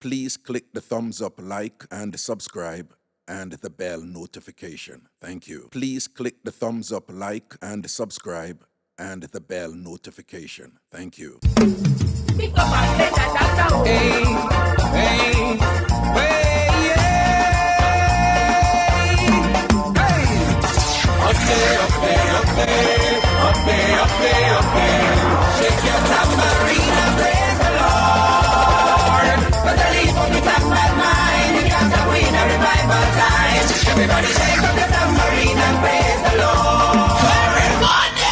Please click the thumbs up, like, and subscribe, and the bell notification. Thank you. Please click the thumbs up, like, and subscribe, and the bell notification. Thank you. Hey, hey, hey, shake your tambourine and praise the Lord. But the leaf on the top of mine, because the queen of revival time. Everybody shake up the tambourine and praise the Lord. Everybody!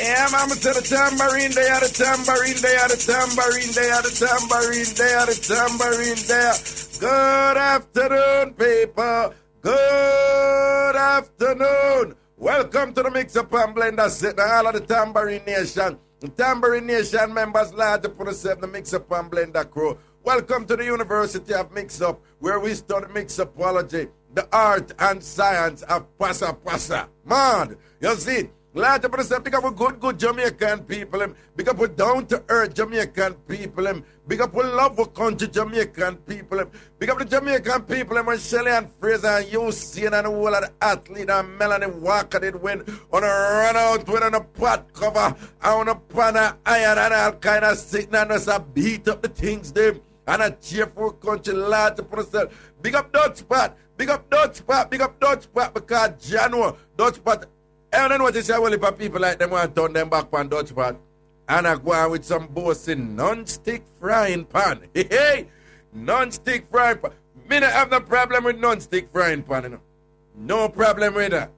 Yeah, mama to the tambourine, they are the tambourine, they are the tambourine, they are the tambourine, they are the tambourine, they are. Good afternoon, people. Good afternoon. Welcome to the Mixup and Blenda set all of the Tambourine Nation. The Tambourine Nation members large to put aside the Mixup and Blenda crew. Welcome to the University of Mixup, where we study mixopology, the art and science of passa. Man, you see, large to put aside, pick up a good Jamaican people, pick up a down-to-earth Jamaican people, big up we love our country Jamaican people. Big up the Jamaican people when Shelley and Fraser and Usain and the whole of the athlete and Melanie Walker did win on a run out with on a pot cover on a pan of iron and all kind of sitting and us a beat up the things them and a cheer for country large to put us. Big up Dutch Pot, big up Dutch Pot, big up Dutch Pot because Jano, Dutch Pot. I don't know what you say, well, if people like them want to turn them back on Dutch Pot. And I go on with some boasting non-stick frying pan. Hey, non-stick frying pan. Me don't have no problem with non-stick frying pan, you know. No problem with that.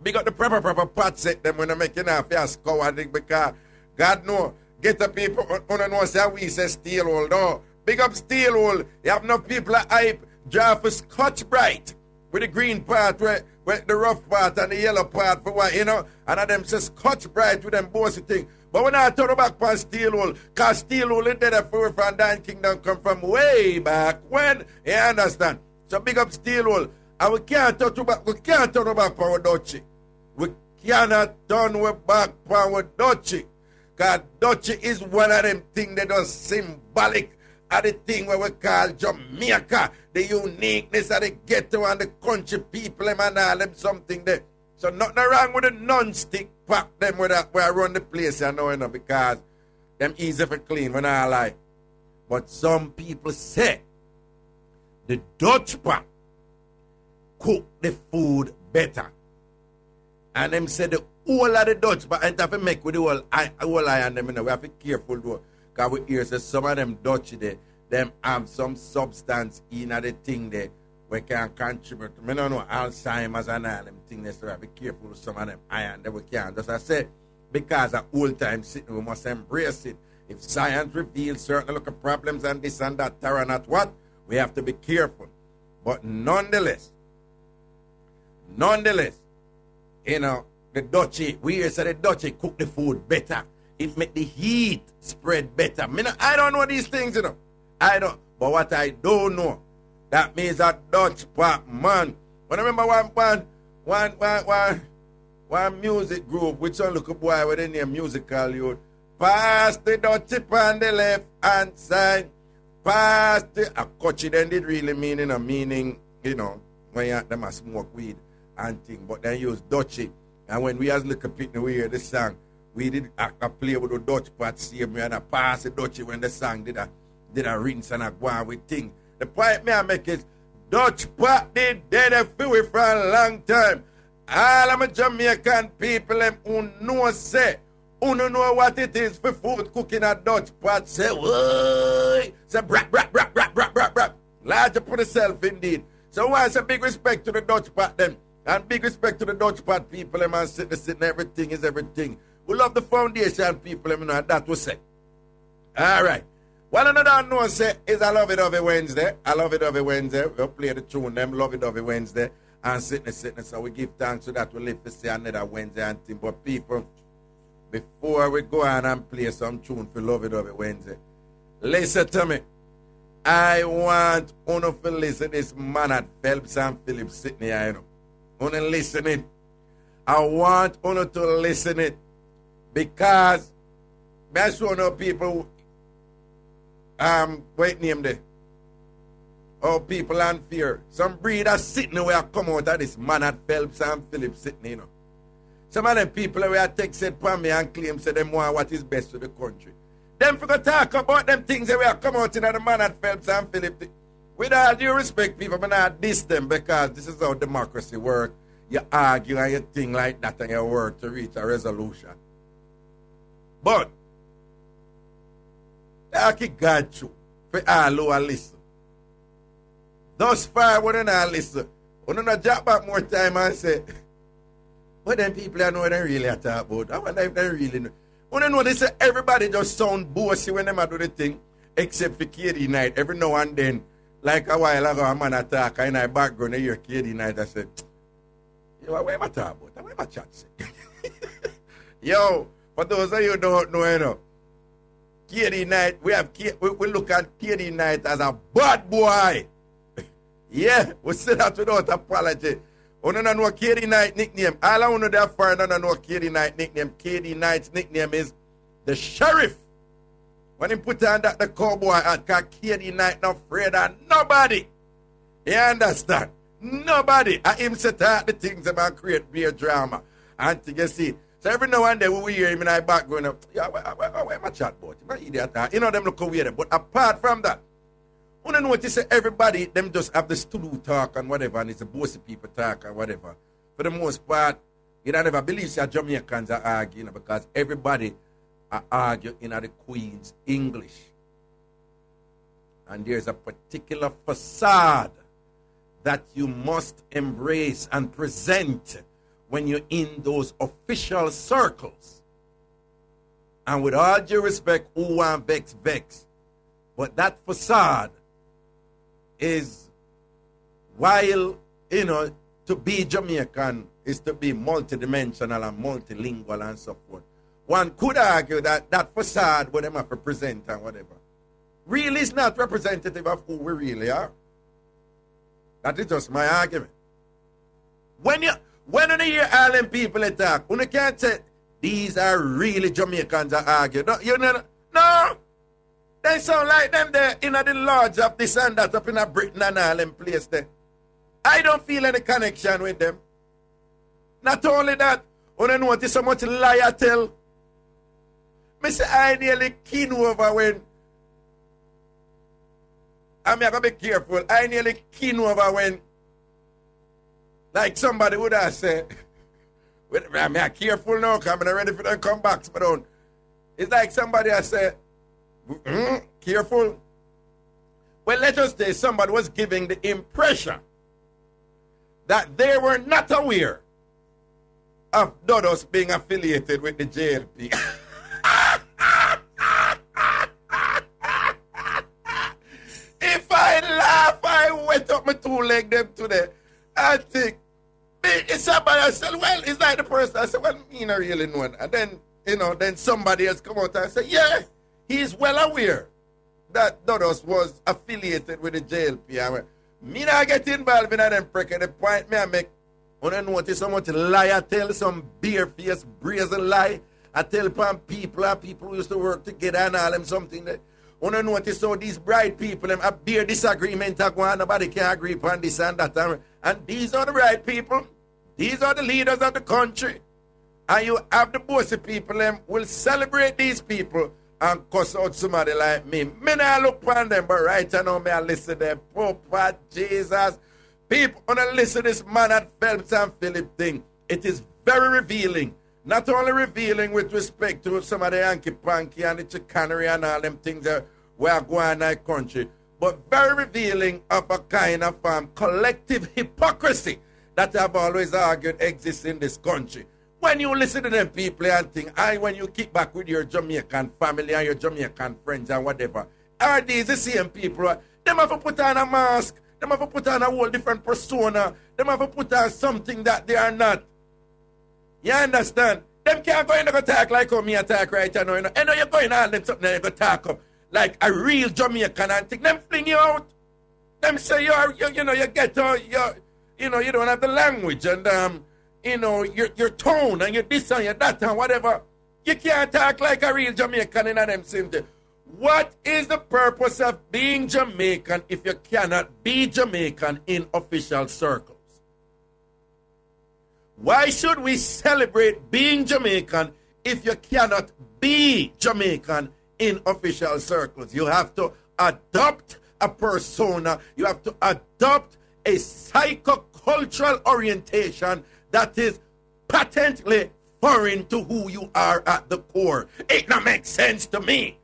Big up the proper pot set them when I make it off your scour because God know, get the people on know say we say steel hole. No. Big up steel hole. You have no people that hype draw for Scotch Bright with the green part where the rough part and the yellow part for what, you know. And of them say Scotch Bright with them bossy thing. But when I turn back on steel wool, because steel wool is there for from Dan Kingdom come from way back when. You understand? So big up steel wool. And we can't turn back on our Dutchy. We cannot turn back on our Dutchy. Because Dutchy is one of them things that are symbolic of the thing where we call Jamaica. The uniqueness of the ghetto and the country people and all them something there. So nothing wrong with the non-stick pot them where I run the place, you know, because them easy for clean when I lie. But some people say the Dutch pot cook the food better. And them say the whole of the Dutch pot, and have to make with the whole eye on them, you know, we have to be careful though. Because we hear say some of them Dutch there, them have some substance in the thing there. We can contribute. I don't know Alzheimer's and all them things. So be careful with some of them iron that we can. Just I say, because of old time sitting, we must embrace it. If science reveals certain look of problems and this and that, terror not what, we have to be careful. But nonetheless, you know, the Dutchy, we hear say the Dutchy cook the food better. It make the heat spread better. I don't know these things, you know. I don't. But what I do know, that means a Dutch pot man. When I remember one music group with some little boy with the name Musical Youth. Pass the Dutch on the left hand side. Pass the a coachy then did really mean in a meaning, you know, when you them a smoke weed and thing. But then use Dutchy. And when we as little people we hear the song, we did a play with the Dutch pot save me and I pass the Dutchy when the song did a rinse and a go on with thing. The point me I make is Dutch pot did dead for a long time. All of my Jamaican people who know say, who know what it is for food cooking a Dutch pot say, why? Say brap. Large to put yourself indeed. So why say big respect to the Dutch pot them. And big respect to the Dutch pot people them and sitting everything is everything. We love the foundation people them, you know, that we say. Alright. What another know say is I love it every Wednesday. I love it every Wednesday. We'll play the tune them, love it every Wednesday. And sitting. So we give thanks to that we live to see another Wednesday and thing. But people, before we go on and play some tune for love it every Wednesday, listen to me. I want uno to listen this man at Phelps and Phillips sitting here, you know. Uno listen it. I want uno to listen it. Because I show no people, wait name there. Oh, people and fear. Some breeders sitting where I come out of this man at Phelps and Phillips sitting, you know. Some of them people where I take said from me and claim say them want what is best for the country. Them for talk about them things that we are come out in the man at Phelps and Phillips. With all due respect, people, but not diss them because this is how democracy works. You argue and you think like that and you work to reach a resolution. But, I keep God true for all who are listening. Thus far, we don't listen. We don't drop back more time and say, but then people I know what they really talk about. I wonder if they really know. We don't know they say everybody just sound bossy when they do the thing, except for KD Night. Every now and then, like a while ago, a man attack in the background, I hear KD Night, I said, yo, what am I talking about? What am I chat say? Yo, for those of you who don't know, you know, KD Night, we look at KD Night as a bad boy. Yeah, we say that without apology. We don't know KD Night nickname. All I know that far, I don't know KD Night nickname. KD Night's nickname is the Sheriff. When he put on that the cowboy hat, because KD Night not afraid of nobody. You understand? Nobody. I him set out the things about create real drama. And you see, so every now and then we hear him in our background, yeah, where my chat about? My idiot. You know them look weird. But apart from that, you don't notice that everybody, them just have the studio talk and whatever, and it's the bossy people talk and whatever. For the most part, you don't ever believe that Jamaicans are arguing, because everybody argue in the Queen's English. And there's a particular facade that you must embrace and present when you're in those official circles. And with all due respect, who want vex, vex. But that facade is, while, you know, to be Jamaican is to be multidimensional and multilingual and so forth. One could argue that that facade, what them have to present and whatever, really is not representative of who we really are. That is just my argument. When you hear all them people talk, you can't say these are really Jamaicans that argue. No. They sound like them there in the lodge of this and that up in Britain and all them place there. I don't feel any connection with them. Not only that, when I notice so much lie I tell, I say I nearly keen over when, I'm going to be careful, I nearly keen over when, like somebody would have said, I'm careful now, because I'm not ready for them to come back, but don't. It's like somebody has said, careful. Well, let us say somebody was giving the impression that they were not aware of Dodos being affiliated with the JLP. If I laugh, I wet up my two legs them today. I think, it's somebody I said, well, it's like the person I said, well, me not really know. And then, then somebody else come out and say, yeah, he's well aware that Dodos was affiliated with the JLP. I went, me not get involved in them prick. The point me I make, when I notice so much lie I tell, some bare-faced, brazen lie, I tell people who used to work together and all them something that, when I notice how these bright people, them a bare disagreement, nobody can agree upon this and that. And these are the right people. These are the leaders of the country. And you have the bossy people, them will celebrate these people and cuss out somebody like me. Me not look upon them, but right now me I listen to them. Papa Jesus. People, when I listen to this man at Phelps and Philip thing, it is very revealing. Not only revealing with respect to some of the hanky-panky and the chicanery and all them things that we are going in our country, but very revealing of a kind of collective hypocrisy that I've always argued exists in this country. When you listen to them people and think, when you kick back with your Jamaican family and your Jamaican friends and whatever, are these the same people? Them have to put on a mask, them have to put on a whole different persona, them have to put on something that they are not. You understand? Them can't go in and talk like how me attack right now. You know you're going on them something and you go talk up like a real Jamaican and think them fling you out. Them say you get you don't have the language and your tone and your this and your that and whatever. You can't talk like a real Jamaican in them symptoms. What is the purpose of being Jamaican if you cannot be Jamaican in official circles? Why should we celebrate being Jamaican if you cannot be Jamaican in official circles? You have to adopt a persona. You have to adopt a psychocultural orientation that is patently foreign to who you are at the core. It not make sense to me.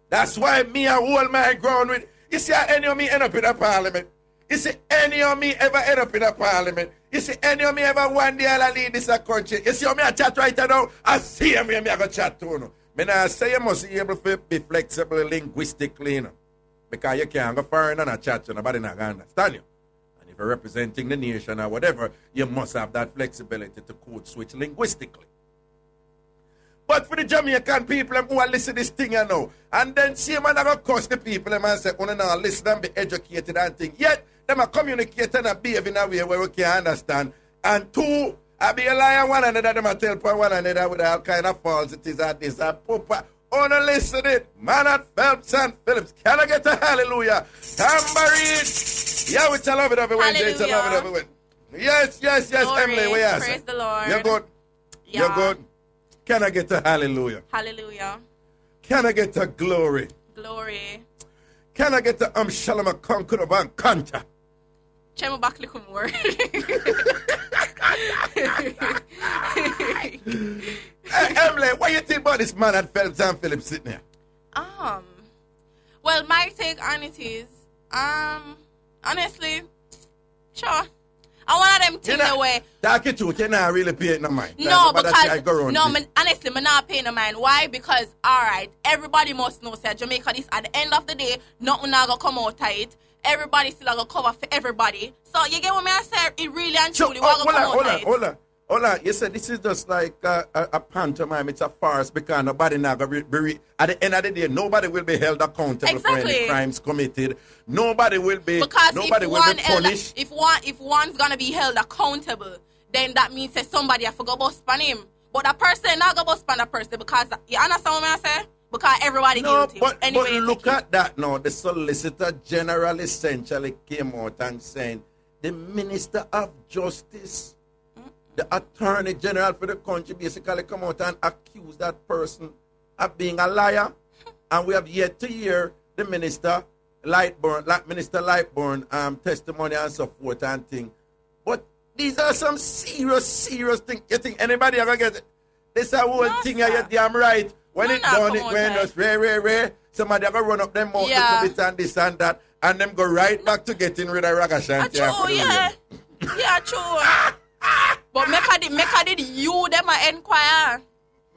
That's why me I hold my ground with. You see, any of me end up in a parliament. You see, any of me ever end up in a parliament. You see, any of me ever one day I'll lead this country. You see how me I chat right now? I see him here, me I go chat to you. Me now say you must be able to be flexible linguistically, you know. Because you can't go foreign and a chat, nobody not going to understand you. And if you're representing the nation or whatever, you must have that flexibility to code switch linguistically. But for the Jamaican people who are listening to this thing, you know, and then see man go curse the people and say, oh, no, listen and be educated and think. Yet, them are communicating and behave in a way where we can understand. And two, I be a liar one another, them a tell one another with all kind of falsities and this and papa. Oh, no, listen it. Man at Phelps and Phillips. Can I get a hallelujah? Tambourine. Yeah, we love it everywhere. Hallelujah. Love it everywhere. Yes, Glory. Emily, we are. Praise the Lord. You're good. Yeah. You're good. Can I get a hallelujah? Hallelujah. Can I get a glory? Glory. Can I get a shalom conquer of Kanta? Chemo back little more. Hey, Emily, what you think about this man at Phelps and Phillips sitting here? Well, my take on it is, honestly, sure. I want them things away. Talk it truth, you're not really paying no mind. No, because, honestly, I'm not paying no mind. Why? Because, alright, everybody must know, say, Jamaica, this, at the end of the day, nothing not gonna come out tight. Everybody still gonna cover for everybody. So, you get what me I say? It really and truly, what gonna come out tight. Hold on. You said this is just like a pantomime. It's a farce because nobody now at the end of the day, nobody will be held accountable for any crimes committed. Nobody will be punished. If one's gonna be held accountable, then that means that somebody have to go bust on him. But that person not go bust on that person because you understand what I say? Because everybody guilty. But look at that now. The Solicitor General essentially came out and saying the Minister of Justice, the Attorney General for the country, basically come out and accuse that person of being a liar. And we have yet to hear the Minister Lightburn testimony and so forth and thing. But these are some serious things. You think anybody ever get it? This is a whole thing you're damn right. When it's done, when it's rare, somebody ever run up them mouth a bit and this and that, and them go right back to getting rid of Ragashanti. Yeah, true. But Mecca did you them a inquire?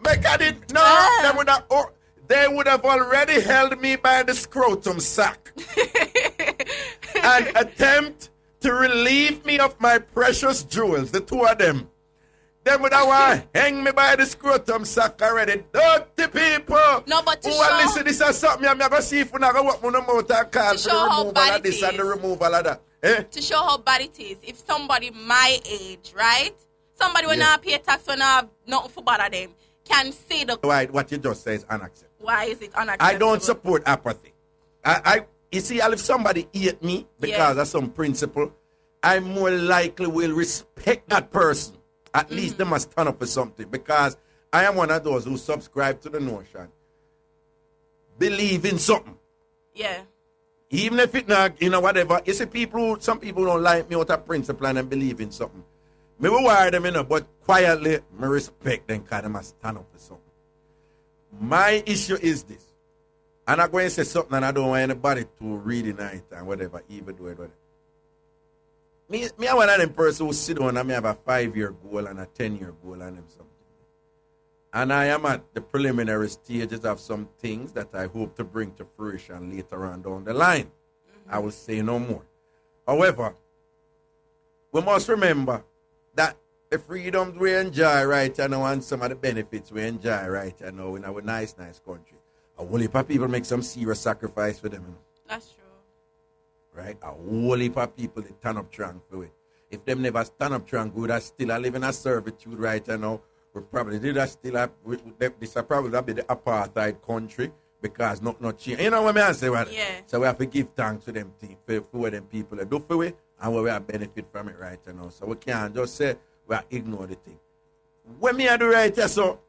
Mecca did no. They would have already held me by the scrotum sack and attempt to relieve me of my precious jewels. The two of them. They would have want to hang me by the scrotum sack already. Dirty people. No, but to who show. Listen, this is something I'm going to see if we're not going to work on the motor car for the removal of this and the removal of that. To show how bad it is. If somebody my age, right? Somebody will not pay tax when I have nothing for bother them, can say the... Why, what you just say is unacceptable. Why is it unacceptable? I don't support apathy. You see, if somebody hate me because of some principle, I more likely will respect that person. At least they must stand up for something, because I am one of those who subscribe to the notion. Believe in something. Yeah. Even if it not, whatever. You see, some people don't like me with a principle and believe in something. Me will wire them, but quietly, me respect them because they must stand up for something. My issue is this. I'm not going to say something and I don't want anybody to read it and whatever, even do it. Whatever. Me I one of them person who sit down and me have a 5-year goal and a 10-year goal and them something. And I am at the preliminary stages of some things that I hope to bring to fruition later on down the line. I will say no more. However, we must remember that the freedoms we enjoy right now and some of the benefits we enjoy right now in our nice country, a whole heap of people make some serious sacrifice for them. That's true. Right? A whole heap of people they turn up strong for it. If them never stand up strong, good, I still live in a servitude right now we probably did that still have, this will probably be the apartheid country because not change. You know what I say? Right? Yeah. So we have to give thanks to them team for what them people do for we and we have benefit from it right now. So we can't just say we ignore the thing. When me I do right here, so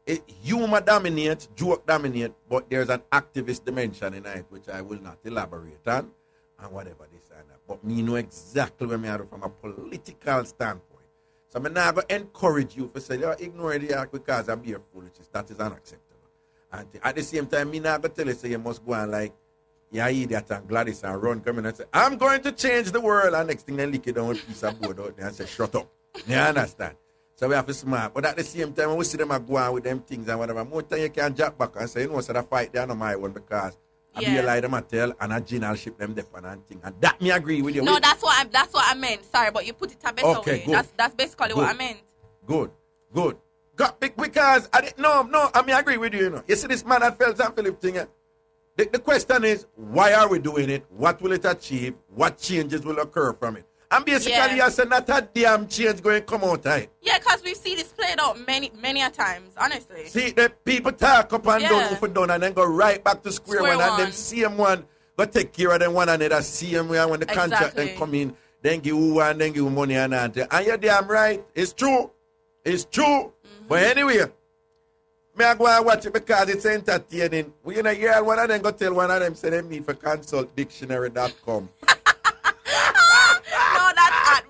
humor dominates, joke dominates, but there's an activist dimension in it which I will not elaborate on and whatever this and that. But me know exactly where me are from a political standpoint. So I'm not going to encourage you to say, ignore the act because I'm being foolishness. That is unacceptable. And at the same time, me not going to tell you, say you must go and like, yeah, idiot and Gladys and run, come in and say, I'm going to change the world. And next thing they lick it down with a piece of board out there and say, shut up. You understand? So we have to smart. But at the same time, when we see them go on with them things and whatever, more time you can drop back and say, you know, so that fight, they are not my one because I be a lie them a tell and a general ship them different and thing. And that me agree with you. No, that's what I meant. Sorry, but you put it a better way. Good. That's basically what I meant. Good. Because I agree with you, you know. You see this man at Phelps and Philip thing. The question is, why are we doing it? What will it achieve? What changes will occur from it? And basically, I said not a damn change going to come out of it. Yeah, because we've seen this played out many a times, honestly. See, the people talk up and down, up and down, and then go right back to square one, and then same one go take care of them one another, same way when the contract then come in, then give you one, then give you money and that. And you're damn right. It's true. It's true. Mm-hmm. But anyway, me I go and watch it because it's entertaining. We in a year, one of them go tell one of them, say they meet for consultdictionary.com.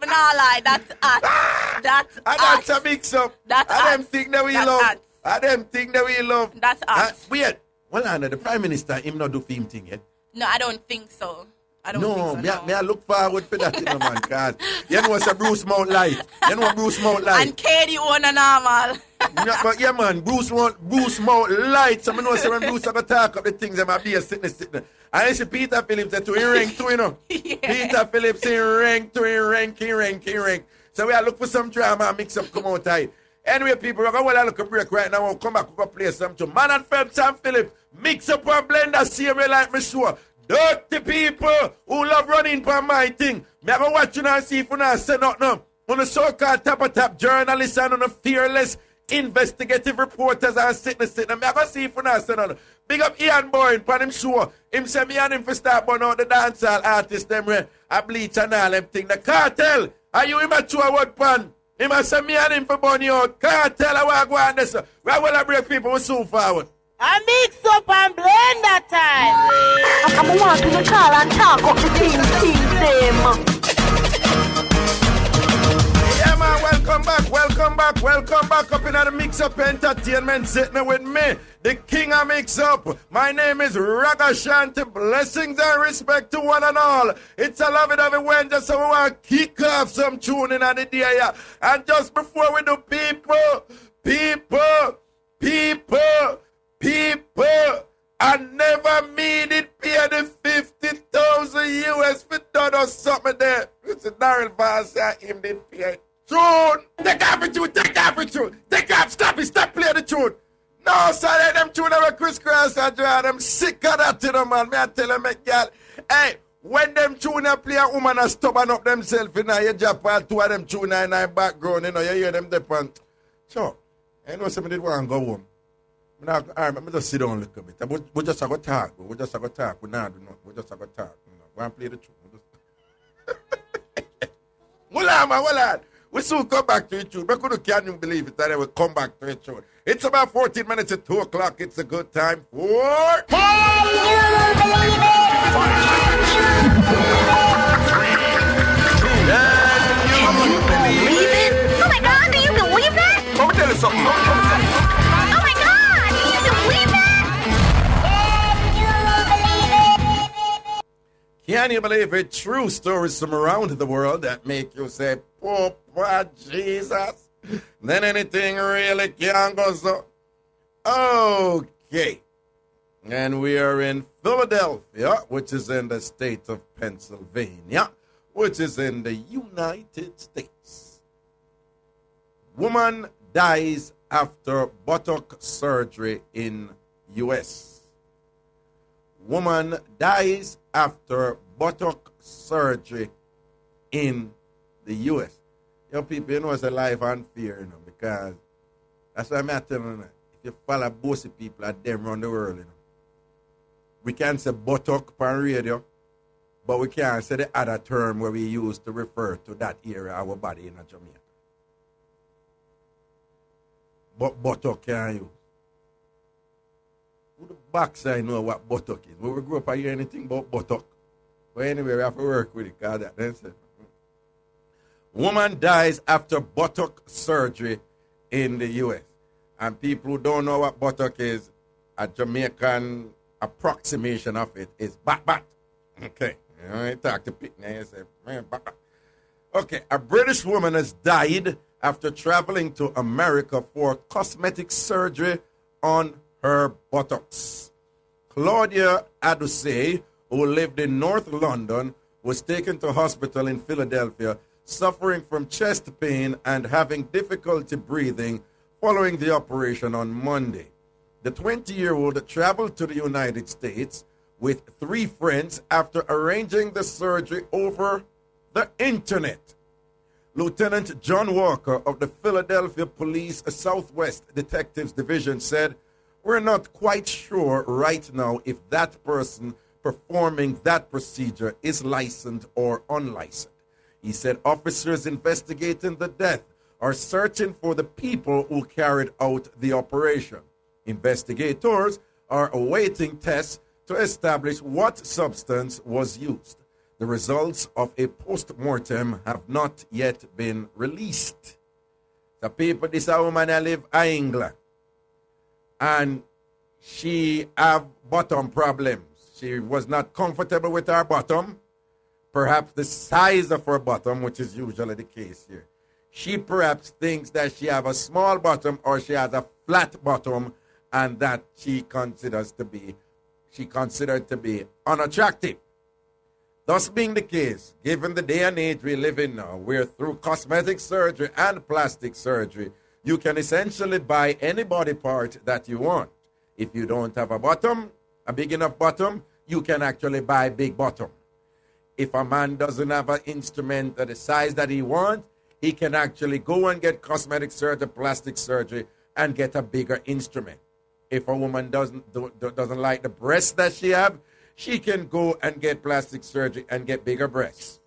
No, lie. That's art. That's a mix-up. That's I them think that we love. Art. I them think that we love. That's art. Wait. Well, Anna, the Prime Minister, him not do film thing yet. No, I don't think so. Me I look forward for that, you know, man, because you know it's a Bruce Mount Light. And Katie own a normal. But yeah, man, Bruce Mount Light. So I know when Bruce are going to talk up the things that might be a sickness. And I see Peter Phillips to he rank too, you know. Yeah. Peter Phillips, he rank. So we are look for some drama and Mixup come out tight. Anyway, people, we're going to look a break right now. We'll come back, we'll play some too. Man and Phelps and Phillips, Mixup and Blenda, see me like me sure. Dirty people who love running for my thing. Me I go watch you and see if you not say nothing. On the so-called top journalists and on the fearless investigative reporters and sitting. Me I go see if you not say nothing. Big up Ian Boyne for him show. Him say me and him for start burn out the dancehall artists them where I bleach and all them thing. The cartel, are you immature word pan? Him a say me and him for burn you out. Cartel, I want to go on this. We will break people, we soon forward. I mix up and blend that time. I'm wanting to call and talk up the team them. Yeah, man, welcome back up in the Mix-Up Entertainment, sitting with me, the king of Mix-Up. My name is Ragashanti. Blessings and respect to one and all. It's a lovey-dovey Wednesday, so we want to kick off some tuning on the day. Yeah. And just before we do, people, I never made it pay the 50,000 US for done or something there. It's a Daryl Vance and him didn't pay. Tune! Take off the tune! Take off, stop playing the tune! No, sir, them tune are crisscross and draw them sick of that, you know, man. Me I tell them, girl, hey, when them tune play a woman are stubborn up themselves, you know, you drop all two of them tune in the background, you know, you hear them depend. So, I know somebody did want to go home. All right, I'm just sit down a little bit. We just have a talk. We just have a talk. We not do nothing. We just have a talk. Go and play the tune. Hold on. We soon come back to the tune. Can't you believe it that we'll come back to the tune. It's about 14 minutes at 2 o'clock. It's a good time for... Believe it? Oh my God, do you believe that? Let me tell you something. Oh my God, do you believe that? Can you believe it? True stories from around the world that make you say, Papa Jesus. Then anything really can go so. Okay. And we are in Philadelphia, which is in the state of Pennsylvania, which is in the United States. Woman dies after buttock surgery in U.S. Woman dies after buttock surgery in the U.S. People, it's a life and fear, because That's why I'm telling you. If you follow bossy people at them around the world, you know. We can say buttock on radio, but we can't say the other term where we use to refer to that area of our body in Jamaica. But buttock can use. Who the backside know what buttock is? When we grew up, I hear anything about buttock. But anyway, we have to work with it, because that's it. Woman dies after buttock surgery in the U.S. And people who don't know what buttock is, a Jamaican approximation of it is bat. Okay. You know, you talk to people and you say, man, bat. Okay, a British woman has died after traveling to America for cosmetic surgery on her buttocks. Claudia Adusey, who lived in North London, was taken to hospital in Philadelphia, suffering from chest pain and having difficulty breathing following the operation on Monday. The 20-year-old traveled to the United States with 3 friends after arranging the surgery over the internet. Lieutenant John Walker of the Philadelphia Police Southwest Detectives Division said, "We're not quite sure right now if that person performing that procedure is licensed or unlicensed." He said officers investigating the death are searching for the people who carried out the operation. Investigators are awaiting tests to establish what substance was used. The results of a post-mortem have not yet been released. The people, this a woman that live in England, and she have bottom problems. She was not comfortable with her bottom, perhaps the size of her bottom, which is usually the case here. She perhaps thinks that she have a small bottom or she has a flat bottom, and that she considered to be unattractive. Thus being the case, given the day and age we live in now, where through cosmetic surgery and plastic surgery, you can essentially buy any body part that you want. If you don't have a bottom, a big enough bottom, you can actually buy a big bottom. If a man doesn't have an instrument of the size that he wants, he can actually go and get cosmetic surgery, plastic surgery, and get a bigger instrument. If a woman doesn't like the breasts that she have, she can go and get plastic surgery and get bigger breasts.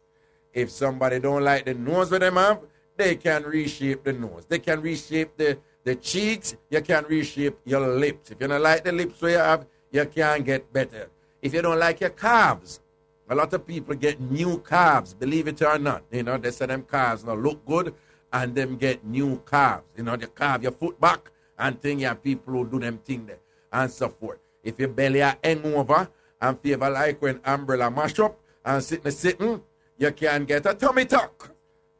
If somebody don't like the nose that them have, they can reshape the nose. They can reshape the cheeks. You can reshape your lips. If you don't like the lips where you have, you can get better. If you don't like your calves, a lot of people get new calves, believe it or not. You know, they say them calves now look good, and them get new calves. You know, they carve your foot back, and thing, you have people who do them thing there, and so forth. If your belly are hang over, and favor like when umbrella mash up, and sitting, you can get a tummy tuck.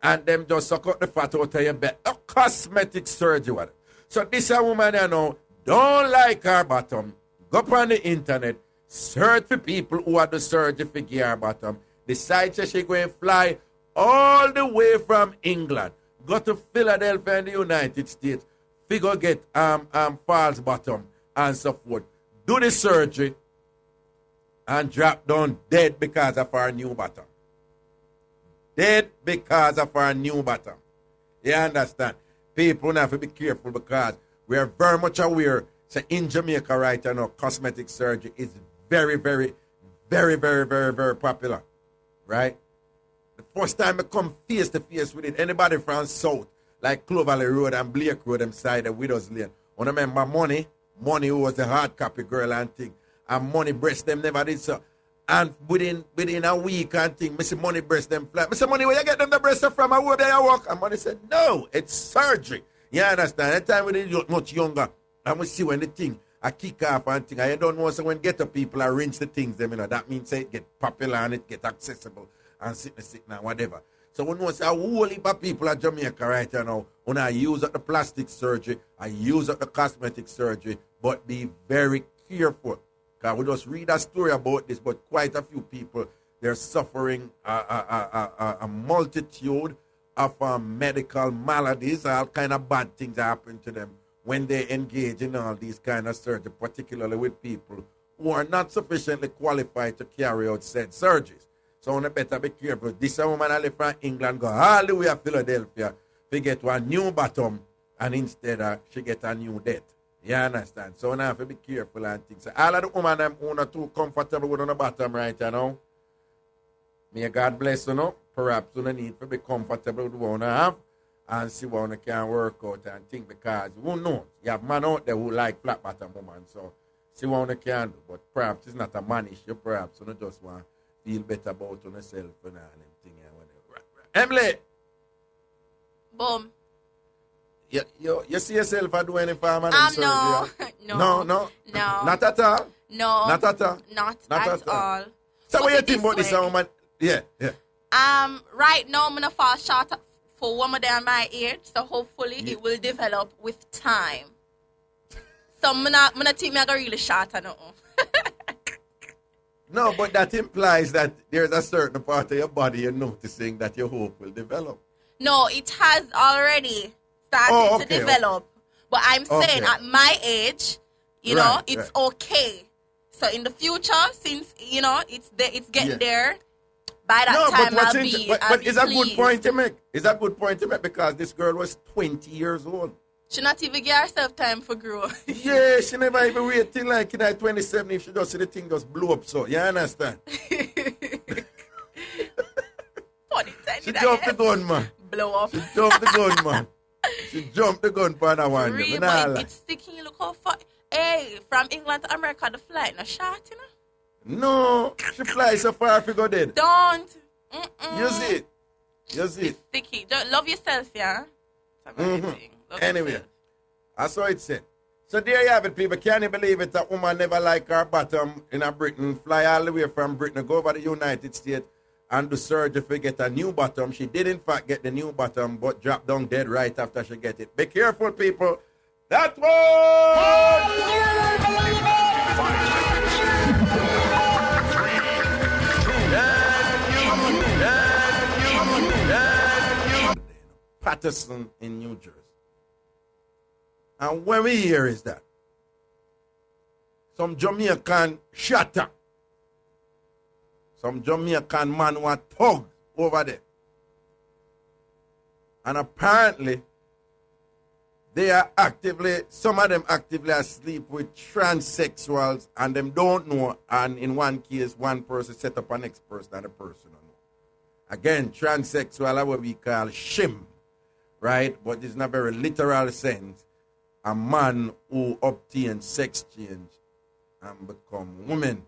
And them just suck out the fat out of your belly. A cosmetic surgery. So this a woman you know, don't like her bottom. Go up on the internet, search for people who have the surgery for give her bottom. Decide that she going to fly all the way from England. Go to Philadelphia in the United States. Figure get false bottom and so forth. Do the surgery and drop down dead because of our new bottom. Dead because of our new bottom. You understand? People have to be careful because we are very much aware. So in Jamaica right now, cosmetic surgery is very, very, very, very, very, very popular. Right? The first time I come face to face with it, anybody from South, like Clovelly Road and Blake Road, them side of Widows Lane. I remember Money who was the hard copy girl and thing. And Money breast them never did so. And within a week and thing, I say Money breast them flat. I say, Money, where you get them the breast from? I there you walk. And Money said, no, it's surgery. You understand? That time we did much younger. And we see when the thing I kick off and thing. I don't know so when ghetto people arrange the things them, you know, that means say it get popular and it get accessible and sit now, whatever. So we know say a whole heap of people at Jamaica right now, when I use up the plastic surgery, I use up the cosmetic surgery, but be very careful. Because we just read a story about this, but quite a few people, they're suffering a multitude of medical maladies, all kind of bad things happen to them when they engage in all these kind of surgery, particularly with people who are not sufficiently qualified to carry out said surgeries. So I better be careful. This woman I live from England go all the way to Philadelphia to get one new bottom and instead she get a new debt. You understand? So now have to be careful and things. So all of the women them who are too comfortable with on the bottom right now. May God bless you know. Perhaps you need to be comfortable with what you have and see what you can work out and think because who knows? You have man out there who like flat bottom woman. So see what you can do. But perhaps it's not a man issue. Perhaps you just want to feel better about yourself and all them things and whatever. Emily! Boom. You see yourself do any farm and no. No. Not at all? No. Not at all? Not at all. So what you think about this woman? Yeah. Right now I'm gonna fall short for women that are my age, so hopefully it will develop with time. So I'm gonna think I go really short or nothing. No, but that implies that there's a certain part of your body you're noticing that your hope will develop. No, it has already started to develop. But I'm saying at my age, you know, it's okay. So in the future, since you know it's getting there, by that time I'll be. But it's a good point to make. It's a good point to make because this girl was 20 years old. She not even give herself time for growth. Yeah, she never even wait till like 27 if she just see the thing just blow up. So you understand? She jumped the gun, man. Blow up. She jumped the gun, man. She jumped the gun for that one. Really, but it's sticking. Look how far. Hey, from England to America, the flight no short, you know? No, she flies so far if you go dead. Don't. You see it. It's sticky. Don't love yourself, yeah? Anyway, that's what it said. So there you have it, people. Can you believe it? A woman never like her bottom in a Britain, fly all the way from Britain, go over the United States and do surgery to get a new bottom. She did in fact get the new bottom, but dropped down dead right after she get it. Be careful, people. That was Patterson in New Jersey. And when we hear is that some Jamaican shatter, some Jamaican man who are thugs over there. And apparently, they are some of them actively asleep with transsexuals and them don't know. And in one case, one person set up an next person and the person don't know. Again, transsexual are what we call shim, right? But it's in a very literal sense. A man who obtains sex change and become woman.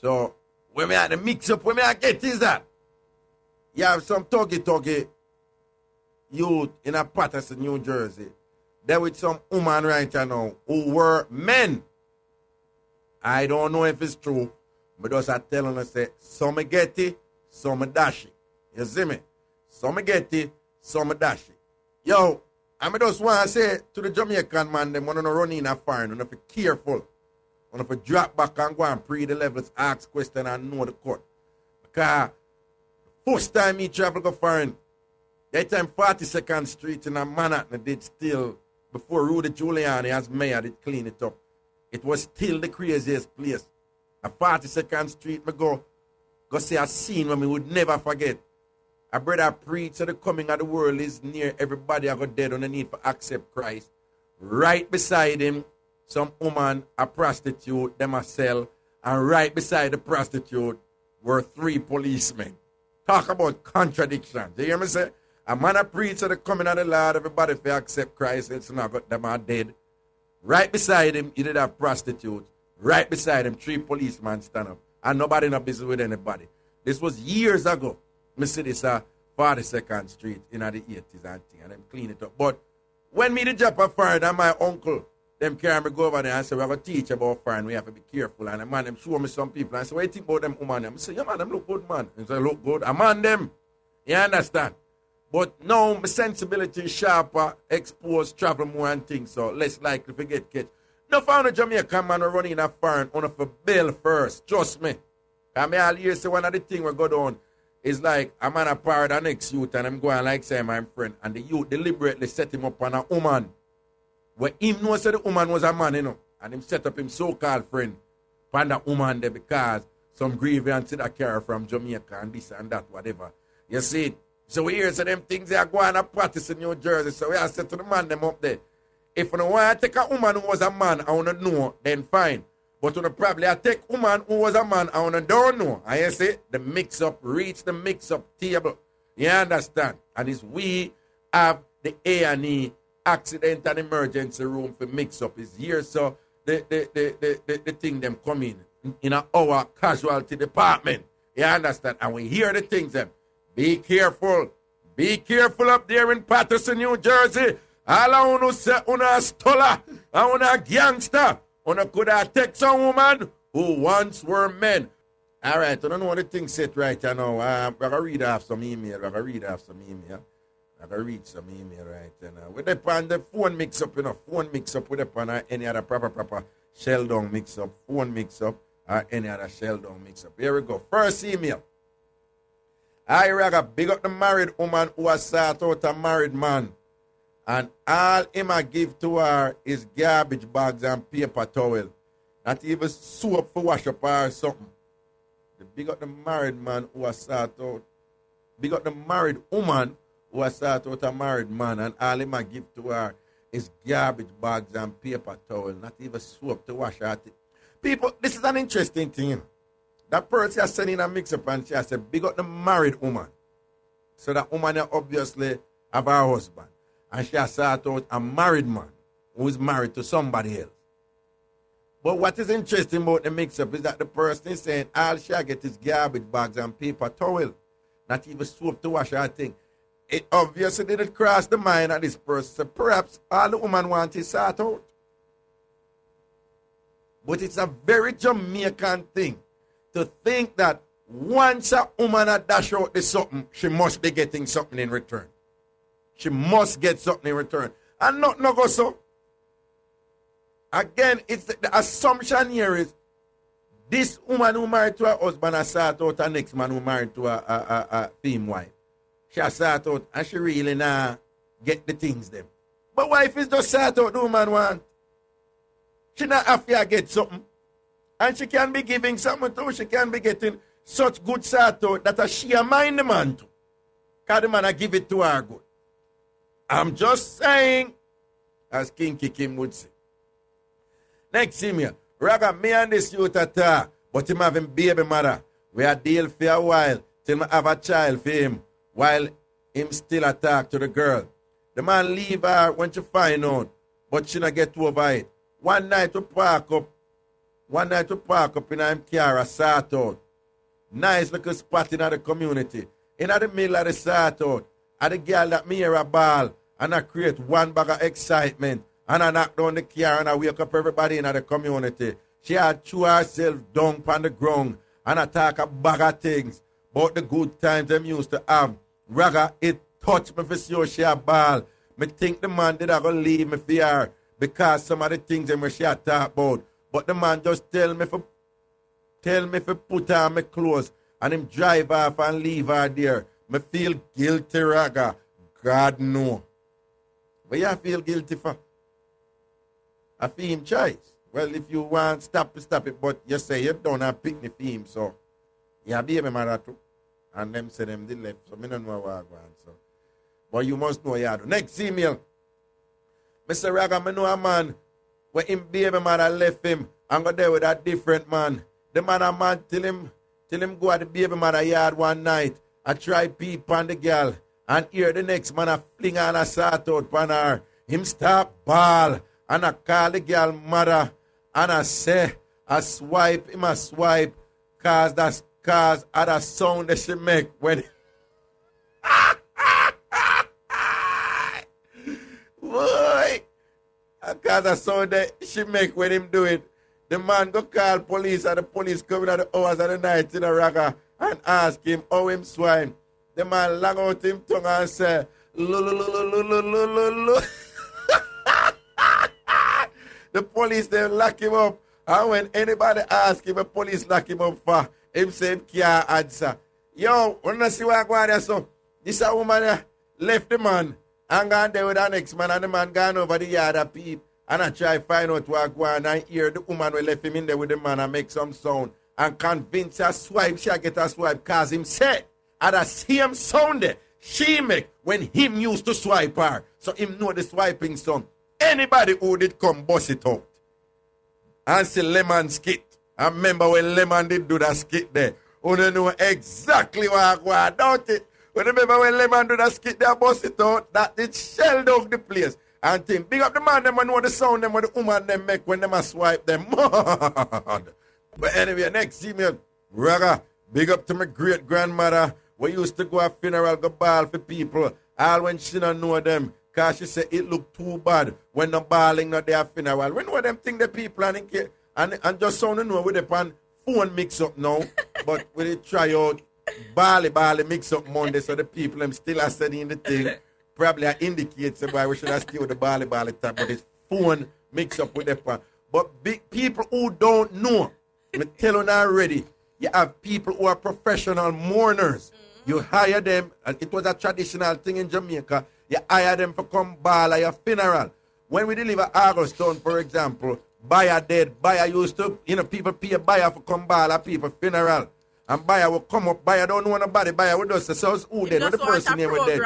So, when we are the mix-up, when we are get is that you have some tuggy youth in a Patterson, New Jersey. There with some woman right now who were men. I don't know if it's true, but just I telling us say some get it, some dash it. You see me? Some get it, some dash it. Yo, I just want to say to the Jamaican man, them want to run in a fire, want to be careful. Want to drop back and go and pre the levels, ask questions and know the court. Because first time he travel go foreign, that time 42nd Street in a Manhattan did still, before Rudy Giuliani as mayor did clean it up. It was still the craziest place. At 42nd Street, I go see a scene where we would never forget. A brother preached that the coming of the world is near. Everybody I got dead on the need to accept Christ. Right beside him, some woman, a prostitute, them a cell, and right beside the prostitute were 3 policemen. Talk about contradictions. You hear me say? A man a preach of the coming of the Lord, everybody if they accept Christ, it's not got them are dead. Right beside him, he did have prostitute. Right beside him, 3 policemen stand up. And nobody not busy with anybody. This was years ago. I see this 42nd Street in the 80s and thing, and them clean it up. But when me the job of foreign and my uncle, them carry me go over there and say, we're going to teach about foreign, we have to be careful. And the man, them show me some people. And I say, what do you think about them woman? I say, yeah man, them look good man. And say, look good. I man them. You understand? But now my sensibility is sharper, exposed, travel more and things, so less likely to get catch. No found a Jamaican man running in a foreign on for bail first. Trust me. I mean, all year say one of the things we go down is like a man a pirate the next youth and I'm going like say my friend and the youth deliberately set him up on a woman. Where him knows that the woman was a man, you know, and him set up him so-called friend on that woman there because some grievance that carry from Jamaica and this and that, whatever. You see, So we hear so them things they are going to practice in New Jersey. So we are said to the man them up there. If you want to take a woman who was a man, I want to know, then fine. But you probably take a woman who was a man, I want to don't know. And you see, the mix-up, reach the mix-up table. You understand? And it's we have the A&E accident and emergency room for mix-up. It's here, so the thing them come in our casualty department. You understand? And we hear the things them. Be careful. Be careful up there in Patterson, New Jersey. All I want to say, una stola, and una gangster. Una could have take some woman who once were men. All right, I don't know what the thing said right now. I'm going to read off some email. I'm going to read some email right now. With the on the phone mix-up, phone mix-up with the on any other proper shell-down mix-up, phone mix-up, or any other shell-down mix-up. Here we go. First email. I Raga, big up the married woman who has sought out a married man. And all him a give to her is garbage bags and paper towel. Not even soap for wash up or something. The big up the married man who has sought out. Big up the married woman who has sought out a married man. And all him a give to her is garbage bags and paper towel. Not even soap to wash her. People, this is an interesting thing. That person has sent in a mix-up and she has said, big up the married woman. So that woman obviously have her husband. And she has sought out a married man who is married to somebody else. But what is interesting about the mix-up is that the person is saying all she get is garbage bags and paper towel. Not even soap to wash her thing. It obviously didn't cross the mind of this person. So perhaps all the woman wants is sought out. But it's a very Jamaican thing to think that once a woman a dash out the something, she must be getting something in return. She must get something in return. And not go so. Again, it's the assumption here is this woman who married to her husband has sought out her next man who married to a theme wife. She has sought out and she really not get the things them. But wife is just sought out the woman want. She not have to get something. And she can be giving something too. She can be getting such good sought out that she a mind the man too. Because the man a give it to her good. I'm just saying, as King Kim would say. Next email. Raga, me and this youth talk, but him having baby mother. We are deal for a while till me have a child for him, while him still attack to the girl. The man leave her when she find out, but she not get over it. One night we park up in him car, sort out. Nice little spot in the community. In the middle of the sort out. And the girl that me hear a ball and I create one bag of excitement and I knock down the car and I wake up everybody in the community. She had threw herself down on the ground and I talk a bag of things about the good times them used to have. Raga, it touched me for sure she a ball. Me think the man did I go leave me for her because some of the things them she had talk about. But the man just tell me for put on my clothes and him drive off and leave her there. Me feel guilty, Raga. God no. What you feel guilty for? I feel him choice. Well, if you want, stop it. But you say you don't have pick me for him, so you be a mother too. And them say them did left, so I don't know what I want. So. But you must know you do. Next email. Mr. Raga, I know a man when him baby mother left him and go there with a different man. The man a man till him go at the baby mother yard one night. I try peep on the girl and hear the next man a fling on a sort out on her. Him start ball and I call the girl mother and I say I swipe him a swipe cause of the sound that she make when boy cause the sound that she make when him do it. The man go call police and the police coming at the hours of the night in a Raga and ask him how him swine. The man long out him tongue and say, lo. The police they lock him up. And when anybody ask him, the police lock him up for, him say him can't answer. Yo, when I see what going there, so this a woman left the man and gone there with the next man and the man gone over the yard of peep. And I try find out what going on and hear the woman who left him in there with the man and make some sound. And convince her swipe, she get a swipe, cause him say, at the same sound there, she make when him used to swipe her. So him know the swiping song. Anybody who did come bust it out. And see Lemon skit. I remember when Lemon did do that skit there. You don't know exactly what I want, don't it? You remember when Lemon do that skit there, bust it out, that it shelled off the place. And think, big up the man, them and know the sound them when the woman them make when them a swipe them. But anyway, next email, Raga, big up to my great grandmother. We used to go a funeral, go ball for people. All when she don't know them. Because she said it looked too bad when the balling not their funeral. We know them think the people and just sound know with the pan phone mix up now. But we try out Bali mix up Monday so the people them still are studying the thing. Probably indicates why we should have still with the Bali time, but it's phone mix up with the pan. But big people who don't know, I tell you already, you have people who are professional mourners. You hire them, and it was a traditional thing in Jamaica. You hire them to come ball at your funeral. When we deliver Augustone, for example, buyer dead, buyer used to, people pay a buyer for come ball at people's funeral. And buyer will come up, buyer don't know nobody, buyer will just say, so who dead, what the person name was dead.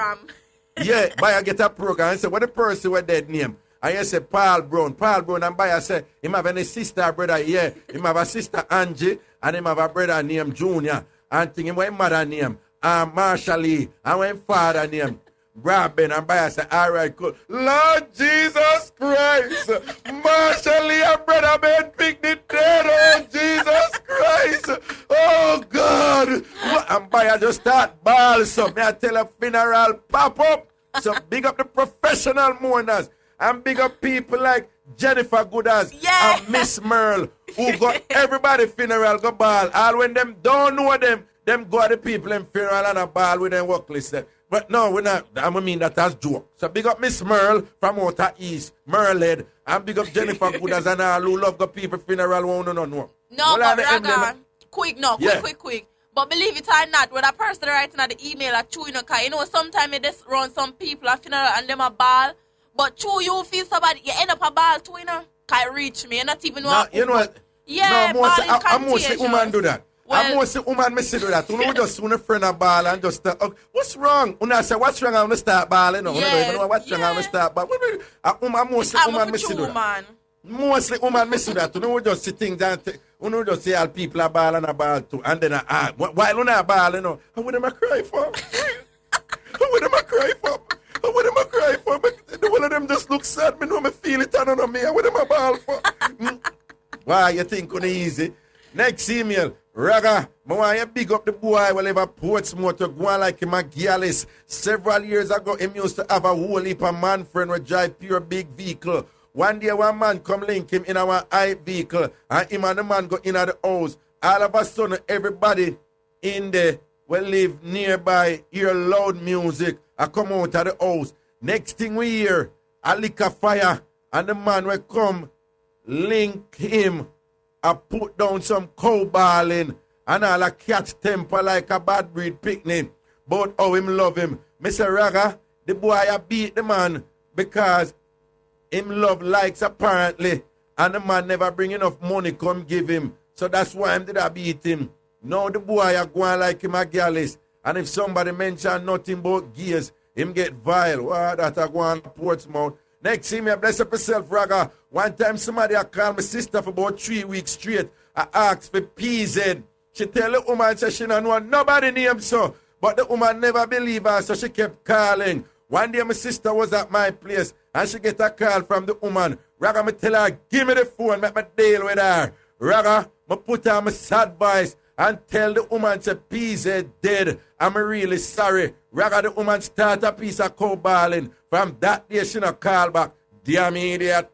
Yeah, buyer get a program and say, what the person was dead name? And you say, Paul Brown, and buyer say, him have any sister or brother, yeah. Him have a sister Angie, and him have a brother named Junior. And think him what his mother name, Marshall Lee, and what his father name, Robin, and buyer say, all right, cool. Lord Jesus Christ, Marshall Lee and brother Ben pick the dead, oh Jesus Christ, oh God. And buyer just start ball, so me I tell a funeral pop up. So big up the professional mourners. And big up people like Jennifer Goodas and Miss Merle, who got everybody funeral go ball. All when them don't know them go to the people in funeral and a ball with them work list. But no, we're not. I mean that as joke. So big up Miss Merle from Outer East, Merlehead, and big up Jennifer Goodas and all who love the people funeral won't know. No, but Raga, quick. But believe it or not, when a person writing at the email at you, sometimes it just run some people at funeral and them a ball. But true, you feel somebody, you end up a ball too, can't reach me. You not even know. You know what? Yeah, no, I'm mostly woman do that. Well, I'm mostly woman me do that. You just want a friend a ball and just what's wrong? When I say what's wrong, I'm gonna start balling. You don't even know what's wrong, I'm gonna start balling. I'm mostly woman me do that. Mostly woman me do that. You just see things and you just see all people are ball and a ball too. And then why you not ball, and what am I cry for? What am I cry for? What am I cry for? But one of them just look sad. Me know me feel it on me. What am I ball for? Why you think on easy? Next email. Raga, I want you big up the boy will ever Portsmouth to go on like him a Gallus. Several years ago, him used to have a whole heap of man friend who drive pure big vehicle. One day, one man come link him in our high vehicle, and him and the man go in at the house. All of a sudden, everybody in there will live nearby, hear loud music, and come out of the house. Next thing we hear, a lick of fire, and the man will come, link him, and put down some cow balling, and all a catch temper like a bad breed picnic. But how him love him. Mr. Raga, the boy a beat the man because him love likes apparently, and the man never bring enough money come give him. So that's why him did a beat him. Now the boy a going like him a gallus. And if somebody mention nothing about gears, him get vile. Wow, that a go on Portsmouth. Next thing me bless up yourself, Raga. One time somebody a call my sister for about 3 weeks straight. I asked for PZ. She tell the woman say she don't know nobody name so. But the woman never believe her, so she kept calling. One day my sister was at my place and she get a call from the woman. Raga, me tell her, give me the phone, make me deal with her. Raga, me put on my sad voice and tell the woman say PZ dead. I'm really sorry. Raga, the woman start a piece of cow balling. From that day, she not call back. Damn idiot.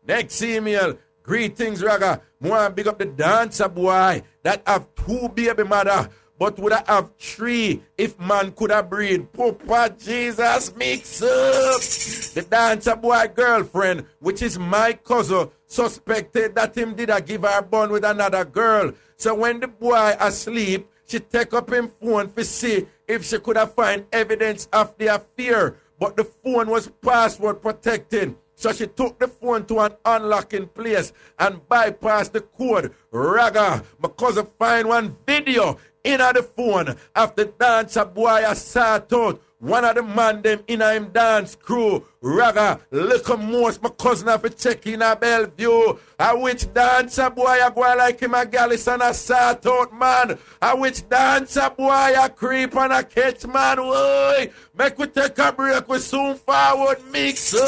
Next email. Greetings, Raga. More big up the dancer boy that have 2 baby mother, but would have 3 if man could have breed. Papa Jesus Mixup. The dancer boy girlfriend, which is my cousin, suspected that him did a give her bun with another girl. So when the boy asleep, she take up him phone to see if she could have find evidence of the affair. But the phone was password protected. So she took the phone to an unlocking place and bypassed the code. Raga, because of find one video in the phone after dancer boy sat out One of the man them in him dance crew. Raga, little most my cousin have to check in a Bellevue. A which dancer boy a go like him a gallus and a sort out man. A which dancer boy a creep and a catch man. Woy, make we take a break, we soon forward mix up.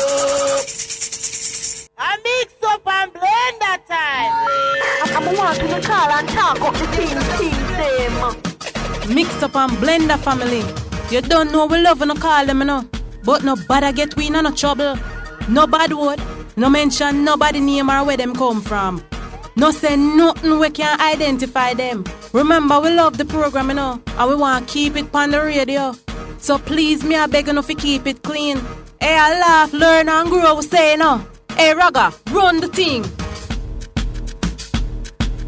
A mix up and blend that time. I want to call and talk up the team. Mix up and Blenda family. You don't know we love no call them no. But no bother get we in no trouble. No bad word. No mention nobody name or where them come from. No say nothing we can identify them. Remember we love the program you know. And we want to keep it on the radio. So please me I beg you to keep it clean. Hey I laugh, learn and grow we say no. Hey Raga, run the thing.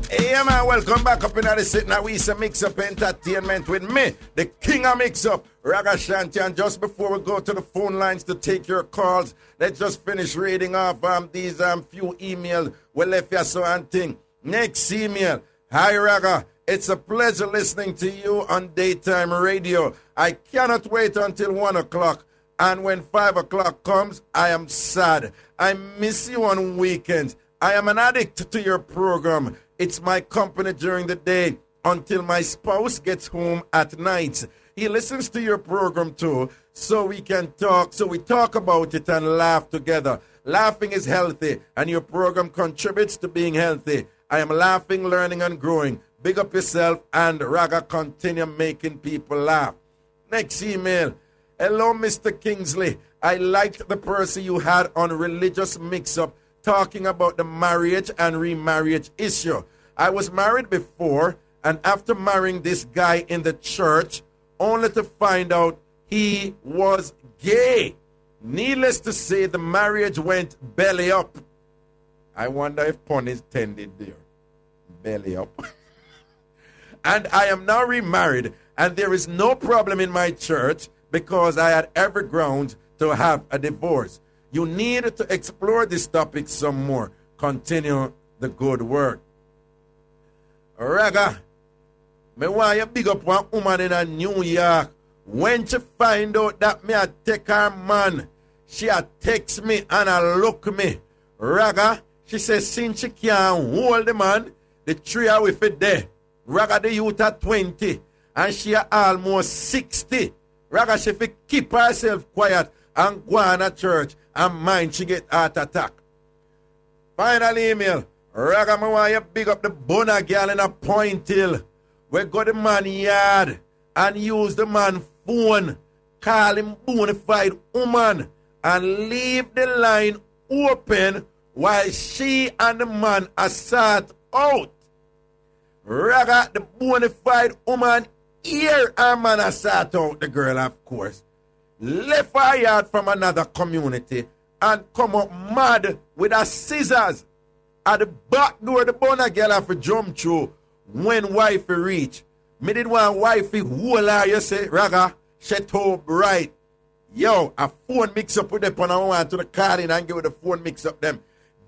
Hey man, welcome back up in the sitting now we say Mix Up Entertainment with me, the king of Mix Up, Ragashanti. And just before we go to the phone lines to take your calls, let's just finish reading off these few emails we left you so and thing. Next email. Hi Raga, it's a pleasure listening to you on daytime radio. I cannot wait until 1 o'clock. And when 5 o'clock comes, I am sad. I miss you on weekends. I am an addict to your program. It's my company during the day until my spouse gets home at night. He listens to your program too, so we can talk. So we talk about it and laugh together. Laughing is healthy, and your program contributes to being healthy. I am laughing, learning, and growing. Big up yourself, and Raga continue making people laugh. Next email. Hello, Mr. Kingsley. I liked the person you had on Religious Mix-Up talking about the marriage and remarriage issue. I was married before, and after marrying this guy in the church, only to find out he was gay. Needless to say, the marriage went belly up. I wonder if pun is intended there. Belly up. And I am now remarried, and there is no problem in my church because I had every ground to have a divorce. You need to explore this topic some more. Continue the good work. Raga, me want you big up one woman in a New York. When she find out that me a take her man, she a text me and a look me. Raga, she says since she can't hold the man, the three are with it there. Raga, the youth at 20 and she are almost 60. Raga, she fi keep herself quiet and go on a church and mind she get heart attack. Final email. Raga, me want you big up the Bunnaman girl in a Point Hill. We go the man yard and use the man phone. Call him bonafide woman and leave the line open while she and the man are sat out. Raga, the bonafide woman here her man a sat out the girl, of course. Left her yard from another community and come up mad with her scissors at the back door. The Bunnaman girl have to jump through when wifey reach. Me did want wifey hold her, you say, Raga, shut up right. Yo, a phone mix up with them and I want to the car in and give the phone mix up them.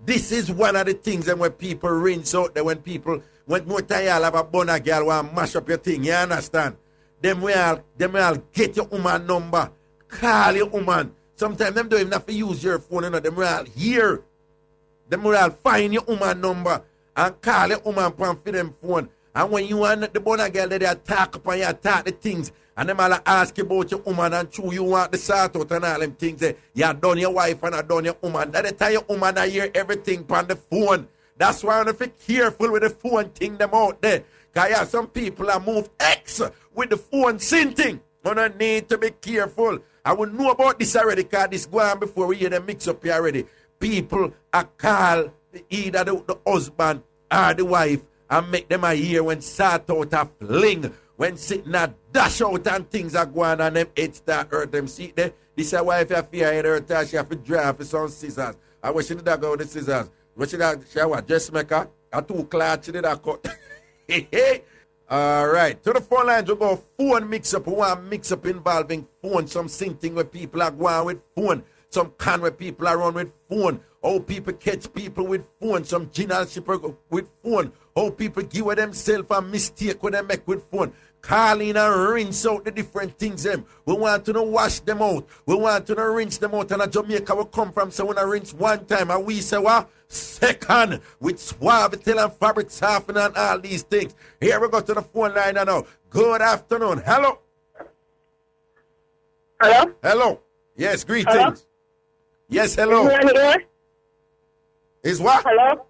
This is one of the things and when people rinse out there, when people, when more time you have a Bunnaman girl want mash up your thing, you understand? Them will get your woman number. Call your woman. Sometimes them don't even have to use your phone, you know. Them will hear. Them will find your woman number and call your woman for them phone. And when you and the Bunnaman girl, they talk up and you talk the things. And them all ask you about your woman and true you want the sort out and all them things. You have done your wife and have done your woman. That the time your woman I hear everything on the phone. That's why I want to be careful with the phone thing them out there. Because yeah, some people are moved X with the phone thing. And I need to be careful. I will know about this already because this go on before we hear them mix up here already. People are call either the husband or the wife and make them a hear when sort out a fling. When sitting a dash out and things are going on and them head start hurt them. See there? This is why if you fear head hurt her, she have to drive for some scissors. I wish she did that go with the scissors. What she what dressmaker? A two cloth she did that cut. Alright. To the phone lines we go phone mix up. We want mix up involving phone, some thing where people are going with phone. some Conway people are run with phone. How people catch people with phone. Some general shipper with phone. How people give themselves a mistake when they make with phone. Call in and rinse out the different things them. We want to know wash them out. We want to know rinse them out. And a Jamaica will come from so when I rinse one time and we say what? Second with Suavitel and fabric softener and all these things. Here we go to the phone line now. Good afternoon. Hello. Hello? Hello. Yes, greetings. Hello? Yes, hello. Is me here? Is what? Hello?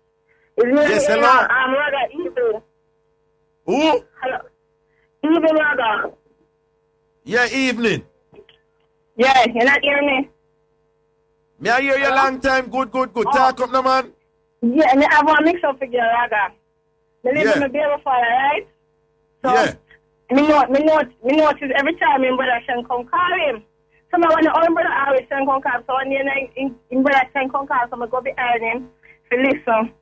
Is me Yes, here? hello. I'm Raga Evening. Who? Hello? Evening, Raga. Yeah, evening. Yeah, you not hear me? Me I hear you a long time. Good. Talk up now, man. Yeah, and I have one mix up for you, Raga. Me live Yeah. in my baby father, right? So, Yeah. me notice every time my brother Shen come call him. So when the other brother always Shen come call, so one day in brother Shen come call, so I go behind him to listen.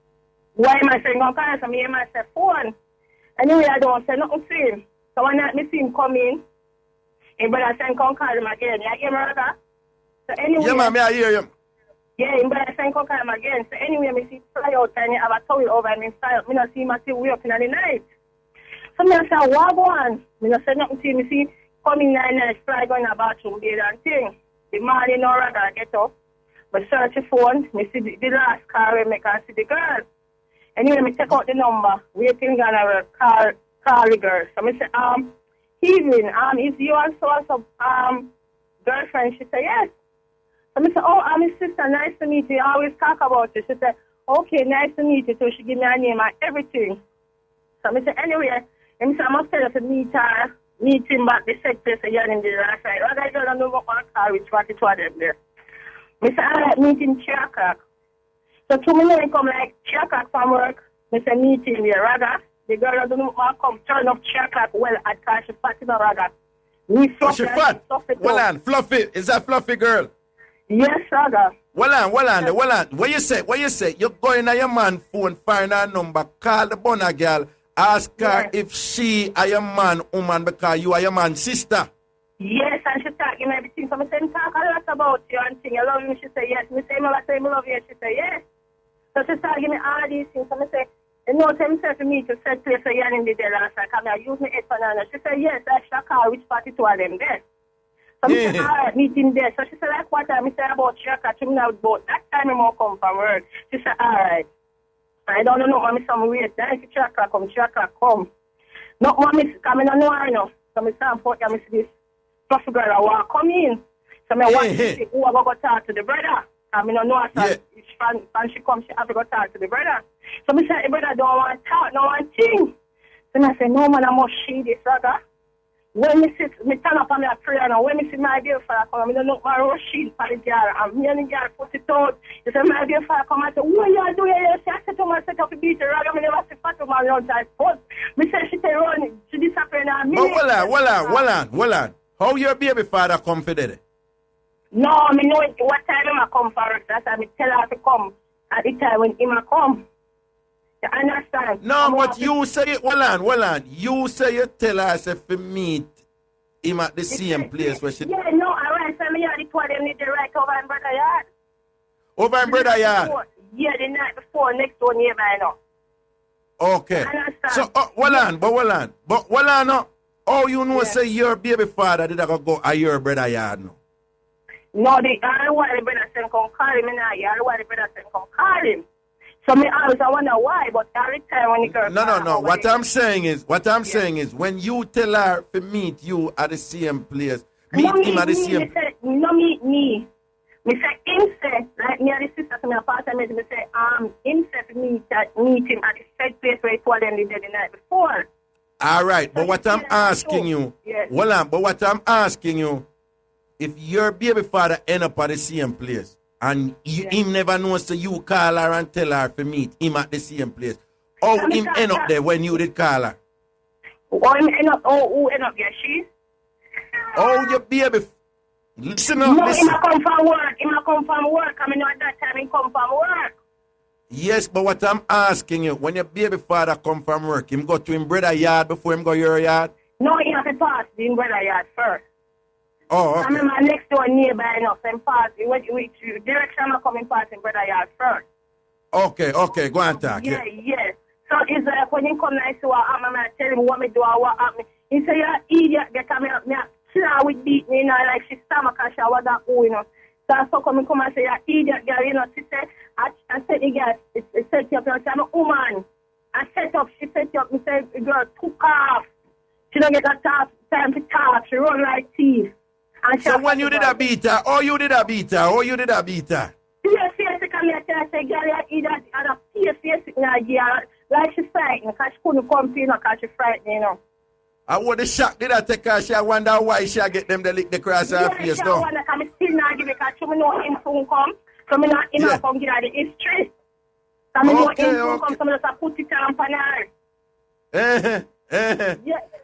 Why am I saying come call? So me and my say phone. Anyway, I don't say nothing to him. So when I see him come in brother Shen come call him again. You hear me, Raga? So anyway. Yeah, man, me I hear you. Yeah, in brother Shen come call him again. So anyway, me see fly out and he have a towel over and me fly out. Me not see him until way up in the night. So me say, what go on? Me not say nothing to him. Me see coming 9 nights, fly going to the bathroom, bed and thing. The morning or rather get up. But search the phone, me see the last car where me can see the girl. Anyway, me take out the number, waiting on a call the girl. So me say, evening, is you also girlfriend? She said, yes. So me say, oh, I'm his sister, nice to meet you. I always talk about you. She said, okay, nice to meet you. So she give me her name and everything. So me say, anyway, and me say, I must tell you to meet him back the said place again in the last night. What I don't know what car which 42 of them there. Me say, I like meet him 3 o'clock. So 2 minutes come like 3 o'clock from work. Me say, meet him there, Raga. The girl doesn't know what come turn up 3 o'clock. Well, I can't she fat in a Raga. We Oh, she fat. Well on, Fluffy. Is that Fluffy girl? Yes, Raga. Well on. What you say? You go in your man phone, find her number, call the Bunna girl, ask her if she are your man, woman, because you are your man's sister. Yes, and she talking everything. So I say, talk a lot about you and thing. I love you. She say, yes. Me say, I love you. She say, yes. So she start giving me all these things. So I say, you know, tell for me to set place for you in the day last night. Come here, use me headphone on. She say, yes, I shall call which 42 of them there. So I say, all right, meeting there. So she said, like what time? I say, about 3 o'clock. She know about that time I more come from work. She said, all right. I don't know, mommy, some wait. Then 3 o'clock come, 3 o'clock come. No, mommy, come in, I know I know. So I stand for you, I see this fluffy girl, I want come in. So I want to see who I go talk to the brother. I mean, I know I said, when she comes, she have to go talk to the brother. So I said, the brother don't want to talk, no one thing. So I said, no, man, I must see this, Raga. When me turn up on my prayer and when me see my dear father come, I don't know my Rashid for the girl, and me and the girl put it out. He said, my dear father come and say, what you doing here? I said to myself, I beat the Raga, I never see Fatou man around that foot. Me said, she said, run, she disappeared now. But well on. How your baby father come for that? No, me know what time I come for it. That's why I tell her to come at the time when he come. You understand? No, but you say it, well on. You say you tell her if you meet him at the same place where she... Yeah, no, I right. So me and the two of them need to right over in Brother Yard. Over in Brother Yard? Yeah, the night before, next door nearby now. Okay. So, well on, no. Oh, you know, say your baby father did go at your brother yard no? No, I don't want the brother to come call him now. I don't want the brother to come call him. So me always I wonder why, but every time when the girl... No. What I'm saying is, when you tell her to meet you at the same place, meet him at the same... No, meet me. Me say, him say, like me and the sister to me apartment, me say, him say to meet him at the same place where he told them the night before. All right, but what I'm asking you, if your baby father end up at the same place, and him never knows, so you call her and tell her to meet him at the same place, how him end up there when you did call her? Who end up there? She? Oh, your baby... Listen up, no, listen. Him come from work. I mean, at that time, he come from work. Yes, but what I'm asking you, when your baby father come from work, him go to him brother yard before him go your yard? No, he have to pass the brother yard first. Oh, I okay. remember my next door neighbor, you know, same party, which direction I come in passing, brother, yard first. Okay, go and talk. Yeah. So it's like when you come and see what happened, I tell him what me do or what happened. He say, you're idiot, get me kill her with beat me, you know, like she stomach and she was that, you know. So I so come and say, you're idiot, girl, you know. She said, I said, the girl, it set you up, I said, I'm a woman. She set you up, me say, the girl took off. She don't get a time to talk, she run like Tief. So when you did a beat her, you did a beat her? Face, come here, I say, girl, you idiot, and a face, like she frightened, because she couldn't come to you, because she frightened, you know. I would have shocked did I take her, she wonder why she get them to lick the cross her face, no? I wonder, because I still not give it, because she know him soon come, so I not come give her the history. So I know him soon come, so I just put it on her. Yeah.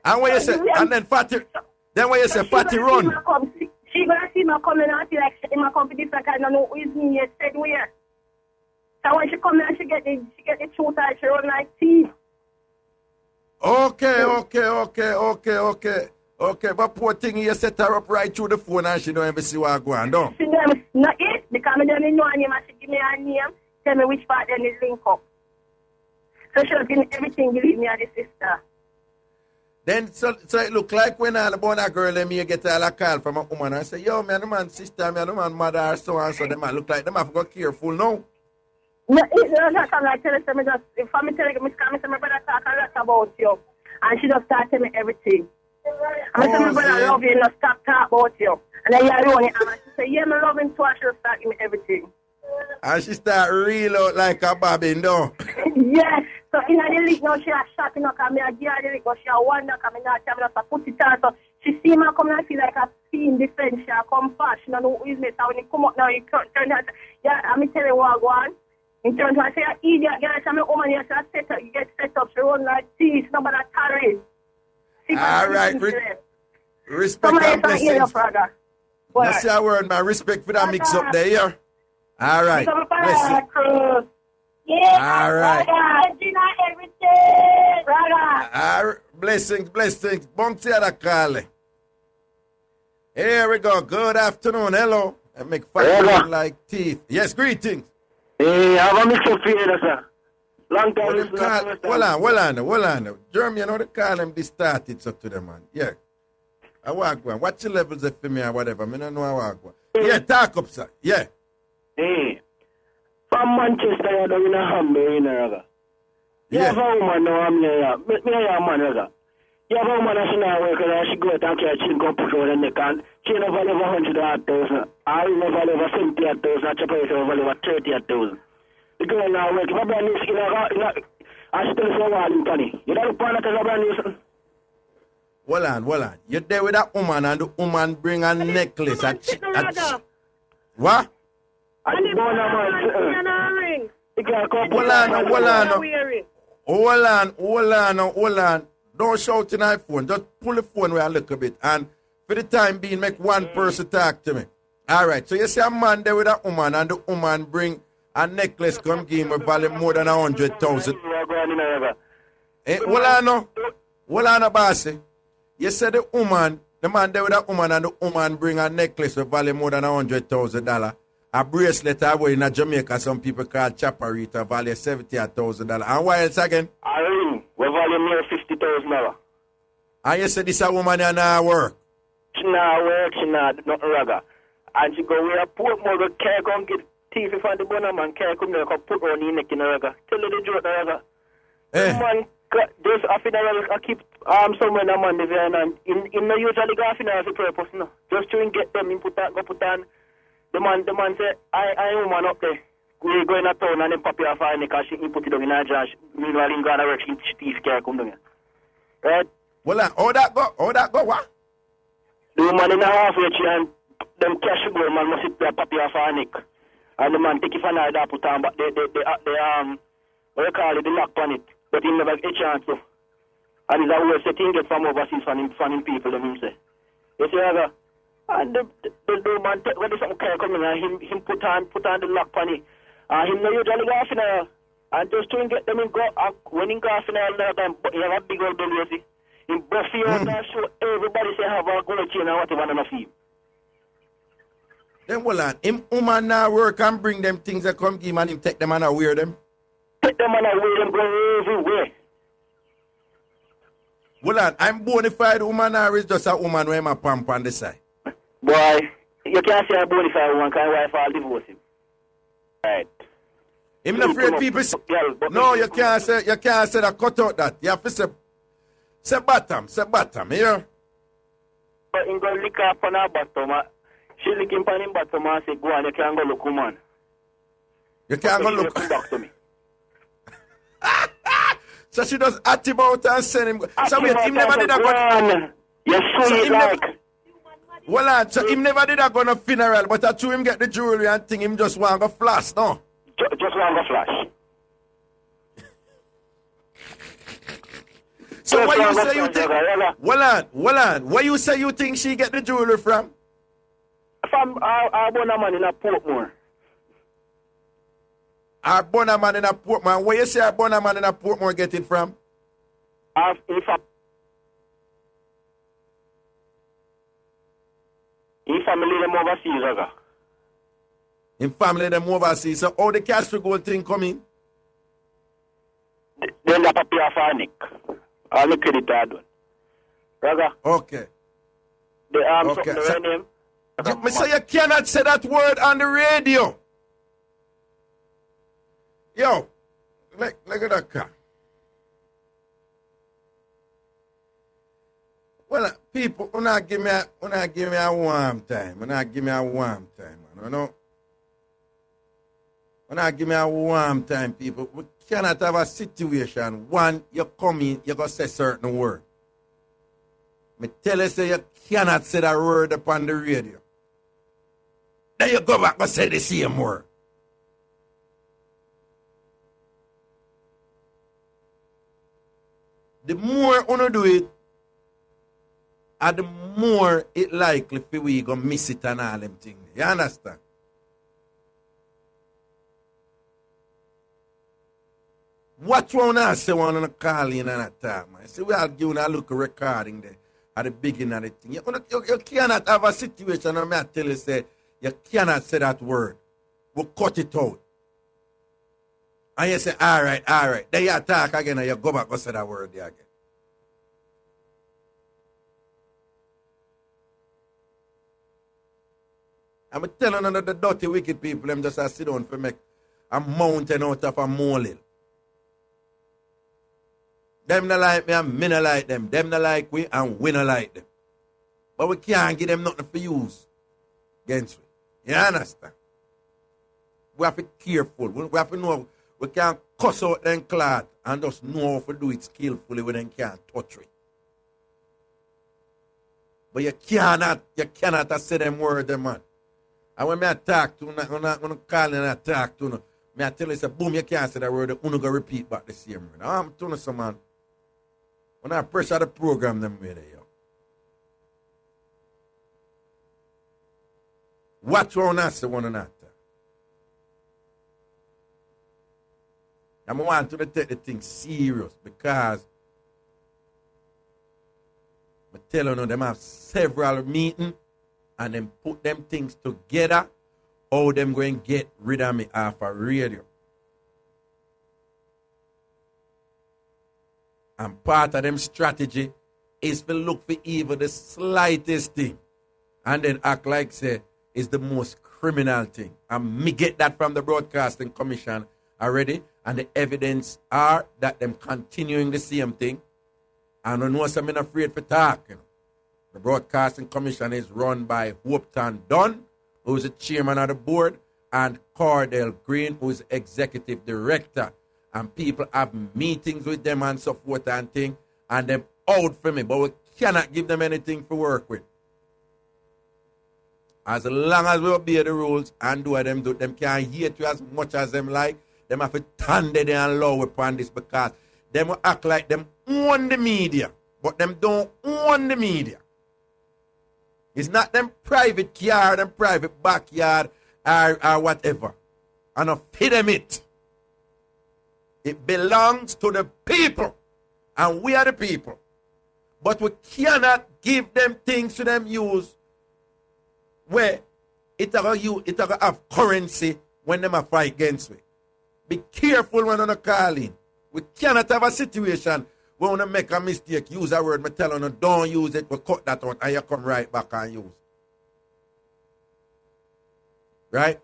And when you say, and then when you say Fatty run. She gonna see me coming out like she might come to this like I don't know who is me yet said where. So when she come and she get the truth and she run like Tief. Okay, but poor thing you set her up right through the phone and she don't even see what going on. She never not it because I don't know her name and she give me her name, tell me which part then is link up. So she was giving everything believe me and the sister. Then, so it look like when all about a girl, them you get a call from a woman and say, yo, man, the man sister, man, the man mother, or so and so, them man look like them have to go careful, no? No, it's not something I tell her, me just, if I'm telling you, my brother talk a lot about you, and she just start telling me everything. I say, my brother love you, and just stop talk about you. And then you run it, and she say, yeah, I love him too, and she just start giving me everything. And she start real out like a bobbin, no? Yes. So in the league now she a shot, you know, because I give her the league, but she a wonder, because I not just put it on. So she see me come and feel like a scene defense, she a come fast, she don't know who is me. So when you come up now, you turn out, yeah, I'm telling you what I want. In terms of I say, idiot, girl, I'm a woman, you get set up, she run like Tief, nobody tarry. All right, respect and blessings. Let's say a word, man, respect for that mix up there, yeah? All right, blessings. Yeah, all right. Everything. Blessings. Bounty at the call. Here we go. Good afternoon. Hello. I make fun like teeth. Yes, greetings. Hey, I have a mix up for you, sir. Long time. Well on. Jeremy, you know the call them this started so to them, man. Yeah. I walk one. What's your levels of for me or whatever? I don't know how I walk one. Yeah, talk up, sir. Yeah. Hey. From Manchester, you don't have me in Raga. You have a woman now, I'm here. Me a man, Raga. You have a woman that's not working, and she go out and catch and go put her in the can. She never live 100,000. I never live 70,000. I chop it over live 30,000. The girl now work. If I brand new skin, I still say wall in Tony. You don't want to tell a brand new skin. Hold on. You're there with that woman, and the woman bring a necklace. What? And the Bunnaman. Hold on. Don't shout in my phone. Just pull the phone away a little bit. And for the time being, make one person talk to me. All right. So you see a man there with a woman, and the woman bring a necklace come give him value more than 100,000. Hold on, bossy. You said the man there with a woman, and the woman bring a necklace with value more than $100,000. A bracelet I wear in Jamaica, some people call chaparita, value $70,000. And why else again? We value near $50,000. And you said this a woman and not work? She not work, she not nothing Raga. And she go wear a poor mother, can't come get Tief from the Bunnaman, can't come there, put on the neck in the Raga. Tell her the joke, Raga. Man, just a funeral, I keep somewhere in the man, and in the usually go a funeral for purpose, no. Just to get them, in put on. The man said, I woman up there. We go in a town and then pop your fire because she put it on in a jar. Meanwhile, in Ghana work, she Tief can't come down here. Right? Well, how that go, what? The woman in the halfway tree and them cash go, man must sit there, pop your fire neck. And the man take it for now, that put on, but they what you call it, the lock on it. But he never get a chance to. And it's a way setting get from overseas from him people, them him say. You see, and the man, when the some car coming, him put on the lock on it. Him no usually go off in a, and just to get them in go, when he go off in a, he have a big old belly, you see. Him buffy out and show everybody say have a gold chain and whatever and a fee. Then hold on. Him woman now work and bring them things that come give him and him take them and wear them. Take them and wear them go everywhere. Hold on. I'm bona fide woman or is just a woman where my pump on the side? Boy, you can't say a bona fide woman because wife all divorce him. Right. Him not afraid people say, no, you can't say that, cut out that. You have to say bottom, you know? But him go lick up on her bottom. She lick him on him bottom and say, go on, you can't go look, woman. You can't go look. Come back to me. So she does at him out and send him. So wait, him never did a go. You sweet like. Well, on, so him never did a go to funeral, but I threw him get the jewelry and thing, him just want to go flash, no? Just want to flash. So where you say you think, well on, where you say you think she get the jewelry from? From our Bunnaman in a Portmore. Our Bunnaman in a Portmore. Where you say our Bunnaman in a Portmore get it from? In family them overseas, Raga. In family them overseas. So how the cash for gold thing come in? Then the papier for Nick. All the credit are done. Raga. Okay. The okay. Something the name. Me say you cannot say that word on the radio. Yo, look at that car. Well, people, when I give me a warm time, when I give me a warm time, man, you know. When I give me a warm time, people, we cannot have a situation. One, you come in, you go say certain word. Me tell you, say you cannot say that word upon the radio. Then you go back and say the same word. The more you do it, and the more it likely for we go miss it and all them things. You understand? What one I say one on the call in and attack, man. See, we are giving a look recording there at the beginning of the thing. You cannot have a situation, and I tell you, say, you cannot say that word. We'll cut it out. And you say, all right. Then you attack again and you go back and say that word there again. I'm telling you, the dirty, wicked people, them just sit down for make a mountain out of a molehill. Them not like me and me not like them. Them not like we and we not like them. But we can't give them nothing for use against we. You understand? We have to be careful. We have to know we can't cuss out them cloth and just know how to do it skillfully when they can't touch it. But you cannot say them words, man. And when I talk to you, when I call and I talk to you, I tell you, say, boom, you can't say that word, you go repeat back the same word. I'm telling you, some man, when I pressure the program, them way there, yo. Watch one I say one another. I want to take the thing serious because I tell you, them have several meetings and then put them things together, how them going to get rid of me off a radio. And part of them strategy is to look for even the slightest thing and then act like say it's the most criminal thing. And me get that from the Broadcasting Commission already, and the evidence are that them continuing the same thing. And I know I'm not afraid for talk. You know. The Broadcasting Commission is run by Hopeton Dunn, who is the chairman of the board, and Cordell Green, who is the executive director. And people have meetings with them and so forth and thing, and them out for me. But we cannot give them anything to work with. As long as we obey the rules and do what them do, them can't hate you as much as them like. Them have to stand there and allow upon this because them will act like them own the media, but them don't own the media. It's not them private car, them private backyard, or whatever. And I feed them it. It belongs to the people. And we are the people. But we cannot give them things to them use where it a have currency when them a fight against me. Be careful when you call in. We cannot have a situation where we make a mistake, use a word, me tell you, don't use it, we cut that out, and you come right back and use. Right?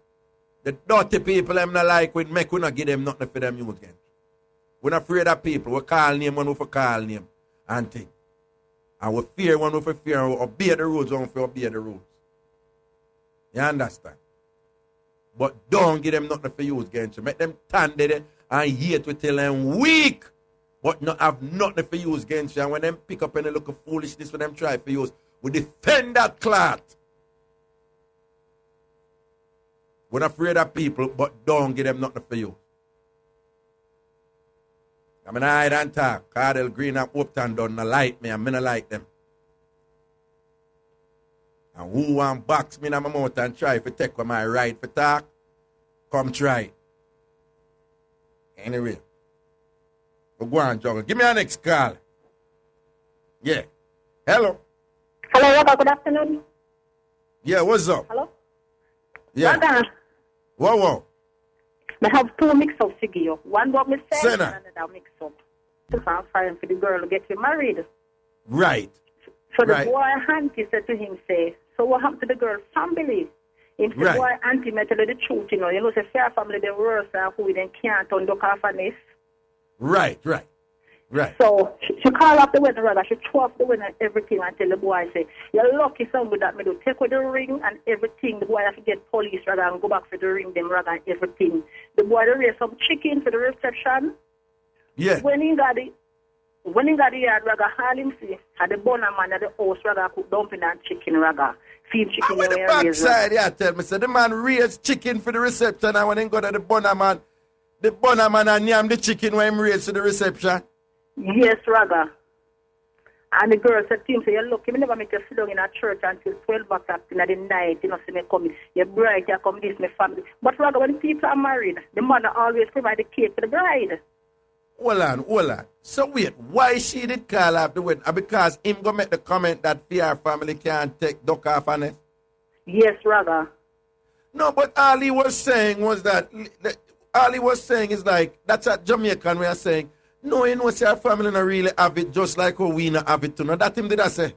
The dirty people them not like we make we not give them nothing for them use again. We're not afraid of people. We call name when we call name and thing. And we fear when we fear, we obey the rules when we obey the rules. You understand? But don't give them nothing for use against you. Make them stand there and hate we till them weak. But not have nothing for use against you. And when them pick up any look of foolishness when them try for use, we defend that cloth. We're not afraid of people, but don't give them nothing for you. I mean, I don't talk. Cardell Green and Upton don't like me, and I don't like them. And who want box me in my mouth and try to take with my right for talk, come try. Anyway, we go on, Jungle. Give me a next call. Yeah. Hello. Hello, Raga, good afternoon. Yeah, what's up? Hello? Yeah. Raga, Whoa. I have two mix-ups to give you. One about myself Senna. and another mix-up. I'm firing for the girl to get you married. Right. So the Right. boy auntie said to him, say, so what happened to the girl's family? Him said, Right. boy auntie may tell you the truth, you know, say fair family, they worse than who they can't unduck off on this. Right. So she called off the wedding, rather, she threw off the wedding and everything and tell the boy, say, you're lucky son with that me do. Take with the ring and everything. The boy have to get police rather and go back for the ring, them rather and everything. The boy raised some chicken for the reception. Yeah. When he got the yard, Raga haul him see, had the Bunnaman at the house, Raga cook dumpling and chicken, Raga. Feed chicken And when the backside, yeah, tell me, say the man raised chicken for the reception, and when he go to the Bunnaman and yam the chicken when he raised to the reception. Yes, Raga. And the girl said to him, say, you're lucky, me never make you sit down in a church until 12 o'clock in the night, you know, see me coming. You're bright, you come this, my family. But Raga, when people are married, the mother always provide the cake for the bride. Hold on. So wait, why she did call off the wedding? Because him go make the comment that PR family can't take duck off on it? Yes, Raga. No, but all he was saying was that, all he was saying is like, that's a Jamaican way of saying, no, you know, see our family not really have it just like how we not have it too. Now that him did I say?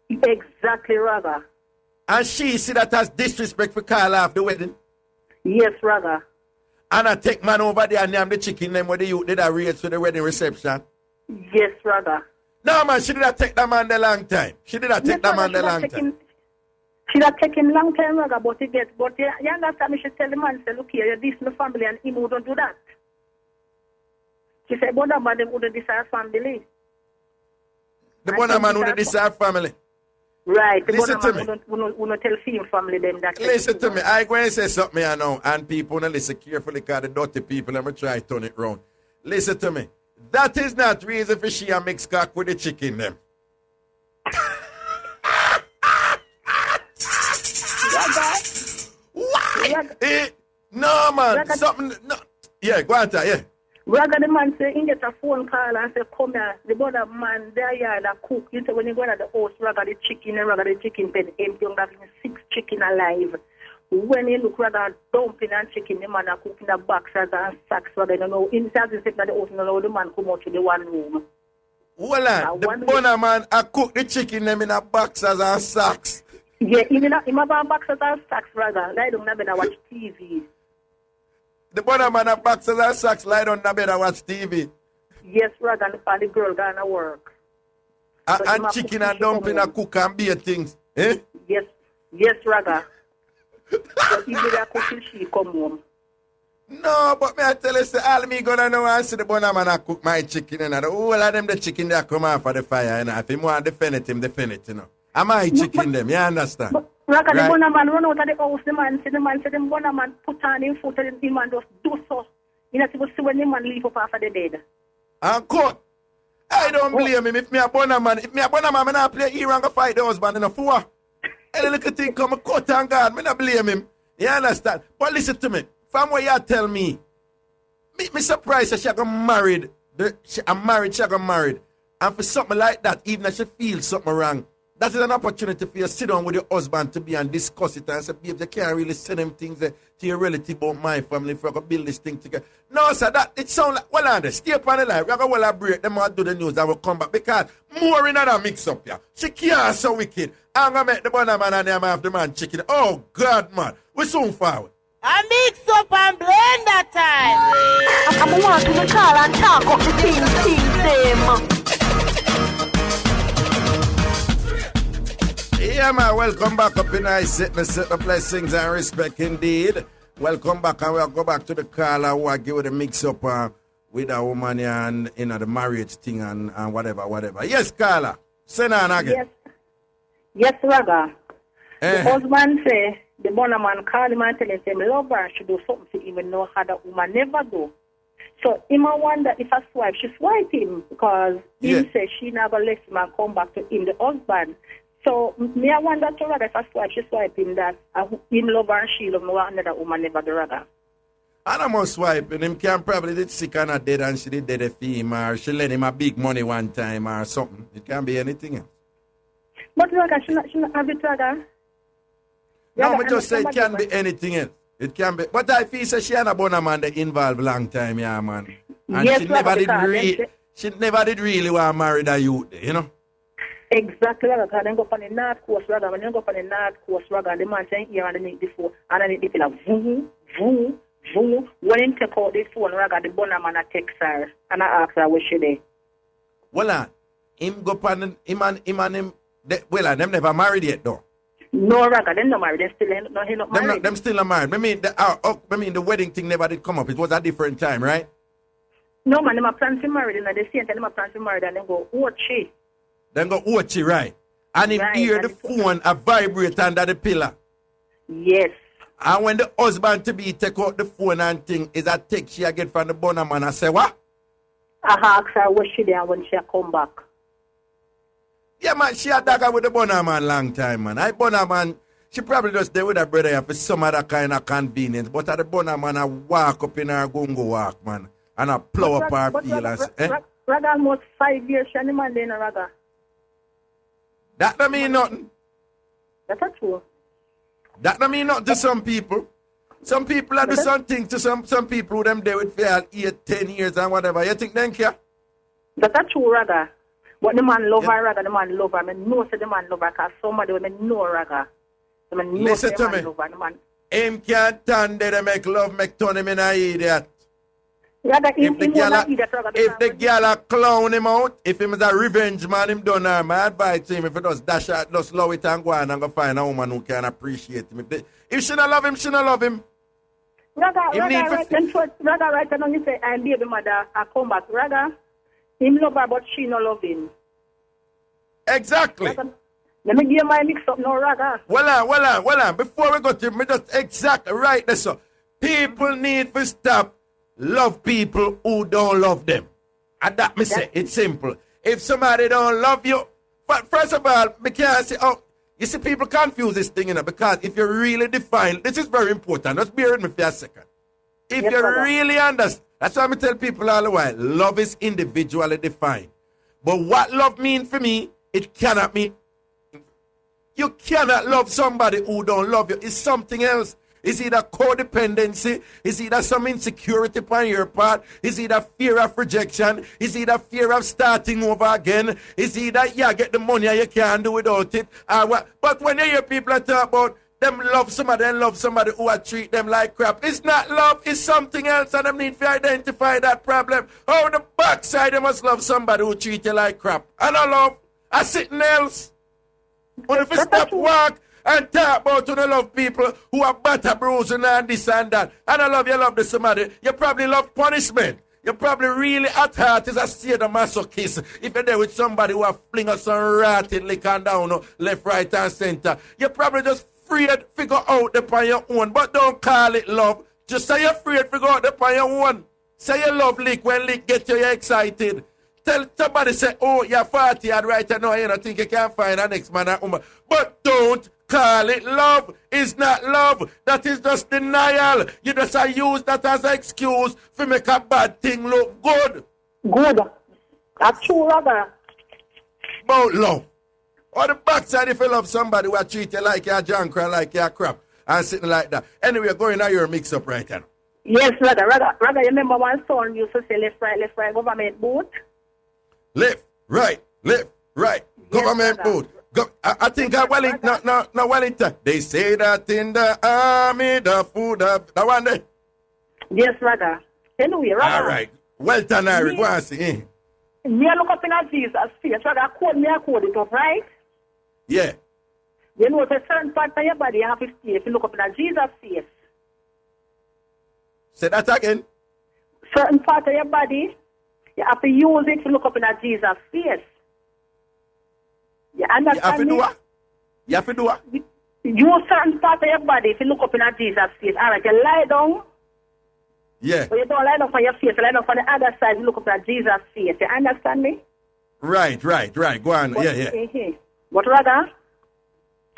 Exactly, Raga. And she see that as disrespect for call off the wedding? Yes, Raga. And I take man over there and name the chicken them where the youth did a raise to the wedding reception. Yes, Raga. No man, she did not take that man the long time. She did not take that man the long time. She not take him long time, Raga, but you understand me, she tell the man, say, look here, you're this my family and him wouldn't do that. She said, Bunnaman, them wouldn't decide family. The Bunnaman wouldn't decide family. Right, the Listen to me. Bunnaman wouldn't tell film family them that. Listen to me. I go and say something here now, and people don't listen carefully because the dirty people, I'm going to try to turn it round. Listen to me. That is not reason for she a mix cock with the chicken them. Why? No, man. Something. No. Yeah, go on, yeah. Raga the man say, he get a phone call and say, come here, the Bunnaman, there you are, cook. You say, when you go to the house, Raga the chicken pen empty, you have 6 chicken alive. When you look Raga dumpling and chicken, the man are cooking the boxes and sacks, Raga, you know, inside the second the house, you know, the man come out to the one room. Hold on, the Bunnaman I cook the chicken them in a boxes and sacks. Yeah, even have a boxes and sacks, Raga. Lie down and watch TV. The Bunnaman a boxes and sacks lie down the bed and watch TV. Yes, Raga, and the girl gonna work. And chicken and dumpling and cook and beer things. Eh? Yes, Raga. So even a cooking she come home. No, but me I tell you, say, all me gonna know and see the Bunnaman I cook my chicken and all of them the chicken that come off of the fire, you know. If him want to defend it, him defend it, you know. And my chicken them, you understand? But Raga, right? the Bunnaman run out of the house, the man said the Bunnaman put on him foot and the man just do so. You know, to see when the man leave up off of the bed. And cook. I don't blame him. If me a Bunnaman, me not play here and go fight the husband in a four. Any little thing come a cut and God, me not blame him. You understand? But listen to me. From what you tell me surprised that she got married. She got married. And for something like that, even if she feels something wrong, that is an opportunity for you to sit down with your husband to be and discuss it and say, babe, you can't really say them things to your relative about my family if we can build this thing together. No, sir, that it sounds like, well, Andy, stay upon the line. We're going to break them and do the news and we'll come back. Because more in that mix up here. She can't so wicked. I'm going to make the Bunnaman and them have the man chicken. Oh, God, man. We're soon forward. A mix up and blender time. I'm want to call and talk up the things them. Yeah, man, welcome back up in I sit the blessings and respect indeed. Welcome back, and we'll go back to the caller who I give you the mix up with a woman and you know the marriage thing and whatever. Yes, caller. Send on again. Yes, Raga. The husband say the Bunnaman call him and tell him, say, me love her and she do something to even know how that woman never do. So him I wonder if I swipe, she swipe him because him say she never let him and come back to him, the husband. So me I wonder to Raga if I swipe, she swipe him that him love her and she love me another woman never do Raga. And I'm not swiping. Him can probably did sick and a dead and she did dead for him or she lent him a big money one time or something. It can be anything else. But Raga, she not have it, Raga. No, I just say it can be anything else. It can be. But I feel she and a Bunnaman they involved long time, yeah, man. And yes, she never did really want to marry that youth, you know? Exactly, Raga. Because then go on the North Coast, Raga. When you go on the North Coast, Raga, the man saying here underneath the phone, and underneath the phone, voo, voo, voo. When he take out the phone, Raga, the Bunnaman text her, and I ask her where she there. Well, him go on him and him, them never married yet, though. No, Raga, them not married. They still not married. Them still not married. I mean, the wedding thing never did come up. It was a different time, right? No, man, them a plan to marry. And they see them a plan to marry, and then go, Ochi. Then go, Ochi, right? And him hear the phone a vibrate under the pillar. Yes. And when the husband to be take out the phone and thing, is a text she get from the Bunnaman, I say, what? I ask her where she there when she come back. Yeah, man, she had dagger with the Bunnaman long time, man. I Bunnaman, she probably just there with her brother for some other kind of convenience. But at the Bunnaman, I walk up in her gungo walk, man. And I plow up her field and say, Raga almost 5 years, she and the man there in a Raga. That don't mean nothing. That's not true. That don't mean nothing to some people. Some people are do something to some people who them there with for 8, 10 years and whatever. You think they care? That's not true, Raga. But the man love her, Raga, the man love her. I mean, no, say the man love her, because somebody will know Raga. I mean, no, listen to me. Love her, the man. Him can't stand there to make love, make turn him in an idiot. Raga, If the girl clown him out, if him is a revenge man, him done her. My advice to him, if he does dash out, just love it and go on and go find a woman who can appreciate him. If she not love him, she not love him. Raga, right now you say, I'm baby mother, I come back. Raga, him love her, but she not love him. Exactly. Raga, let me give my mix up now, Raga. Well on. Before we go to me, just exactly right there, so. People need to stop love people who don't love them. And that me say, it's simple. If somebody don't love you, but first of all, we can't say, oh, you see, people confuse this thing, you know, because if you really define, this is very important. Just bear with me for a second. If you really understand, that's why I tell people all the while, love is individually defined. But what love means for me, it cannot mean. You cannot love somebody who don't love you. It's something else. It's either codependency, it's either some insecurity on your part, it's either fear of rejection, it's either fear of starting over again, it's either you get the money and you can't do without it. But when you hear people talk about them love somebody and love somebody who treat them like crap, it's not love, it's something else, and they need to identify that problem. Oh, on the backside, they must love somebody who treat you like crap. And I love, I something else. But if you stop walk, and talk about to love people who are butter bruising and this and that. And I love you love this somebody. You probably love punishment. You probably really at heart is a state of masochist. If you're there with somebody who are flinging some ratting lick and down left, right, and center. You're probably just afraid to figure out the on your own. But don't call it love. Just say you're afraid to figure out the on your own. Say you love lick when lick get you excited. Tell somebody say, oh, you're 40 and right now you don't think you can find a next man or woman. But don't call it love. It's not love. That is just denial. You just use that as an excuse to make a bad thing look good. Good. That's true, Raga. About love. Or the backside if you love somebody who treat you like you're junk or like you're crap and sitting like that. Anyway, going on your mix-up right now. Yes, Raga, you remember one song used to say left, right, government boot? Left, right, government Raga. boot. I think I Wellington, no Wellington. They say that in the army, the food, that one there. Yes, Raga. Anyway, Raga. All right. Well done, Harry. Go and see. Me a look up in a Jesus face. Raga, I code it up, right? Yeah. You know, the certain part of your body you have to see if you look up in a Jesus face. Say that again. Certain part of your body, you have to use it to look up in a Jesus face. You understand You have to me? do what? You have to do what? Use certain part of your body if you look up in a Jesus face. All right, you lie down. Yeah. But you don't lie down on your face. You lie down on the other side. You look up in a Jesus face. You understand me? Right. Go on. But, Yeah. But rather,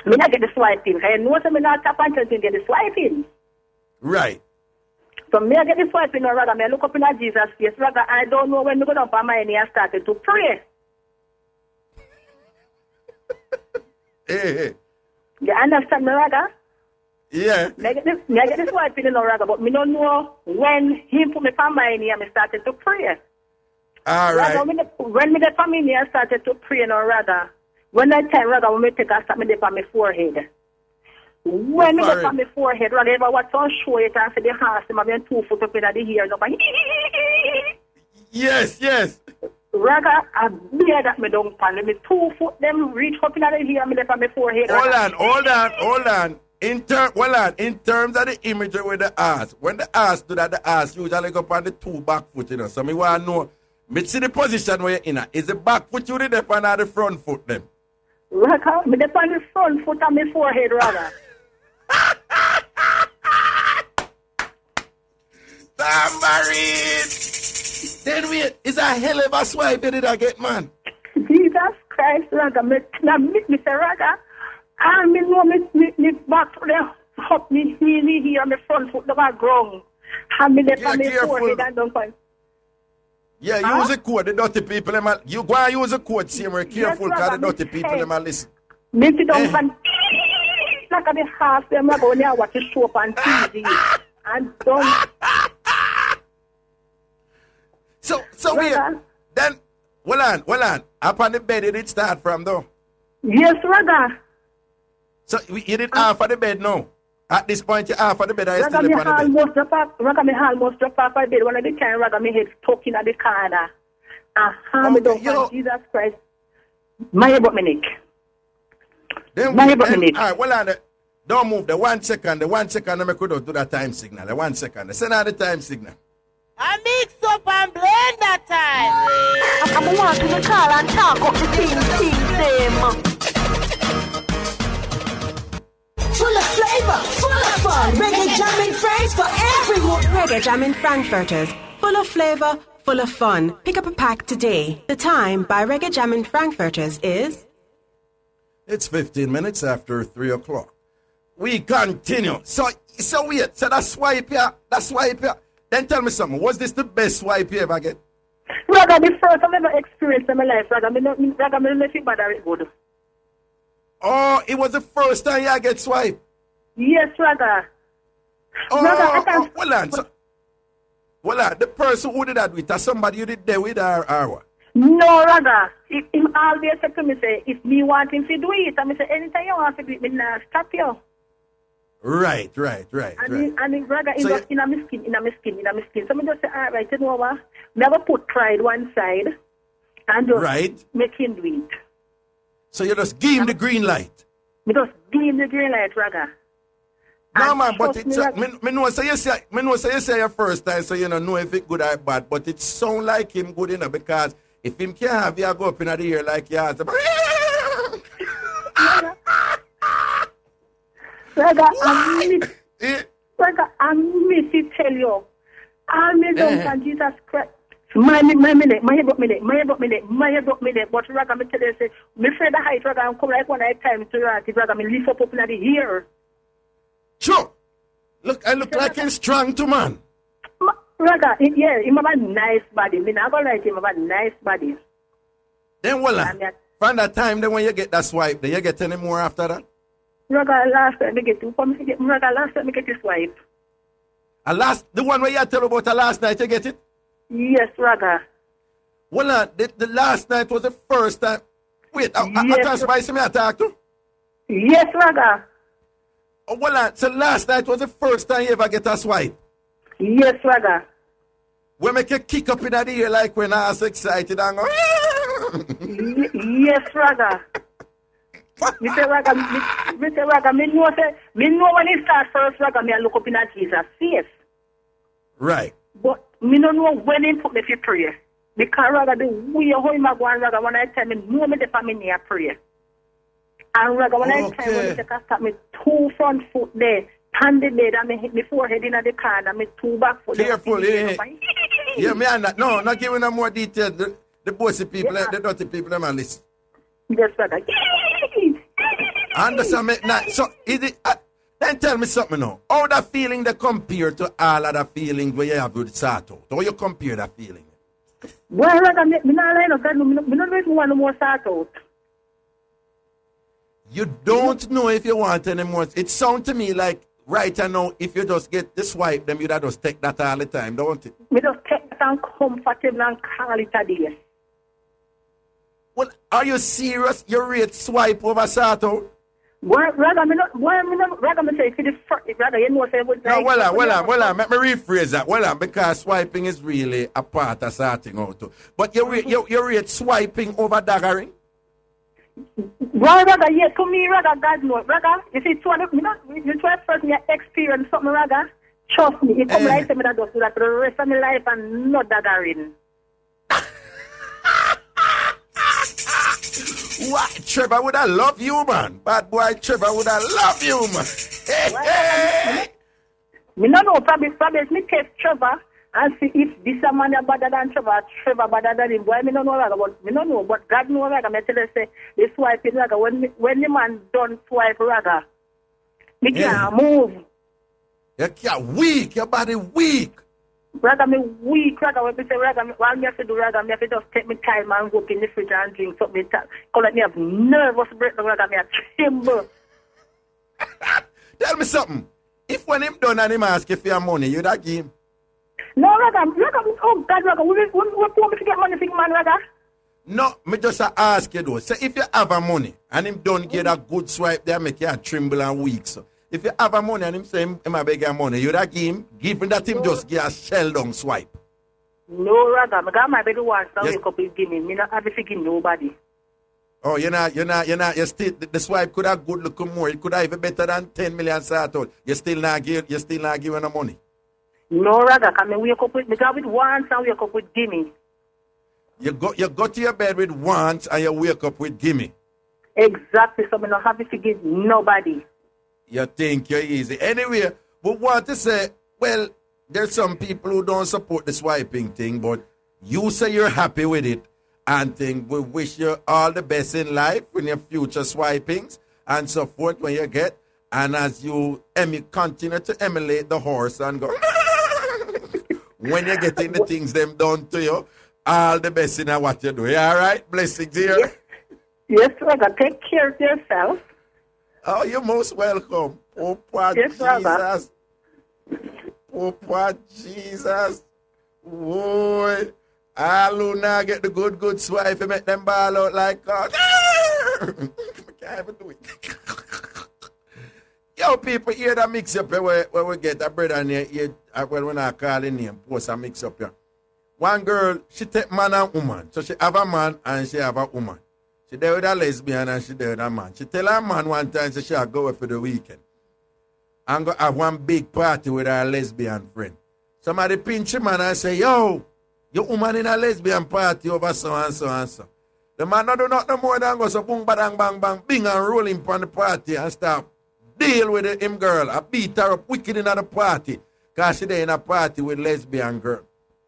me not get the swiping. I know that me not tap until me get the swiping. Right. So me I get the swiping or rather me look up in a Jesus face. Rather, I don't know when me go down for my knee and started to pray. Hey. You understand me, rather? Yeah. Me I get the swiping in rather, but me don't know when he put me on my knee and me started to pray. All right. Rather, when me get on my knee and started to pray, no rather. When I time, rather, when me take a stop, me dip on my forehead. When me get on my forehead, rather, if I watch on show it and see the horse, I'm having 2 foot up in the ear, no, Yes. rather, I bear that me don't pan. Me 2 foot them reach up in the ear, me dip on my forehead. Hold on. In terms of the imagery with the ass, when the ass do that, the ass usually go up on the 2 back foot, you know. So me want to know, me see the position where you're in. Is the back foot you did up on the front foot then? Rather, me dip on the front foot on my forehead, rather. Tambourine! Then wait, is a hell of a swipe did I get, man? Jesus Christ, rather, me say, rather, and me know me back to the up me here on the front foot, the back ground. And me dip on my forehead and don't find. Yeah, use a code, the dirty people, you go and use a code, same way, careful, because the dirty people, them listen. Me sit down and like at the house, them are going to watch the show up on TV. And don't. So wait, then, hold on. Up on the bed, did it start from, though? Yes, rather. So you did half of the bed now? At this point, you half of the bed, I still me up on the bed? Raga, me almost drop off my bed. One of the time, Raga, me head stuck in at the corner. Me don't find Jesus Christ. My about me neck. Then My about me neck. all right, well, on don't move. The 1 second, I could do that time signal. The 1 second. Send out the time signal. A mix up and blender time. I'm want to call and talk up the team them. Full of flavor, full of fun. Reggae jamming friends for everyone. Reggae jamming Frankfurters. Full of flavor, full of fun. Pick up a pack today. The time by Reggae jamming Frankfurters is... It's 15 minutes after 3 o'clock. We continue. So wait. So that swipe here. Then tell me something. Was this the best swipe you ever get? Raga, the first I've ever experienced in my life. Raga, me don't think bad or good. Oh, it was the first time you get swipe. Yes, Raga. Raga, Well, the person who did that with, somebody you did there with or what? No, Raga. If him always said to me, say, if me want him to do it, I say, anytime you want to do it, me not stop you. Right. And then Raga, So in my skin. So me just say, all right, you know what? Never put pride one side and just make him do it. So you just give him the green light. Me just give him the green light, Raga. No And man, but trust it's me know say you say your first time, so you don't know if it good or bad, but it sound like him good enough because if him can't have you go up in the ear like yours. Raga, I miss to tell you. I miss on Jesus Christ. My minute, but Raga, me tell you, say, me afraid the height, Raga, I'm come like one night time to Raga, me lift up in the ear. Sure. I look like he's strong to man. Raga, he have a nice body. Me not gonna like him have a nice body. Then From that time then when you get that swipe, do you get any more after that? Raga, last time I get Raga, last time I get this wife. The one where you tell about the last night you get it? Yes, Raga. Well, the last night was the first time. Wait, yes. I spicy me I talk to? Yes, Raga. Oh, well, so last night was the first time you ever get a swipe? Yes, Raga. We make you kick up in the ear like when I was excited and go. Yes, Raga. Mr. Raga, me know when it starts first, Raga, me I look up in Jesus' face. Right. But me don't know when he put me for prayer. Because Raga, the way how him a go and Raga, when I tell me, know me the family near prayer. And Raga, when I tell when he take a stop, me 2 front foot there, hand the bed, and me hit me forehead in the car, and me 2 back foot. Careful, yeah, me and that. No, not giving them more details. The bossy people, the dirty people, them and listen. Yes, Raga. Understand me? Now, so, is it, then tell me something now. How that feeling they compare to all other feelings where you have with Sato? How you compare that feeling? Well, Raga, me not line up that, me not really want no more Sato. You don't know if you want any more. It sounds to me like right now, if you just get the swipe, then you just take that all the time, don't it? Me just take that and comfortable and call it a day. Well, are you serious? You rate swipe over Sato? Well, Raga, Raga, me say, for the first, Raga, you know, say, would no, well, let me rephrase that. Well, because swiping is really a part of sorting out too. But you rate swiping over daggering? Well, Raga, yeah, to me, Raga, God knows. Raga, you see, you try first me experience something, Raga. Trust me, it come like me that does that for the rest of my life and not daggering. What? Trevor would I love you, man. Bad boy Trevor would I love you, man. Hey. Me no know, probably me test Trevor and see if this a man is better than Trevor better than him. Boy, me no know, Raga, but me no know, but God knows, Raga. Me tell you, say, the swiping, Raga, when the man done swipe, Raga, me can't move. You're weak, your body weak. Raga, me weak, Raga. When me say, Raga, what me have to do, Raga, me have to just take my time and go up in the fridge and drink something. Because like me have nervous breakdown, Raga, me have tremble. Tell me something. If when him done and him ask you for your money, you'd give him? No, Raga, oh God, Raga, we want me to get money for man, Raga? No, me just ask you though. So if you have a money and him don't get a good swipe there, make you tremble and weak, so. If you have a money and him say him a beg your money, you'd give him, given that him just get a shell down swipe. No, Raga, I got my baby once, now wake up and give me. Me not have to give nobody. Oh, you're still, the swipe could have good looking more. It could have even better than 10 million Sato. You still not giving the money. No, Raga, can me wake up with, me got with once and wake up with gimme. You go to your bed with once and you wake up with gimme. Exactly, so me not have to give nobody. You think you're easy. Anyway, but what to say, well, there's some people who don't support the swiping thing, but you say you're happy with it and think we wish you all the best in life in your future swipings and so forth when you get. And as you continue to emulate the horse and go, when you're getting the things them done to you, all the best in what you do. You all right? Blessings here. Yes, Raga, take care of yourself. Oh, you're most welcome. Oh, poor yes, Jesus. Raga. Oh, poor Jesus. Boy. All who now get the good swipe and make them ball out like God. I can't even do it. Yo, people, hear that mix up here where we get a brother and here, well, when I call the name, post a mix up here. One girl, she take man and woman. So she have a man and she have a woman. She there with a lesbian and she there with a man. She tell her man one time she shall go away for the weekend. And go have one big party with her lesbian friend. Somebody pinch him and say, yo, your woman in a lesbian party over so and so and so. The man not do nothing more than go so boom, bang, bang, bang, bing and roll him on the party and start deal with him girl. I beat her up wicked in the party. Because she there in a party with lesbian girl.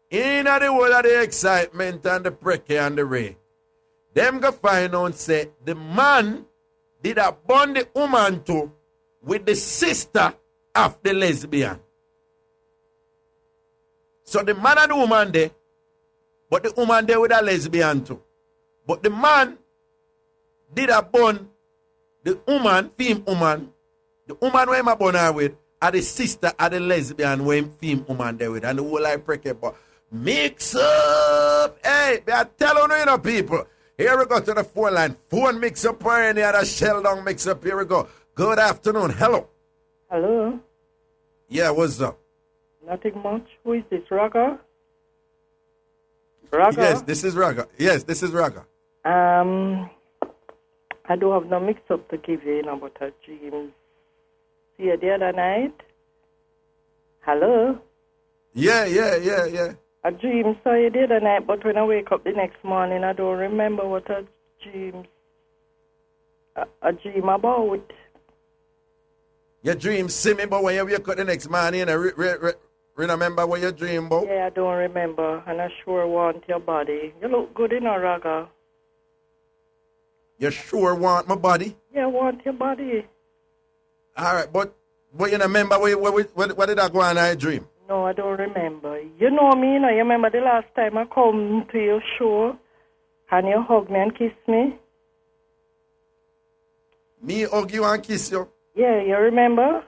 In the world of the excitement and the precary and the ray. Them go find out say the man did a bond the woman to with the sister of the lesbian. So the man and the woman there, but the woman there with a lesbian too. But the man did a bun the woman, the woman where I born her with, are the sister of the lesbian where film woman there with, and the whole life break but mix up. Hey, I tell you, know, people. Here we go to the phone line. Phone mix up or any other shell down mix up. Here we go. Good afternoon. Hello. Hello. Yeah, what's up? Nothing much. Who is this, Raga? Raga? Yes, this is Raga. Yes, this is Raga. I don't have no mix-up to give you, but a dream. See you the other night? Hello? Yeah. A dream saw you the other night, but when I wake up the next morning, I don't remember what a dream about. Your dream see me, but when you wake up the next morning, remember what you dream about? Yeah, I don't remember, and I sure want your body. You look good in a Raga. You sure want my body? Yeah, I want your body. All right, but you remember what did I go on I dream? No, I don't remember. You know me, you know. You remember the last time I come to your show and you hug me and kiss me? Me hug you and kiss you? Yeah, you remember?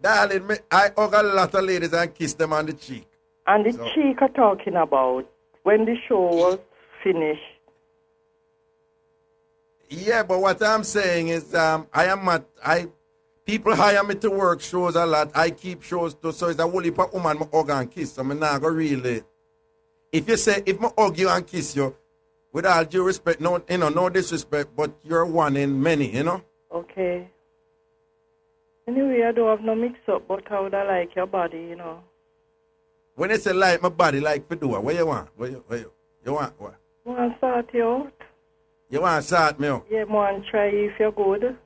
Darling, I hug a lot of ladies and kiss them on the cheek. And the cheek I'm talking about, when the show was finished. Yeah, but what I'm saying is, people hire me to work shows a lot. I keep shows too, so it's a whole heap of woman I hug and kiss. So I'm not going to really. If you say, if I hug you and kiss you, with all due respect, no disrespect, but you're one in many, you know? Okay. Anyway, I don't have no mix-up, but how would I like your body, you know? When you say like my body, like Fedua, what you want? What you want? What? I want to start you out. You want to start me out? Yeah, I want to try if you're good.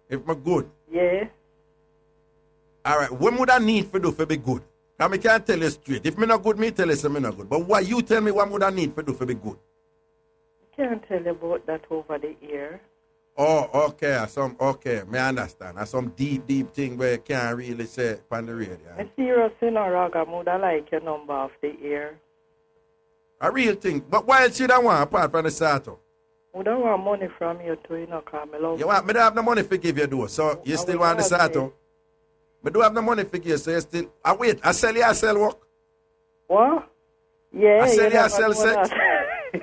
If I'm good? Yeah. All right, what would I need for do for be good? I can't tell you straight. If me not good, me tell you so me not good. But what you tell me, what would I need for do for be good? I can't tell you about that over the air. Oh, okay. Okay, me understand. That's some deep thing where you can't really say on the radio. I'm serious, you know, Raga. I would like your number off the air. A real thing. But why else you don't want apart from the start? I don't want money from you too, you know, because I love you. Want me to have no money for give you though, so you still want the start? But do have no money for you, so you still. Wait, I sell work. What? Yeah, I sell sex.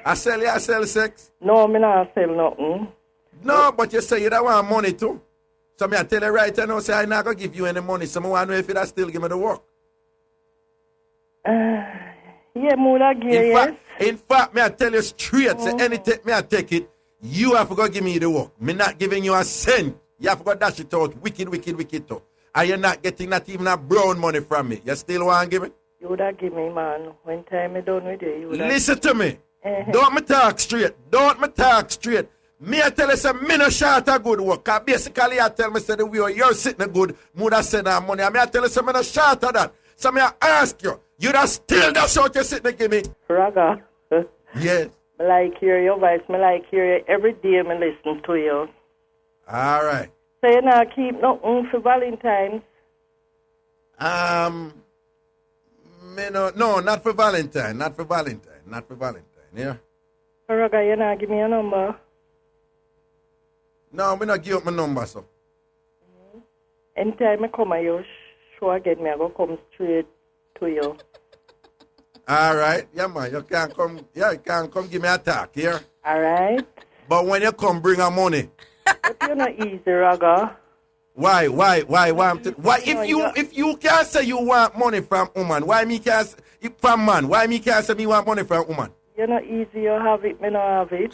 I sell sex. No, me not sell nothing. No, but you say you don't want money too. So me I tell you right now, say I'm not gonna give you any money. So I want to know if you still give me the work. Yeah, Mula give in fact, me I tell you straight, say anything me I take it, you have to go give me the work. Me not giving you a cent. You have to go dash it out, wicked too. And you're not getting not even a brown money from me. You still want to give it? You would have give me, man. When time I done with you, listen to me. Don't me talk straight. Me I tell you say me no short a good work. Cause basically I tell me say the way you're sitting good, would have send that money. And me I tell you say me no short of that. So me I ask you, you da still dash out your sitting and give me? Raga. Yes. Me like hear your voice. Me like hear you every day. Me listen to you. All right. So you not keep nothing for Valentine's? No, not for Valentine. Yeah. Raga, you not give me a number? No, me not give up my number, so. Anytime I come at your show again, me I go come straight to you. All right. Yeah, man. You can come give me a talk here. All right. But when you come, bring her money. But you're not easy, Raga. Why? If you can't say you want money from woman, why me can't say from man? Why me can't say me want money from woman? You're not easy. You have it. Me not have it.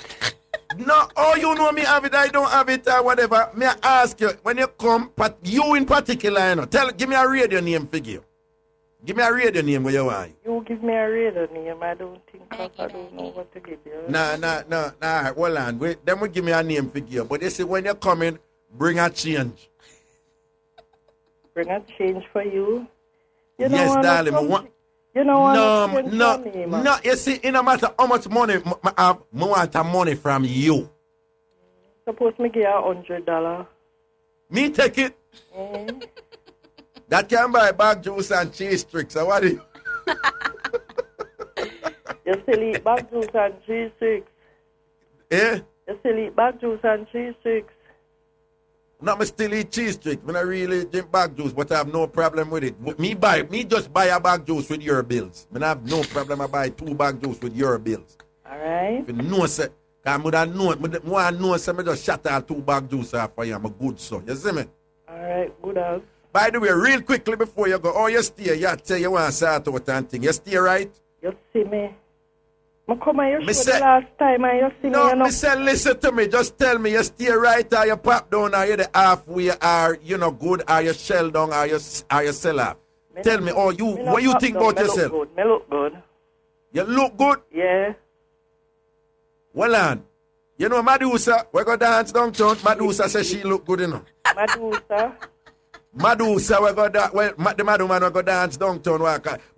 No, you know me have it, I don't have it, or whatever. Me ask you, when you come, but you in particular, you know, give me a radio name for you. Give me a radio name where you want. You give me a radio name, I don't think, because I don't know what to give you. Nah, hold on. Then we give me a name for you. But they say when you come in, bring a change. Bring a change for you? You yes, darling. You know no. You see, it no matter how much money I have, I want money from you. Suppose me give you $100. Me take it. That can buy bag juice and cheese tricks. So what do you? You still eat bag juice and cheese tricks? Eh? You still eat bag juice and cheese sticks? No, me still eat cheese sticks. Me not really drink bag juice, but I have no problem with it. Me just buy a bag juice with your bills. Me have no problem. I buy 2 bag juice with your bills. All right. If you know, say, cause I know, say, me just shut out 2 bag juice off for you. I'm a good son. You see me? All right, good as. By the way, real quickly before you go, you stay? You tell you want to start out and thing. You stay, right? You see me? I come on your show the last time and you see me. No, me say, listen to me. Just tell me, you stay right or you pop down or you the halfway or you know good or you shell down or you sell up. Tell me, what you think about yourself? Me look good. You look good? Yeah. Well on. You know Madusa, we go dance downtown. Madusa says she look good enough. Madusa, we go the Maduman we go dance downtown.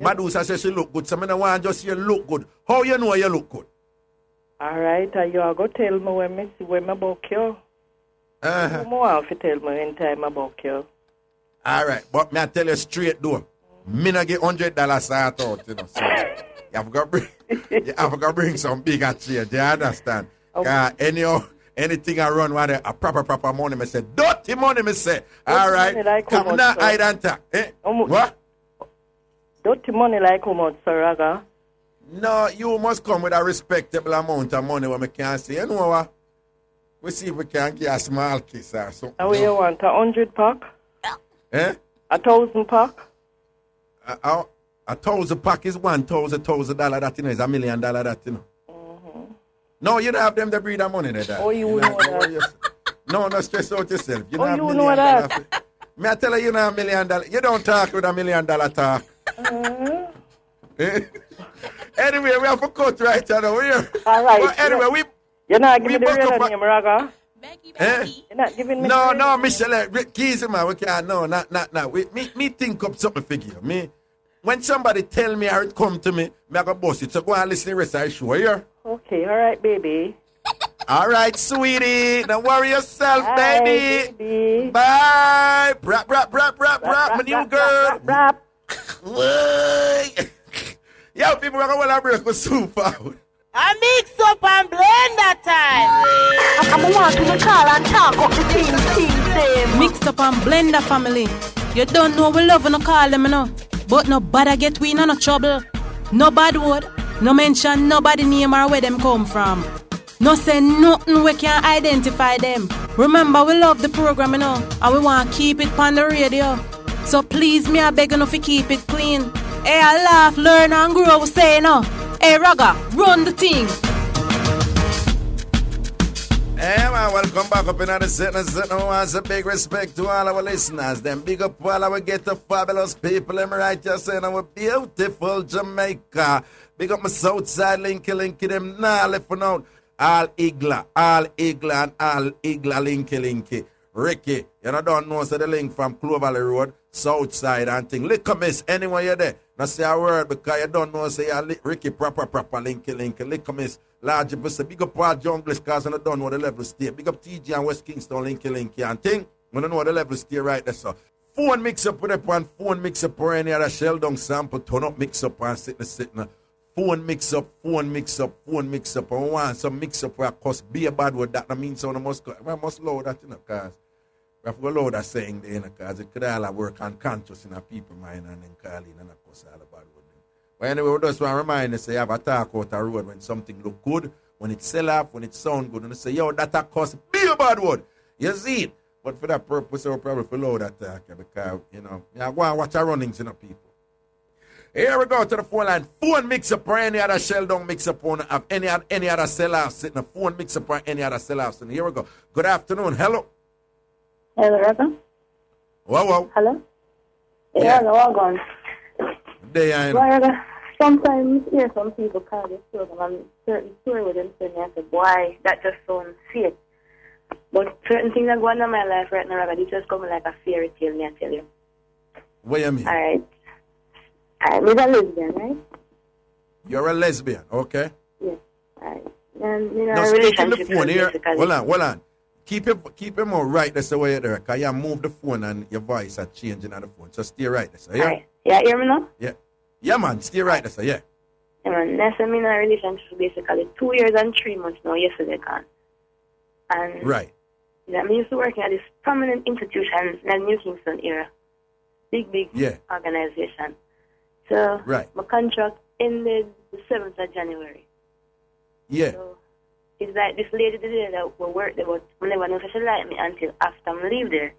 Madusa says she look good. So I don't want just you look good. How you know you look good? All right, you are going to tell me when I see when I book you. You want to tell me in time I book you. All right, but me I tell you straight though. Me not get $100 start out, you know. So you have to bring some bigger change. You understand? Okay. Anything I run with a proper money, me say dirty money, me say. All right, like come now, hide and talk. What? Dirty money like how much, Sir Raga? No, you must come with a respectable amount of money what we can say. You know what? We see if we can get a small kiss or something. How you want, 100 pack? Eh? 1,000 pack? 1,000 pack is $1,000 that you know is $1 million that you know. No, you don't have them to breed that money there. Oh, you know that. No, stress out yourself. You you know that. Me I tell you know $1 million. You don't talk with $1 million talk. Anyway, we have a cut right now. All right. But anyway, you're not giving me the real name, Raga? You're not giving me No, Michelle, Keys, man, we can't, no, not. Me think up something for you. Me, when somebody tell me or it come to me, I go boss it. So go and listen to the rest of the show, here. Okay, all right, baby. All right, sweetie. Don't worry yourself, Bye, baby. Bye. Brap, my new girl. Brap. Yo, people, we're going to break with soup out. A mix-up and blender time. I'm wanting to call and talk up the team. Mixup and Blenda family. You don't know we love no call them, no. But no bother get we no trouble. No bad word. No mention nobody name or where them come from. No say nothing we can identify them. Remember we love the program, you know, and we want to keep it on the radio. So please me I beg you to keep it clean. Hey, I laugh, learn and grow, we say no. Hey Raga, run the thing. Hey man, welcome back up in the set. Once a big respect to all our listeners. Then big up all our get the fabulous people. I'm right just saying our beautiful Jamaica. Big up my Southside linky them now left for now. All Igla and all Igla linky. Ricky, you know don't know so the link from Clover Road, Southside and thing. Lick miss anywhere you're there. Not say a word because you don't know say you're Ricky proper linky. Lick miss large person. Big up all junglist cause I don't know the level stay. Big up TG and West Kingston linky and thing. We don't know the level stay right there so. Phone mix up with a one, phone mix up or any other shell down sample, turn up mix up and sitting. Phone mix up. I want some mix up where cost be a bad word that means so I must load that, you know, cause we have to load that saying there, you know, cause it could all work unconscious in a people mind and then call in and of course all a bad word. But anyway, we just want to remind us, say you have a talk out the road when something look good, when it sell off, when it sound good, and they say, yo, that a cost be a bad word. You see it? But for that purpose, we'll probably follow that talk because, you know, I go and watch our runnings in the people. Here we go to the phone line. Phone mix up or any other shell down mix up on of any other sell off sitting. A phone mix up or any other sell off sitting. Here we go. Good afternoon. Hello. Hello, Raga. Whoa. Hello. Yeah, no, I'm gone. There I am. Raga, sometimes hear some people call this program and certain story with them saying, I said, boy, that just sounds fake. But certain things are going on in my life right now, Raga, they just come like a fairy tale, me I tell you. What do you mean? All right. I'm a lesbian, right? You're a lesbian, okay? Yes. All right. And, you know, now speak in the phone here. Hold on. Keep it more right that's the way you're there. Because you move the phone and your voice are changing on the phone. So stay right there, yeah? All right. Yeah, hear me now? Yeah. Yeah, man. Stay right there, yeah. Yeah, man. That's I'm in a relationship basically 2 years and 3 months now, yesterday gone. And Right. I used to work at this prominent institution in the New Kingston area. Big Yeah. organization. So Right. my contract ended the 7th of January. Yeah. So it's like this lady today that will work there, but I never know if she like me until after I leave there.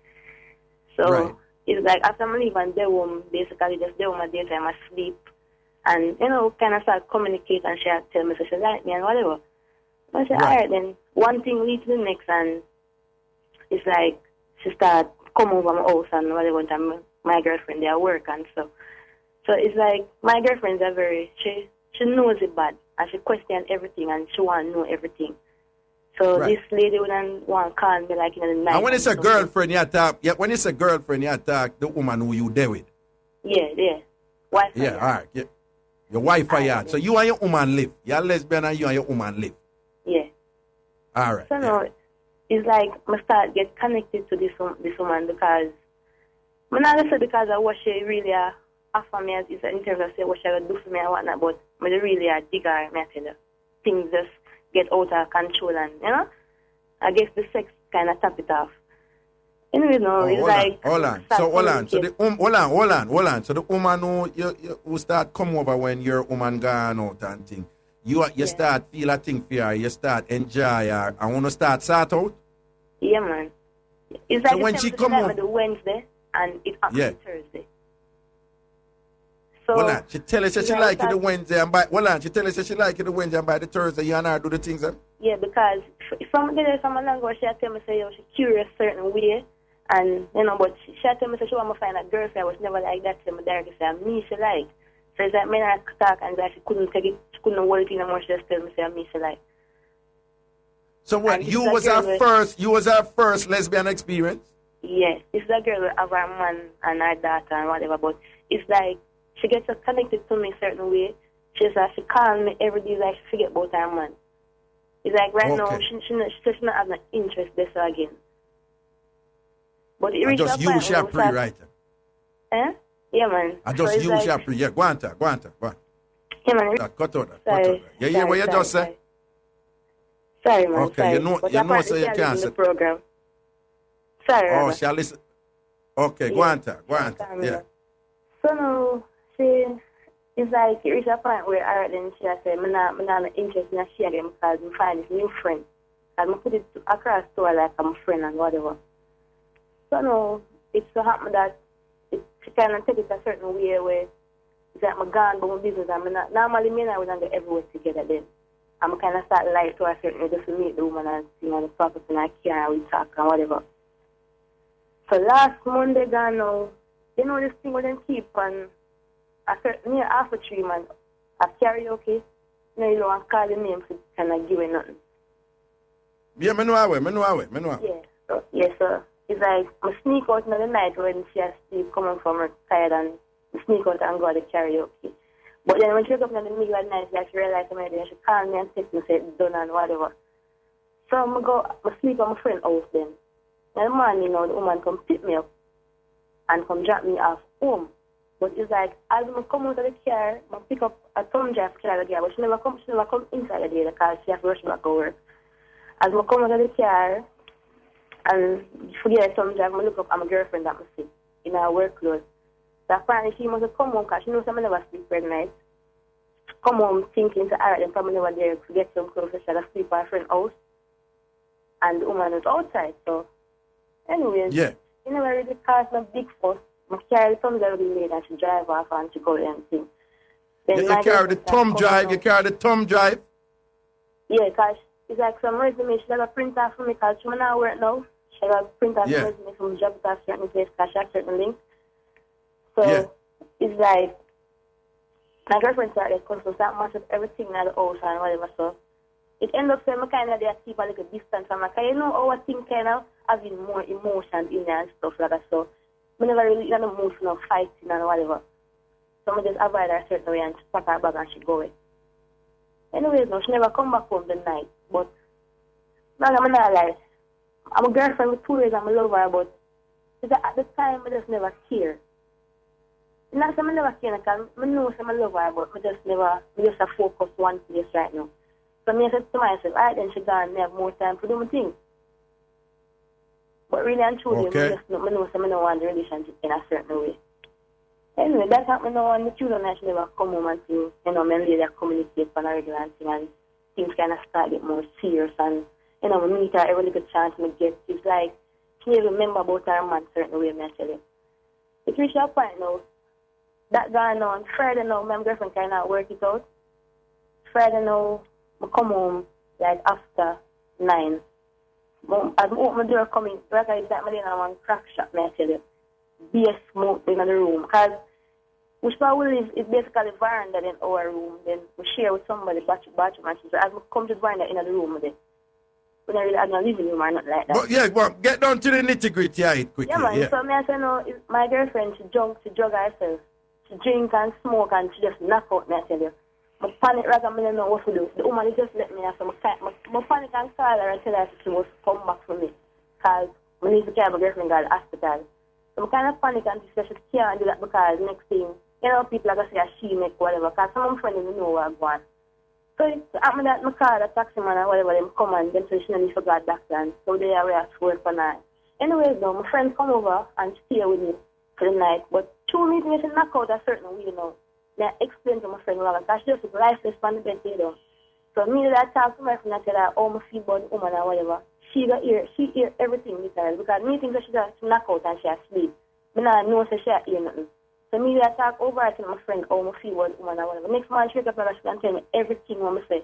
So Right. it's like after I leave and they home, basically just do my daytime, I sleep. And, kind of start communicate and she tell me so she like me and whatever. I said, all right, then one thing leads to the next, and it's like she start come over my house and whatever, and my girlfriend, they are work and stuff. So it's like my girlfriends are she knows it bad, and she question everything, and she want to know everything. So Right. this lady wouldn't want to call me like in the night. And when it's a girlfriend, you talk. Yeah, when it's a girlfriend, you talk the woman who you there with. Yeah. Wife. Yeah, all right. Yeah. Your wife are yard. So you and your woman live. You're lesbian and you and your woman live. Yeah. All right. So no, it's like I start get connected to this woman because I'm not gonna say because of what she really offer me as in terms of say what she would do for me and whatnot, but I really dig her. I tell you, things just get out of control, and I guess the sex kind of top it off. Anyway, no, it's like hold on. So hold on. So hold on. So the woman who start come over when your woman gone out and thing, you start feel a thing for her, you start enjoy her, and want to start sort out. Yeah, man. It's like so when she come over the Wednesday and it happens Thursday. So hold on. She tell us she like it the Wednesday and by she tell us she like it the Wednesday and by the Thursday you and her do the things then? Yeah, because from a language she tell me say she curious certain way. And, but she told me she want to find a girlfriend. I was never like that. She directly said, me she like. So it's like, me and I talk and she couldn't take it, she couldn't hold it in anymore. She just told me, say, me she like. So what, you was her first lesbian experience? Yeah, it's a girl of her man and her daughter and whatever, but it's like, she gets connected to me a certain way. She calls me every day like she forget about her man. It's like right now, she not have no interest this again. But I just use your pre-writer. Yeah, man. I just use your pre. Yeah, go on. Yeah, man. Cut out that. You hear what you just say? Sorry, man. Okay, you know, so you can't say. Program. Sorry. Oh, shall listen. Okay, go on. Yeah. So now, it's like it reached a point where I then she said, I'm not interested in sharing because I find this new friend. And I put it across to her like I'm a friend and whatever. So no, it's so happen that she kind of take it a certain way where it's like I'm gone but my business. Normally me and I wouldn't go everywhere together then. I'm kind of start life to a certain way just to meet the woman and see the purpose and I care and we talk and whatever. So last Monday gone now, this thing with them keep on near after 3 months at karaoke, you don't want to call the name to kind of give it nothing. Yeah, I know how. Yeah, so it's like I sneak out in the night when she has Steve coming from her tired and I sneak out and go to the karaoke. But then when she wake up in the middle of the night, she realized I'm ready and she called me and text me and said done and whatever. So I sleep at my friend's house then. And the morning, the woman come pick me up and come drop me off home. But it's like, as I come out of the car, I pick up a thumb drive to the car, but she never come inside the day because she has to rush back to work. As I come out of the car, and forget a thumb drive, I look up at my girlfriend that I see in her work clothes. So apparently she must have come home because she knows I never sleep every night. Come home thinking to her, then probably never there to get some clothes so she had to sleep at her friend's house. And the woman was outside, so anyways, she never really caused no big fuss. I carry the thumb drive be made and she drive off and she go there and thing. Then you carry the thumb drive? Yeah, because it's like some resume she got a print off for me because she not work now. She got a print off resume from job at a certain place because she has certain links. So it's like my girlfriend started to start mash up everything in the house and whatever, so it ended up saying I kind of there keep a little distance from her because our thing kind of having more emotion in there and stuff like that, so I never really in the mood for no fighting and whatever. So I just avoid her a certain way and she pack her bag and she go away. Anyways, no, she never come back home the night, but I'm not like, I'm a girlfriend with 2 years and I love her, but at the time I just never care. Not that I never care because I know I love her, but I just focus one place right now. So I said to myself, alright then she gone, I have more time to do my thing. But really and truly, Okay. I know some don't want the relationship in a certain way. Anyway, that's happened now, and the children actually will come home and see, men lady that communicate on a regular and thing, and things kind of start get more serious, and, we meet her every little chance we get. It's like, she never remember about her man certain way, I tell you. It reached a point now, that gone on. Friday now, my girlfriend kind of work it out. Friday now, I come home, like, after 9. As I open my door coming, like I said, I'm in one crack shop, I tell you. Be a smoke in the room, because which we live is basically veranda in our room, then we share with somebody bathroom and so as we come to the veranda in the room with it. We don't really have no living room or nothing like that. But yeah, well, get down to the nitty-gritty quickly. Yeah, man, so I say, no, my girlfriend, she drug herself. She drink and smoke and she just knock out, I tell you. I panic like I don't know what to do. The woman just let me have some time. I panic and call her and tell her she must come back for me, because I need to carry my girlfriend to the hospital. So I kind of panic and she said she can't do that because next thing, people are going to say she make whatever, because some of my friends don't know what I'm going. So it happened that I call the taxi man or whatever, them come and then so she don't forgot back then. So they are at work for night. Anyways though, my friends come over and stay with me for the night, but 2 meetings she knock out a certain way, Then I explain to my friend Raga, because she just look lifeless on the bed, So me that I talk to my friend and tell her how I feel about the woman or whatever. She hear everything with her, because me think that she knock out and she asleep. I don't know that she hear nothing. So me I talk over to my friend how I feel about the woman or whatever. Next man she wake up and she can tell me everything what I say.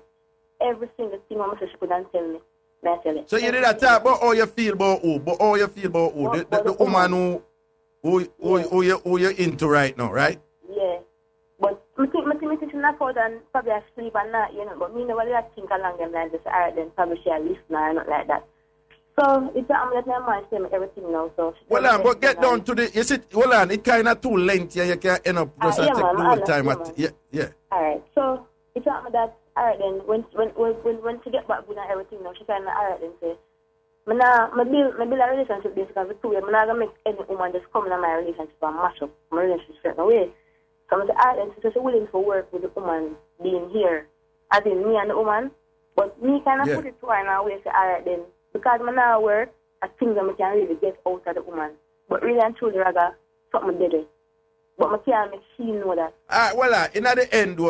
Every single thing what I say she couldn't tell me. I tell it. So you did that talk about how you feel about who? But how you feel about who? The woman who you're into right now, right? Yeah. But I think she knock out and probably asleep and not, but me never really think along them lines. Just alright then probably she a listener or not like that. So it's I'm letting my mind tell me everything now. So well on, but get down to the it kinda too lengthy, you can't end up just take the whole time yeah. Alright. So it's something that alright then when she get back with everything now, she kinda alright then say my build a relationship basically with 2 years. I'm not gonna make any woman just come in my relationship and mash up my relationship certain way. So I'm saying she's willing to work with the woman being here. As in me and the woman. But me kinda put it to her in a way say alright then. Because I now work, I think that I can really get out of the woman. But really and truly, Raga, something did it. But I can't make she know that. In the end,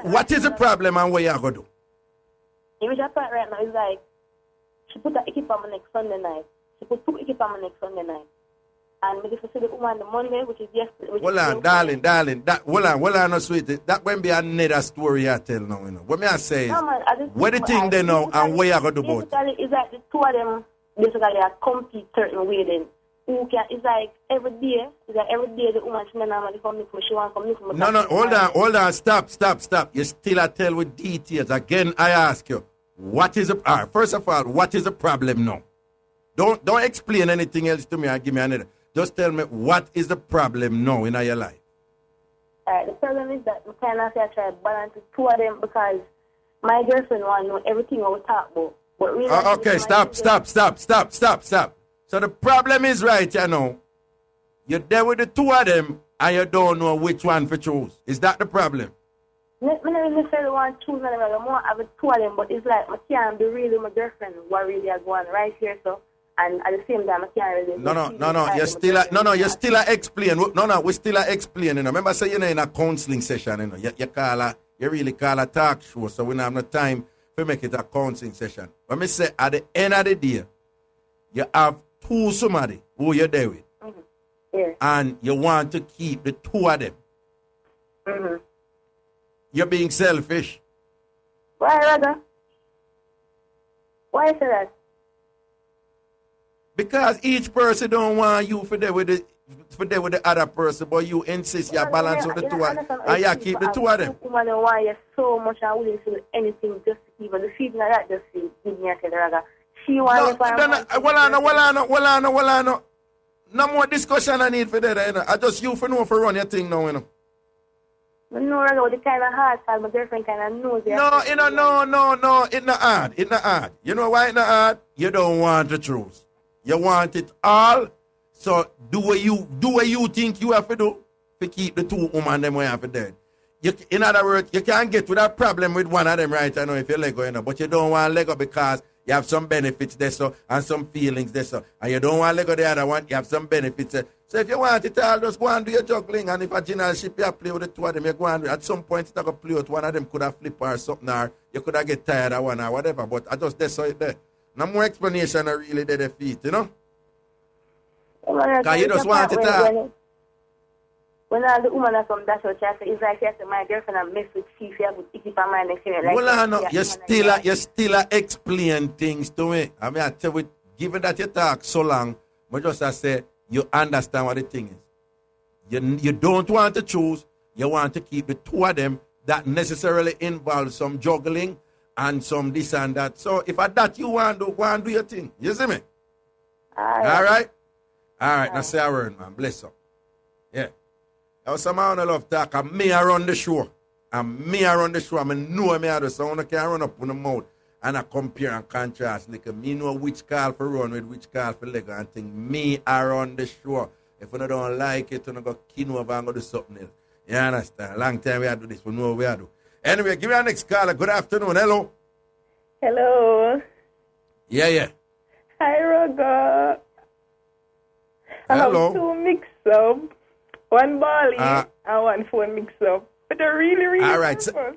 what is the problem and what you going to do? Irie's point right now is like, she put a equip on my next Sunday night. She put 2 equip on my next Sunday night. And we just see the woman on the Monday, which is yesterday. Hold on, darling. Hold on, no sweetie. That when be another story I tell now, What me I say is, what the thing they know and what you going to do about it? Basically, it's like the 2 of them basically are compete certain way then. It's like every day the woman she normally come for she want to come for No, hold on, stop. You still a tell with details. Again, I ask you, what is the first of all, what is the problem now? Don't explain anything else to me and give me another. Just tell me what is the problem now in your life. The problem is that I kind of say I try to balance the 2 of them because my girlfriend want to know everything I will talk about. But really, okay, stop. So the problem is right, you're there with the 2 of them and you don't know which one to choose. Is that the problem? I don't necessarily want to choose them. I more have 2 of them, but it's like I can't be really my girlfriend what really I go on right here, so. And at the same time, I can't really. No. You're still explaining. We're still explaining. Remember, say you're in a counseling session. You really call a talk show, so we don't have no time to make it a counseling session. When me say at the end of the day, you have 2 somebody who you're there with, and you want to keep the 2 of them. You're being selfish. Why, Raga? Why is that? Because each person don't want you for there with the other person, but you insist you balance with the 2 of them, and you keep the 2 of them. Woman don't want you so much and willing to do anything just to keep her. The feeling like that just give me a say, Raga. She wants no more discussion I need for that. I just you for know for run your thing now, No, Raga, the kind of hard side, my girlfriend kind of knows it. No, it's not hard. It's not hard. You know why it's not hard? You don't want the truth. You want it all, so do what you think you have to do to keep the 2 women them way have to dead. in other words, you can't get with a problem with one of them right now if you Lego, but you don't want Lego because you have some benefits there so and some feelings there so, and you don't want Lego the other one, you have some benefits there. So if you want it all, just go and do your juggling, and if a general ship you play with the two of them, you go and at some point you go play with one of them could have flip or something, or you could have get tired of one or whatever, but I just so it there. No more explanation or really there defeat, you know? Because you just want it all. When all the women are from that church, I say, it's like yes, my girlfriend and mess with Tief, you have to keep her mind next year. Like, well, no, you still explain things to me. I mean, I tell you, given that you talk so long, but just I say, you understand what the thing is. You don't want to choose, you want to keep the two of them that necessarily involves some juggling and some this and that. So if at that you want to go and do your thing, you see me? All right? All right, now say a word, man. Bless up. Yeah. Now, some man love talk, and me I run the show. And me I run the show, I know me I do, so I can run up on the mouth and I compare and contrast. Like, me know which call for run with which call for leg and think me I run the show. If you don't like it, you go kin over and go do something else. You understand? Long time we do this, we know what we do. Anyway, give me our next caller. Good afternoon. Hello. Hello. Yeah. Hi, Raga. I have Hello. 2 mix-up. One Bali and one phone mix-up. But they're really all right. nervous.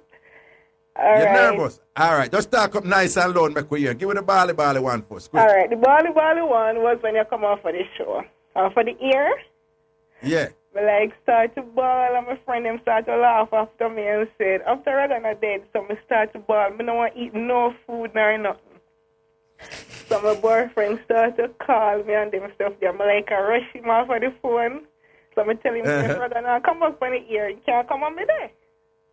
You're nervous? All right. Just talk up nice and loud, make we hear. Give me the Bali one first. Quick. All right. The Bali one was when you come off of the show. For the ear. Yeah. I like start to bawl and my friend them start to laugh after me and said, after Ragana dead, so I start to bawl. I don't want to eat no food nor nothing. So my boyfriend start to call me and them stuff there. I like I rush him off of the phone. So I tell him, Ragana, come up on the ear. You can't come on me there.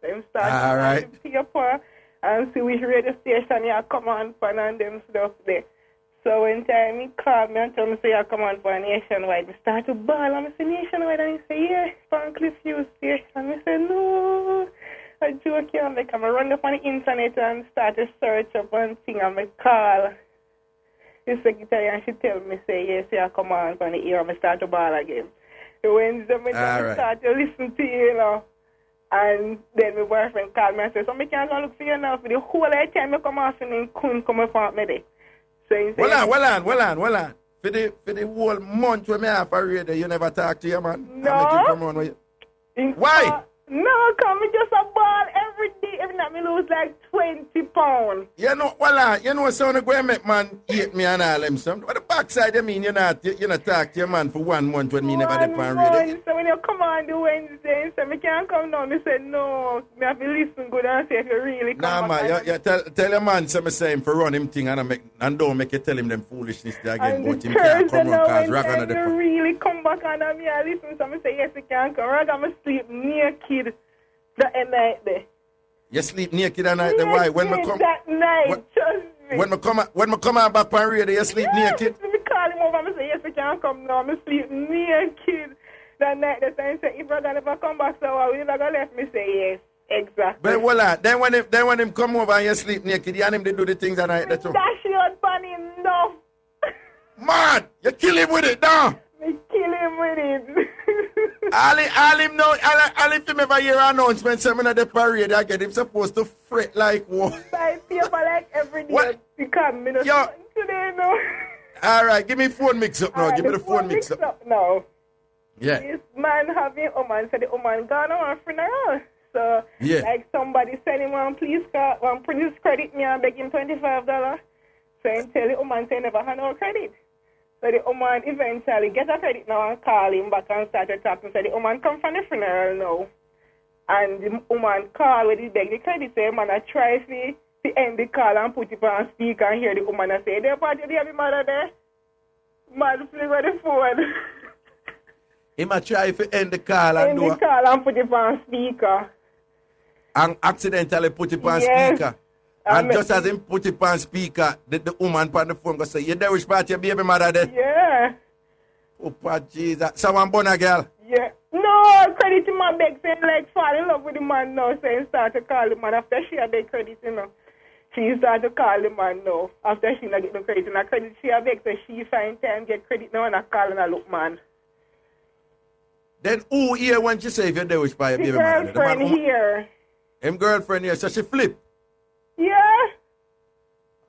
So him start to write the paper and see which radio station you come on for and them stuff there. So when time he called me and told me, say, I come on for Nationwide, I start to bawl. And I say, Nationwide? And he say, yeah, Sparkly Fuse Station. And I say, no. I joke you. I'm like, I'm run up on the internet and start to search up one thing and I call the secretary and she tell me, say, yes, I come on for the ear and I start to bawl again. So Wednesday, I start to listen to you, you know. And then my boyfriend called me and said, so I can't go look for you now for the whole time I come off and then couldn't come up me there. So well on. For the whole month when I have a radio, you never talk to your man? No. Why? No, come me just a ball every day. Every night me lose like 20 pounds. You know, so I'm going to make man eat me and all them some. What the backside you mean you not talk to your man for 1 month when me never depend radio? So when you come on the Wednesday, so me can't come down. Me say no. Me have to listen good and see if you really come back. Nah, man, tell your man so me say him for run him thing and don't make you tell him them foolishness there again. But him can't come on because Raga on the phone. Really come back and me I listen. So me say yes, he can't come. Raga me sleep naked that night there. You sleep naked at night there? Why? When me come that night, trust me. When me come on back on radio, you sleep naked? Me call him over and say yes, he can't come now. Me sleep naked that night. The time say if Raga never come back, so we never left me say yes. Exactly. But voila, then when him come over and you sleep naked, you and him they do the things that night. That's all. Dash your bunny enough. Man, you kill him with it, now. Me kill him with it. all him know, all if him ever hear announcement, saying at the parade again, him supposed to fret like what? Buy paper like every day. What? Because me not today, no. All right, give me phone mix up now. Give me the phone mix up now. Yeah. This man having woman, so the woman gone on a funeral. So, like somebody send him one police credit me and beg him $25. So he tell the woman say never had no credit. So the woman eventually get a credit now and call him back and started talking. So the woman come from the funeral now. And the woman call when he beg the credit. So the man try to end the call and put it on speaker and hear the woman say, "There party, there be mother there." Man flick with the phone. He might try to end the call and end the call and put it on speaker. And accidentally put it on speaker. And just as him put it on speaker, the woman on the phone go say, "You there which part your baby mother there?" Yeah. Oh, God, Jesus. Someone born a girl? Yeah. No, credit to my beg saying like fall in love with the man now. So he start to call the man after she had the credit, you know. She start to call the man now. After she not get no credit. And I credit she had beg, so she find time get credit now and I call and I look man. Then who here when she say if you're there with by your The baby mother? girlfriend here. Him girlfriend here, so she flip. Yeah.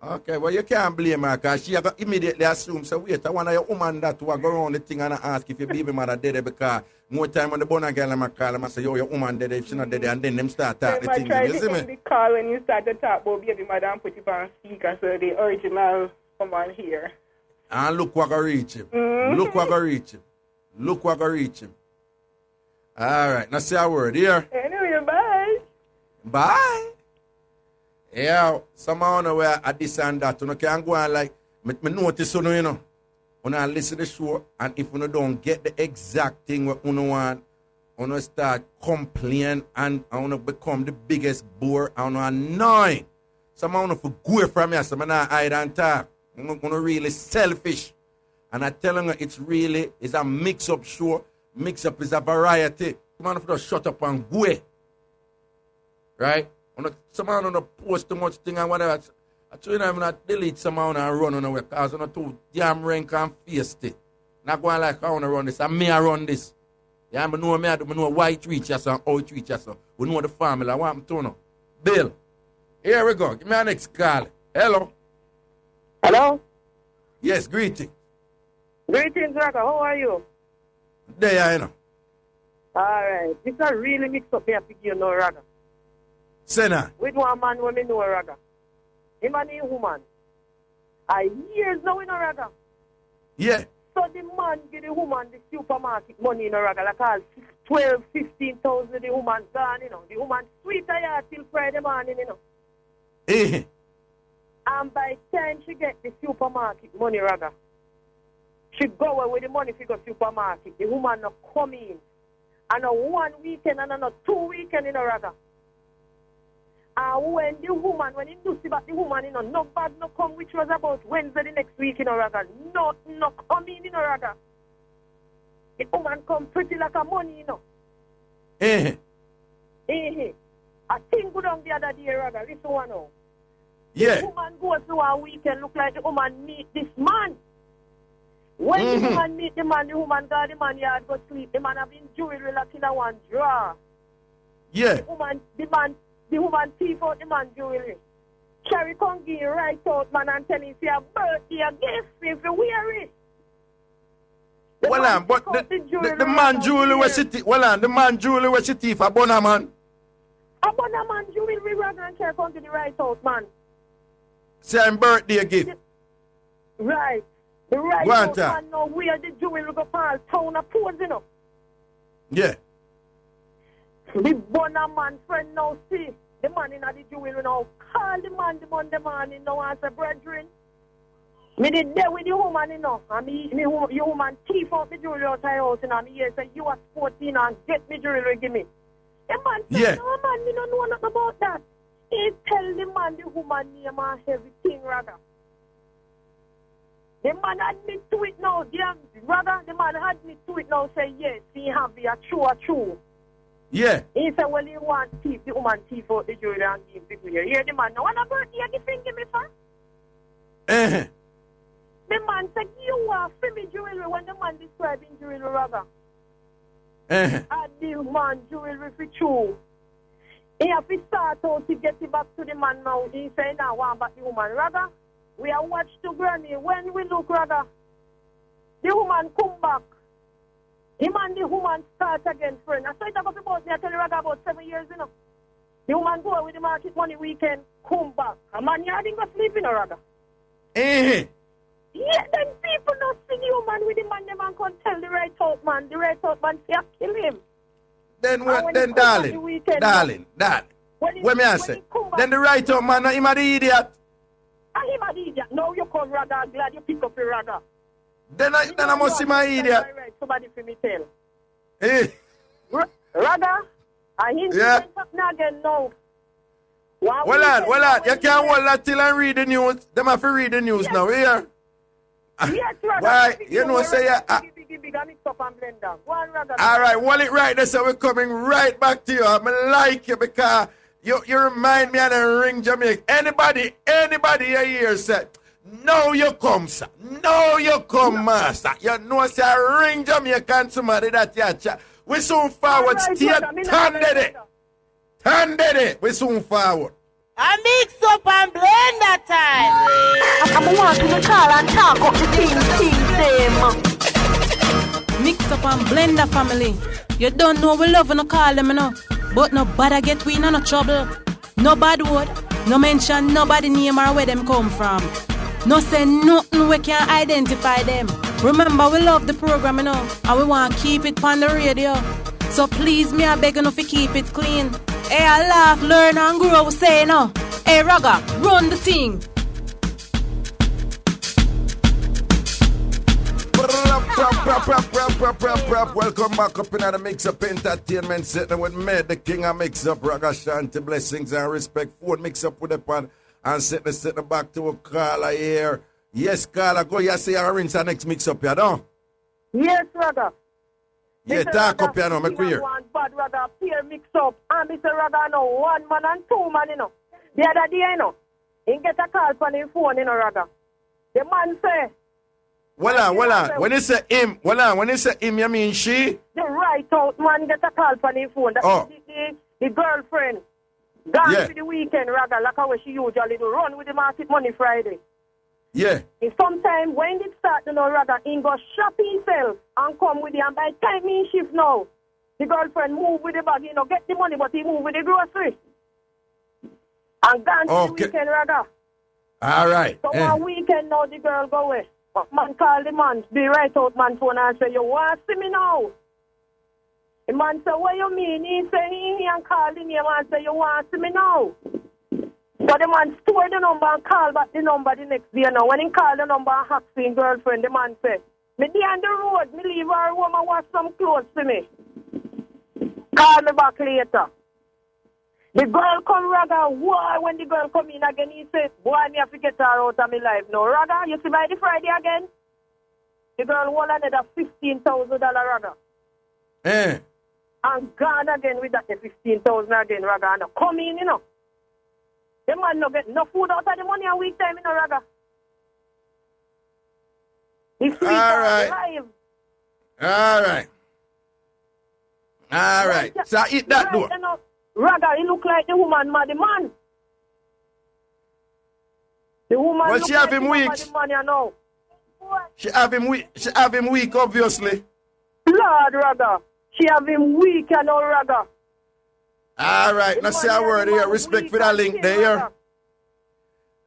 Okay, well, you can't blame her because she immediately assume, so wait, I want your woman that will go around the thing and ask if your baby mother dead because more time when the bonnet girl I'm call them and say, yo, your woman dead if she not dead, and then them start talking the thing. You see me? The call when you start to talk about baby mother and put it on speaker so the original come on here. And look what I reach him. Look what I reach him. Look what I reach him. All right, now say a word here. Anyway, bye. Bye. Yeah, somehow know where at this and that. You can go and like, me notice you know. When I listen to the show, and if you don't get the exact thing what you want, you start complaining and you become the biggest bore and annoying. Somehow you for go from here, so I'm not hide and talk. I'm really selfish. And I tell you, it's a mix-up show. Mix-up is a variety. Come on, just shut up and go. Right? Somehow don't post too much thing and whatever. I tell you, I'm not delete somehow and run on away because I'm not too damn rank and face it. Not going like I want to run this. And me I run this. Yeah, I know why it reach us and how it reach us. We know the family. I want to know. Bill, here we go. Give me our next call. Hello. Hello? Yes, greeting. Greetings, Raga. How are you? There, you know. All right. This is really mixed up here, you know, Raga. Say that. With one man when we know Raga. Him and a woman. Years now in a Raga. Yeah. So the man give the woman the supermarket money in a Raga. Like all 12, 15,000 the woman gone, you know. The woman sweet her till Friday morning, you know. Eh. And by the time she get the supermarket money, Raga, she go away with the money for the supermarket. The woman not come in. And a 1 weekend and a 2 weekend in a Raga. And when he do see about the woman, you know, no bad no come, which was about Wednesday the next week in a Raga. No come in a Raga. The woman come pretty like a money, you know. Eh. I think go down the other day, Raga. Listen one now. Yeah. The woman goes to a weekend, look like the woman meet this man. When the woman meet the man got the man yard go sleep. The man have been jewelry like in a one drawer. Yeah. The woman thief out the man jewelry. Carry Kongi right out, man, and tell him it's your birthday, a gift if you wear it. But the man jewelry was city. The man jewelry was city for Bunnaman. A Bunnaman jewelry Raga and carry Kongi the right out, man. Same birthday gift. Right. The right out man now wear the jewelry go past town of pose, you know. Yeah. The Bunnaman friend now see the man in the jewelry now. Call the man the Monday morning now as a brethren. Me did there with the woman, you know. And your woman thief out the jewelry out of the house, you know. And he say, you are 14 and get me jewelry, give me. The man said, no man, me don't know nothing about that. He tell the man the woman name and everything, Raga. The man admit to it now. The man admit to it now, say, yes, he have a true. Yeah. He said, well, he want thief, the woman thief out the jewelry and give the jewelry. Here the man, now what about you give me for? The man said, you are for me jewelry when the man describing jewelry, Raga. And the man jewelry for true. He have to start out to get it back to the man now. He say, now want back the woman, Raga. We are watch to granny. When we look, Raga, the woman come back. Him and the woman start again, friend. I saw it about me, I tell you, Raga, about 7 years, you know. The woman go with the market money weekend, come back. A man, you didn't go sleep in a Raga. Yeah, then people not see the woman with the man, the man can tell the right out man. The right out man say, kill him. Then what? Then darling. What me I say? Then the right out man, him a the idiot. And him a the idiot. Now you come, Raga, glad you pick up your Raga. Then I must see my idiot. Right, somebody for me tell. Raga, and him again now. Well on, you can't hold that till I read the news. Them have to read the news now, here. Yes, Raga. Why? You know, say all right, well it right there, so we're coming right back to you. I like you because you remind me of the Ring Jamaica. Anybody here said, no you come, sir. No you come, master. You know, say Ring Jamaican somebody that you chat. We soon forward. Alright, Stay brother, me not tan gonna daddy. let go. Tan daddy. We soon forward. A mix up and blend that time. I'm wanting to call and talk up the things them. Mix up and blend the family. You don't know we love no call them, you know. But no bother get we in no trouble. No bad word. No mention nobody name or where them come from. No say nothing we can identify them. Remember we love the program, you know, and we want to keep it on the radio. So please me I beg you to keep it clean. Hey, I laugh, learn and grow, say no. Hey, Raga, run the thing. Welcome back up in the Mix-Up Entertainment sitting with me, the king of Mix-Up, Ragashanti. Blessings and respect for Mix-Up with the pan and sitting back to a caller here. Yes, caller, go here, say you rinse the next Mix-Up here, don't? Yes, Raga. Yeah, talk up here now, make we hear. One bad Raga, peer mix up. And Mr. Raga, no, one man and two man, you know. The other day, you know, he get a call from his phone, you know, Raga. The man say, Well on. When you say him, you mean she? the right out man get a call from his phone. That's the girlfriend. Gone for the weekend, Raga, like how she usually do. Run with the market money Friday. Yeah. And sometime when it start, you know, Raga, he go shop himself and come with it. And by the time he shift now, the girlfriend move with the bag, you know, get the money, but he move with the grocery. And gone to the weekend, Raga. All right. So one weekend now, the girl go away. Man call the man, be right out man phone and say, you want to see me now? The man say, what you mean? He say, he and call the name and say, you want to see me now? But the man store the number and call back the number the next day now. When he call the number and ask his girlfriend, the man say, me be on the road, me leave her home and wash some clothes for me. Call me back later. The girl come, Raga, why when the girl come in again, he say, boy, me have to get her out of my life now. Raga, you see by the Friday again? The girl want another $15,000, Raga. And gone again with that $15,000 again, Raga. And come in, you know. The man no get no food out of the money a week time, you know, Raga. The sweet live. All right. So eat that door. You know, Raga, he look like the woman, the man. The woman well, look she like have him the weak. man, the man, you know. She have him weak, obviously. Lord, Raga. She have him weak, you know, Raga. All right, now say a word here. Respect for that link there.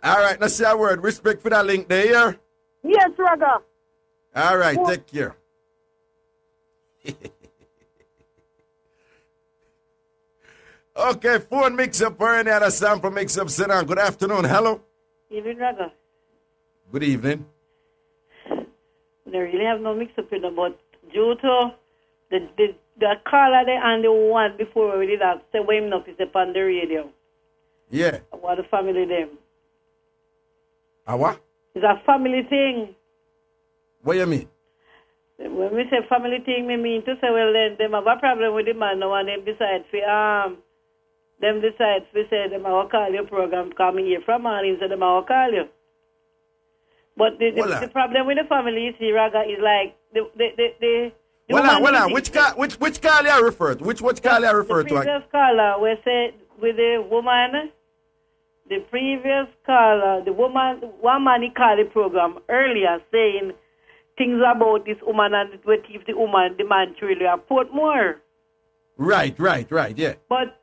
All right, now say a word. Respect for that link there. Yes, Raga. All right, take care. Okay, phone Mix-Up or any other sample Mix-Up. Sit down. Good afternoon. Hello. Evening, Raga. Good evening. They really have no Mix-Up in them, but due to the caller there and the one before we did that, say women up is upon the radio. Yeah. What the family them. What? It's a family thing. What you mean? When we say family thing, we mean to say, well, then them have a problem with the man now and them decide for say them will call your program, come here from morning, so them will call you. But the problem with the family, you see, Raga, is like Which call you refer to? Which call you refer to? The previous caller, we said with the woman, the previous caller, the woman, one man he called the program earlier saying things about this woman and what if the woman, the man truly report more. Right, yeah. But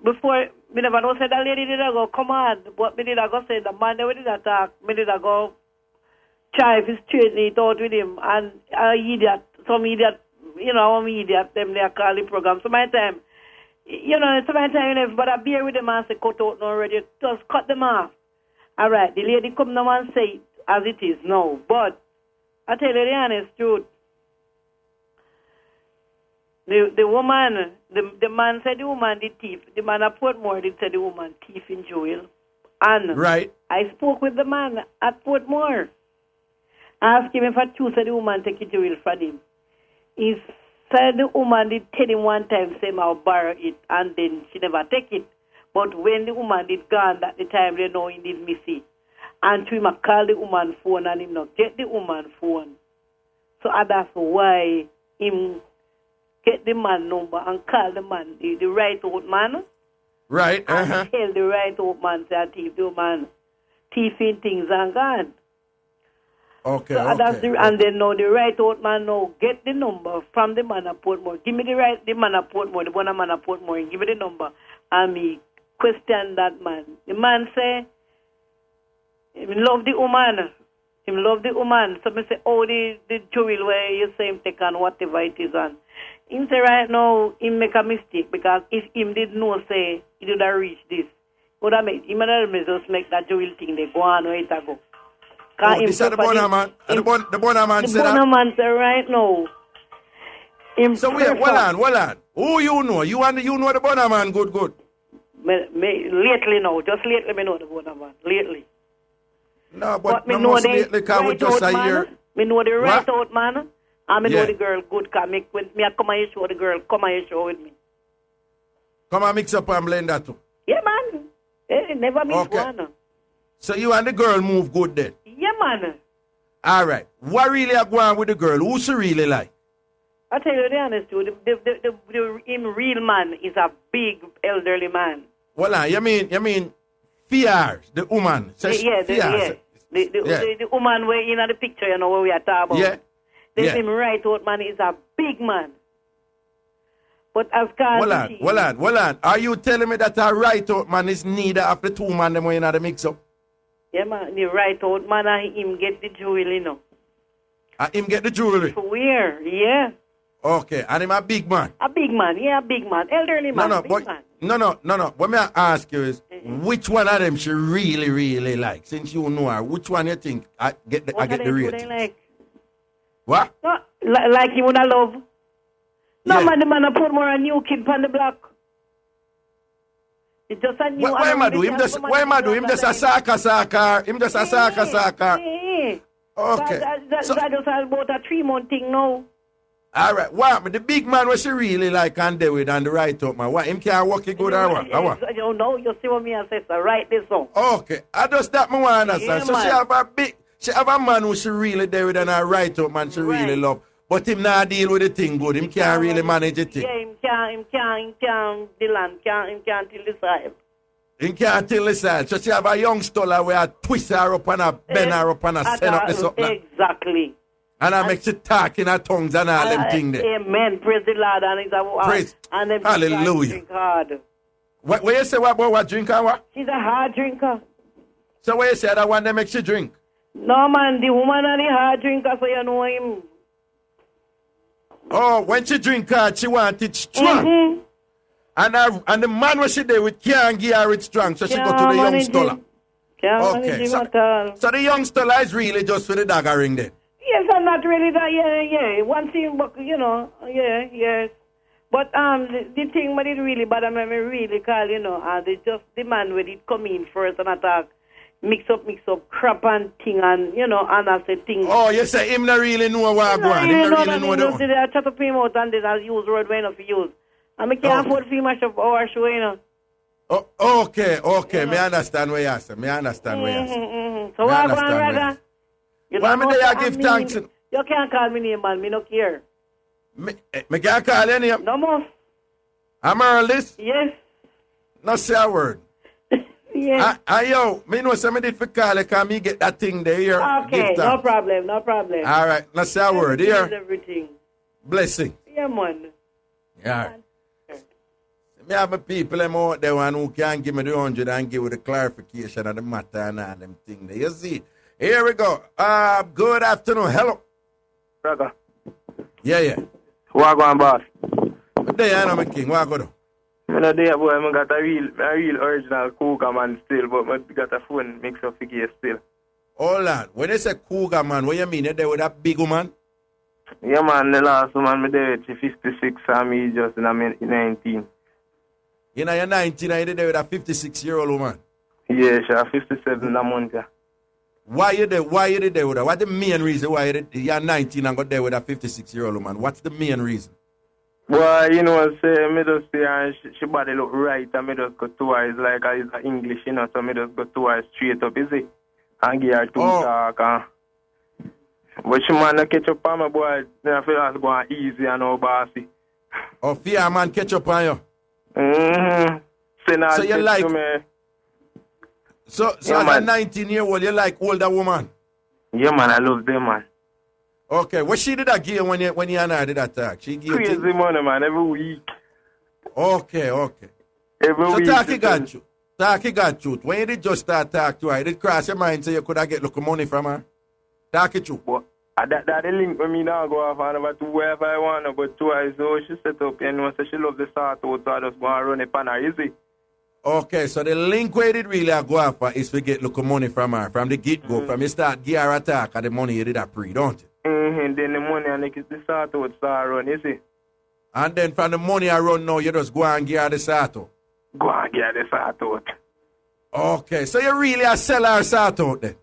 before, me never know say that lady did go come on, but me did go say the man that we did attack, me did go try if he's straighten it out with him and some idiot, you know, I'm idiot, them they call the program. So my time, you know, but I bear with them and say cut out now already, just cut them off. All right, the lady come now and say it as it is now, but I tell you the honest truth. The woman, the man said the woman did thief. The man at Portmore did say the woman thief in Joel. And right. I spoke with the man at Portmore. I asked him if I choose the woman take it Joel from him. He said the woman did tell him one time, say I'll borrow it, and then she never take it. But when the woman did gone at the time, they know he did miss it. And to him, I call the woman phone and him not get the woman phone. So that's why him get the man number and call the man, the right out man. Right, And tell the right out man, say, Tief, the man, thieving things and gone. Okay, So that's the, and then now the right out man now get the number from the man at Portmore. Give me the man at Portmore, the Bunnaman at Portmore, and give me the number. And me question that man. The man say, he love the woman. He love the woman. So me say, oh, the jewel where you say him take on whatever it is on. Him say right now, he make a mistake because if him did know say, he would have reached this. Would have made, he might have just make that jewel thing, they go on where it go. Oh, this is the Bunnaman. The Bunnaman said that? The Bunnaman say right now. So wait, hold on. Who you know? You know the Bunnaman good? Lately now, just lately me know the Bunnaman. Lately. No, but me no know must the lately because we just a year. Me know the right out man. And me Yeah. know the girl good because when me come and show the girl, come and show with me. Come and mix up and blend that too. Yeah, man. Never miss one. So you and the girl move good then? Yeah, man. All right. What really are going on with the girl? Who she really like? I tell you the honest truth, the real man is a big elderly man. Well, you mean Fiar, the woman? The woman where in the picture, you know, where we are talking about. Yeah. Him right out man is a big man. But as Hold on. Are you telling me that a right out man is neither of the two man them when in the mix up? Yeah, man, the right out man and him get the jewelry, you know. Him get the jewelry? Where? Yeah. Okay, and him a big man? A big man, yeah, a big man. Elderly man, No. What me I ask you is, which one of them she really, really like? Since you know her, which one you think I get the rating? Like? What? No, like you wanna love? No, man, the man I put more a new kid on the block. It's just a new. Why am I do? Him just a soccer. Him just a soccer. Okay. That just about a 3-month thing now. All right. What? The big man was she really like and there with and the right up man. What? Him can't walk it good or what? You know, you see what me and sister right this song. Okay. I just that me want to understand. Yeah, so man. she have a man who she really there with and her right up man she really love. But him not deal with the thing good. Him can't really manage it. Yeah, him can't Dylan can't till the side. Him can't till the side. So she have a young stoller where I twist her up and I bend her up and I send up this up. Exactly. And I make she talk in her tongues and all them things there. Amen. Praise the Lord. And it's a praise. And them Hallelujah. Drink hard. What you say what drink and what? She's a hard drinker. So what you say that one that makes she drink? No man, the woman and the hard drinker, so you know him. Oh, when she drink hard, she want it strong. And the man when she there with can't give her it strong, so she go to the young stoller. Okay, so the young stoller is really just for the dagger ring then? Yes, I'm not really that, yeah. One thing, you know, yes. But the thing but it really bother me really call, you know, they just the man when it come in first and attack, mix up crap and thing and, you know, and I say things. Oh, you say him not really know what going on. Him not really know the one. I chat up him out and then I'll use word when enough use. And I can't afford to mash up our show, you know. Oh, okay. Me understand what you say. So what going on, Raga? Why me there give thanks? You can't call me name, man. Me no care. Me can't call any name? No more. I'm Earlis? Yes. No say a word. Yes. Yo, me know something did for call because me get that thing there here. Okay, no problem. All right, no say a word here. Everything. Blessing. Yeah, man. Yeah. Me have my people them out there one who can give me the 100 and give me the clarification of the matter and all them things there. You see? Here we go. Good afternoon. Hello. Raga. Yeah. What going, boss? There, I know my king. What go do? I'm not there, boy. I got a real original cougar man still, but I got a phone Mixup figure still. Hold on. When they say cougar man, what you mean? You there with that big woman? Yeah, man. The last one, I there with 56 and me just in 19. You know, you're 19 and you're there with a 56-year-old woman? Yeah, she's 57 a month, yeah. Why you there with her? What's the main reason why you're 19 and got there with a 56-year-old woman? What's the main reason? Well, you know, say, me just see her, she body look right, and me just go to her, it's like it's English, you know, so me just go to her straight up, you see? And give her two talk, But she man, catch up on my boy, I feel that's going easy and all bossy. Oh, fear man catch up on you. So you like... me. So Yeah, as a man. 19-year-old, you like older woman? Yeah, man, I love them, man. Okay, what she did that give you when you and I did that talk? She give you Crazy thing? money, man, every week. Okay. Every So week. talk got you. Talk got truth. When you did just start talk to her, it did cross your mind so you could have get look money from her? Talk it true. That the link with me now go off and over to wherever I want, but twice, so she set up, you know, so she love the start out, so I just go and run it on her, you see? Okay, so the link where it really go after is to get look money from her, from the get-go, from you start give her attack and the money you did that pre, don't you? Then the money and the start out start run, you see? And then from the money I run now, you just go and give her the start out. Go and give her the start out. Okay, so you really a seller start out then?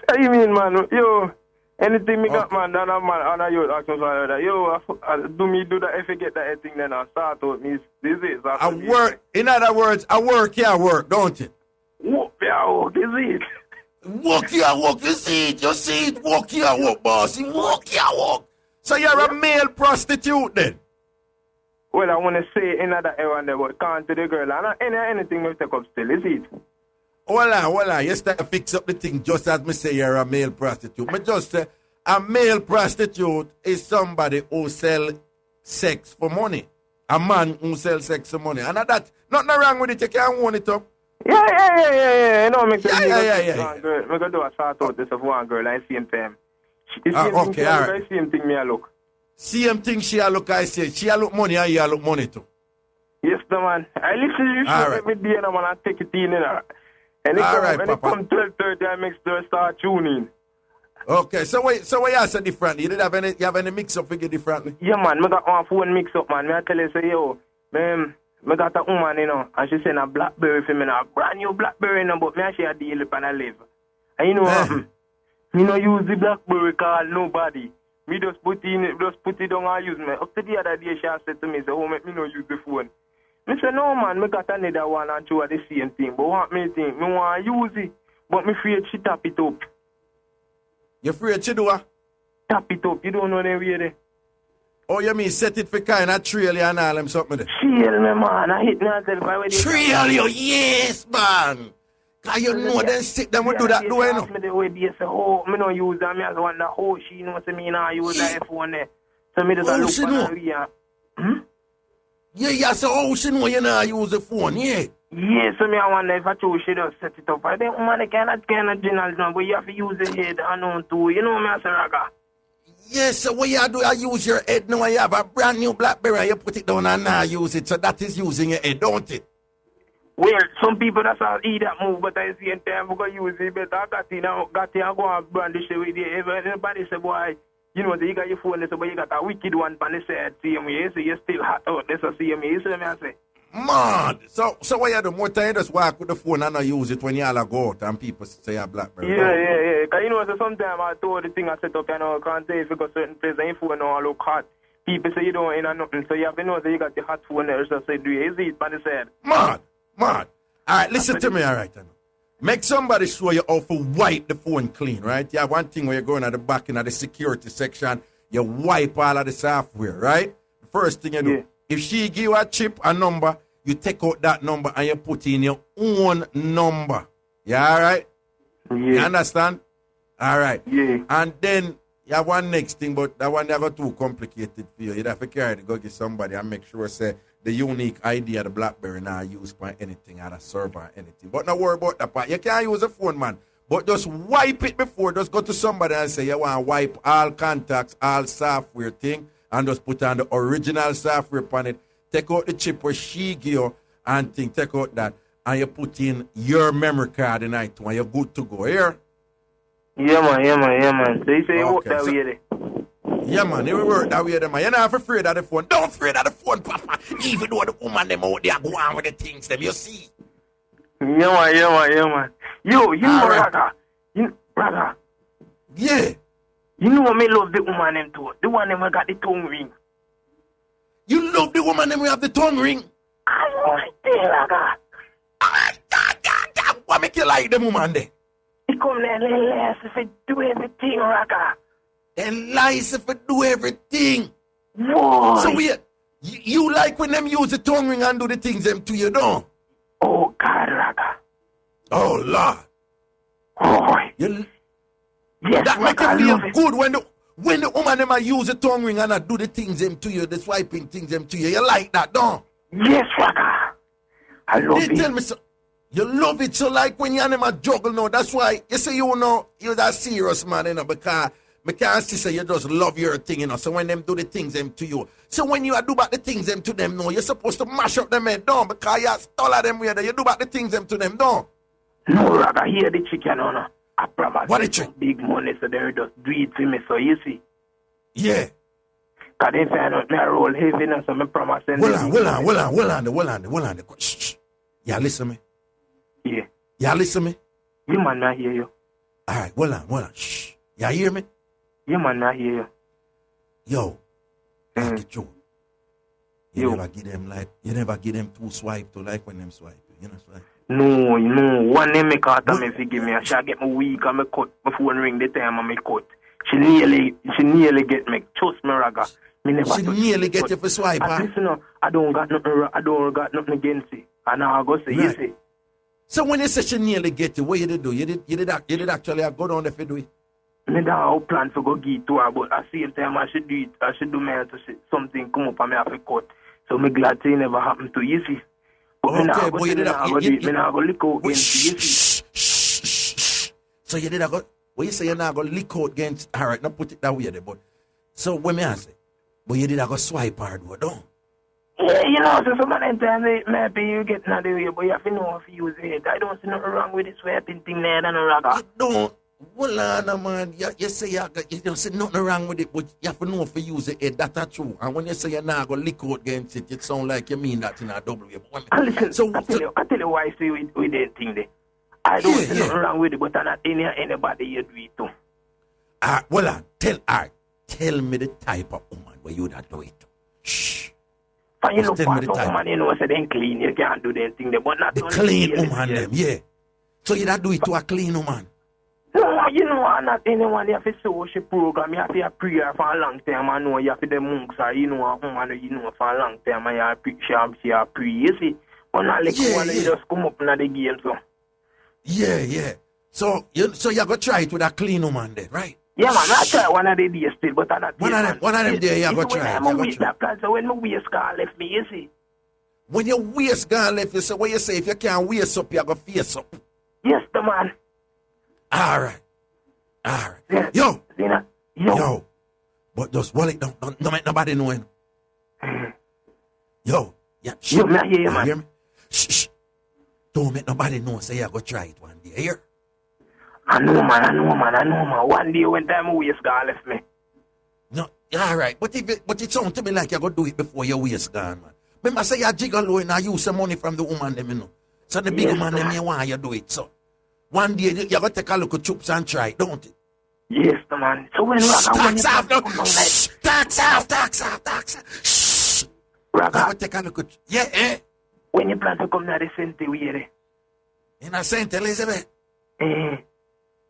What you mean, man? Yo, anything me got, man, then a man, and a youth ask me for that. Yo, do me do that if you get that thing, then I start out me. This is I work, in other words, I work here, work, don't it? Work here, work, is it? Walk here, walk, you see it, walk here, walk, boss, walk here, walk. So you're a male prostitute then? Well, I want to say another era there, but can't to the girl, and anything we take up still, is it? Hold on, you start to fix up the thing just as me say you're a male prostitute. Me just say a male prostitute is somebody who sell sex for money. A man who sell sex for money. And that, nothing wrong with it, you can't own it up. Yeah. You know, make sense. Yeah. I'm going to do a start out this of one girl at the same time. Okay, all right. Same thing me I look. Same thing she a look, I say. She a look money and you a look money too. Yes, the man. I listen to you show every day and I'm going to take it in. And it come 12:30, I make sure start tuning. Okay, so what you say differently? You have any mix up figure differently? Yeah, man. I got one phone mix up, man. I tell you, say, yo, man, I got a woman, you know, and she send a BlackBerry for me now, brand new BlackBerry, you know, but me and she a deal up and I live. And you know what? Me no use the BlackBerry call nobody. Me just put it down and use me. Up to the other day, she said to me, say, oh, make me no use the phone. I said, no, man, I got another one and two of the same thing. But what me think? I want to use it, but me afraid she tap it up. You afraid she do what? Tap it up. You don't know the way there. Oh, you mean set it for kind of trail you and all them something there? Trail me, man. I hit myself already. Trail you, yes, man. Because you know them sit them will do that, do you know? Me the way they say, oh, me don't use that. Me as one that whole she knows me now use that phone there. So me just look for her. Yeah, so how she know you not use the phone, yeah? Yeah, so me I wonder if I chose she just set it up. I think woman kind of general now, but you have to use the head and on too. You know me as a Raga. Yes, so what you do, you use your head now, you have a brand new BlackBerry, you put it down and now use it. So that is using your head, don't it? Well, some people that's all eat that move, but at the same time, we're going to use it better. I got it now, and go and brandish it with you. Everybody say, boy, you know, you got your phone, but you got a wicked one on the side, see me, so you're still hot out, that's what see me, you see me, I say. Man, so what you do? More time you just walk with the phone and not use it when you all go out and people say you have BlackBerry. Yeah. Because you know, so sometimes I told the thing I set up, you know, can't say if you go certain place and your phone don't look hot. People say you don't in nothing, so you have to know that you got the hot phone there, so say, do you see it on the side? Man. All right, listen to me, all right. Make somebody show you how to wipe the phone clean, right? You have one thing where you're going at the back in the security section, you wipe all of the software, right? The first thing you do, if she give you a chip, a number, you take out that number and you put in your own number. Yeah, all right? Yeah. You understand? All right. Yeah. And then you have one next thing, but that one never too complicated for you. You'd have to carry it, go get somebody and make sure, say, the unique ID of the BlackBerry now used for anything, at a server or anything. But don't worry about that part. You can't use a phone, man. But just wipe it before. Just go to somebody and say, you want to wipe all contacts, all software thing, and just put on the original software on it. Take out the chip where she give you and thing. Take out that. And you put in your memory card in it, and you're good to go. Here? Yeah, man. So you say you work that way there? Yeah, man, it will work that way, man. You're not afraid of the phone. Don't afraid of the phone, Papa. Even though the woman them out there go on with the things them, you see. Yeah, man. You know, Raga. Raga. Yeah. You know me love the woman them too. The one them got the tongue ring. You love the woman them who have the tongue ring? I want it, Raga. What make you like the woman there? He come there and lies if he do everything, Raga. Then lies if he do everything. Whoa. So You like when them use the tongue ring and do the things them to you, don't? Oh, God, Raga. Oh, Lord. Oh, yes, that make Raga, you feel good when the woman them a use the tongue ring and do the things them to you, the swiping things them to you. You like that, don't? Yes, Raga. I love it. Tell me so. You love it so like when you and them a juggle now. That's why you say you know you're that serious man, you know, because I can't see say you just love your thing, you know. So when them do the things them to you. So when you do back the things them to them, no, you're supposed to mash up them head down because you stole of them way there. You do back the things them to them, don't? No, Raga, hear the chicken, no. I promise. What the chicken? Big money, so they just do it to me, so you see. Yeah. Because they find out me roll heavy, and so I promise. Hold on. Shh. Yeah, listen to me. Yeah. Yeah, listen to me. You man, I hear you. All right, hold on. Shh. Yeah, hear me? You man, I hear you. Yo, that's the truth. You never give them two swipe to like when them swipe. You know swipe. No. One name make out of me if you give me a shot, get my week and my cut. My phone ring the time and my cut. She nearly get me. Trust me, Raga. She nearly get you for swipe, huh? Listen, I don't got nothing against it. And I go say, you see. So when you say she nearly get you, what you did do? You did actually go down there for do it? I don't plan to go get to her, but at the same time I should do it. I should do me to see something come up and me have to cut. So I'm glad it never happened to you, see. But okay, boy, you did that. I go lick out against you, see. So you did go. When you say you're not going to lick out against, all right, not put it that way there, but so when me answer, but you did go swipe hard, don't? Yeah, you know, so some of them times maybe you get another way, but you have to know how to use it. I don't see nothing wrong with this swiping thing there, and Raga. You don't. Well, man, you say you don't see nothing wrong with it, but you have to know if you use it. That's true. And when you say you're not going to lick out against it, it sounds like you mean that in a double way. Listen, so, I tell you why I say with that thing there. I don't see nothing wrong with it, but I'm not anybody you do it to. Well, tell me the type of woman where you that do it to. Shh. But you know, part of woman, you know, say they clean, you can't do that thing there, but not the clean woman, them, yeah. So you that do it to a clean woman? No, you know, I'm not anyone. You have to social program. You have to prayer for a long time. I know you have to the monks or you know a woman, you know, for a long time. And you have to pray, you see. But not like one you just come up in the game, so. Yeah. So you're going to try it with a clean woman then, right? Yeah, man, I try one of the days still, but I'm not. One of them there, you're going to try it. So when my waist gone left me, you see. When your waist gone left you, so what you say, if you can't waist up, you're going to face up. Yes, the man. All right. Yeah. Yo. But just wallet don't make nobody know it. Yo. Yeah. Yo, me hear you, man. Hear me? Shh. Don't make nobody know. Say you go try it one day. Here. I know, man. One day when time my waist gone left me. No. All right. But it sounds to me like you go do it before your waist gone, man. Remember say you jiggle low and I use some money from the woman them, you know. So the big woman them you want you do it, so. One day you gotta take a look at troops and try, don't it? Yes, man. So when tax off. Shh. Raga, take a look at when you plan to come to the Saint Louis, in a Saint Elizabeth?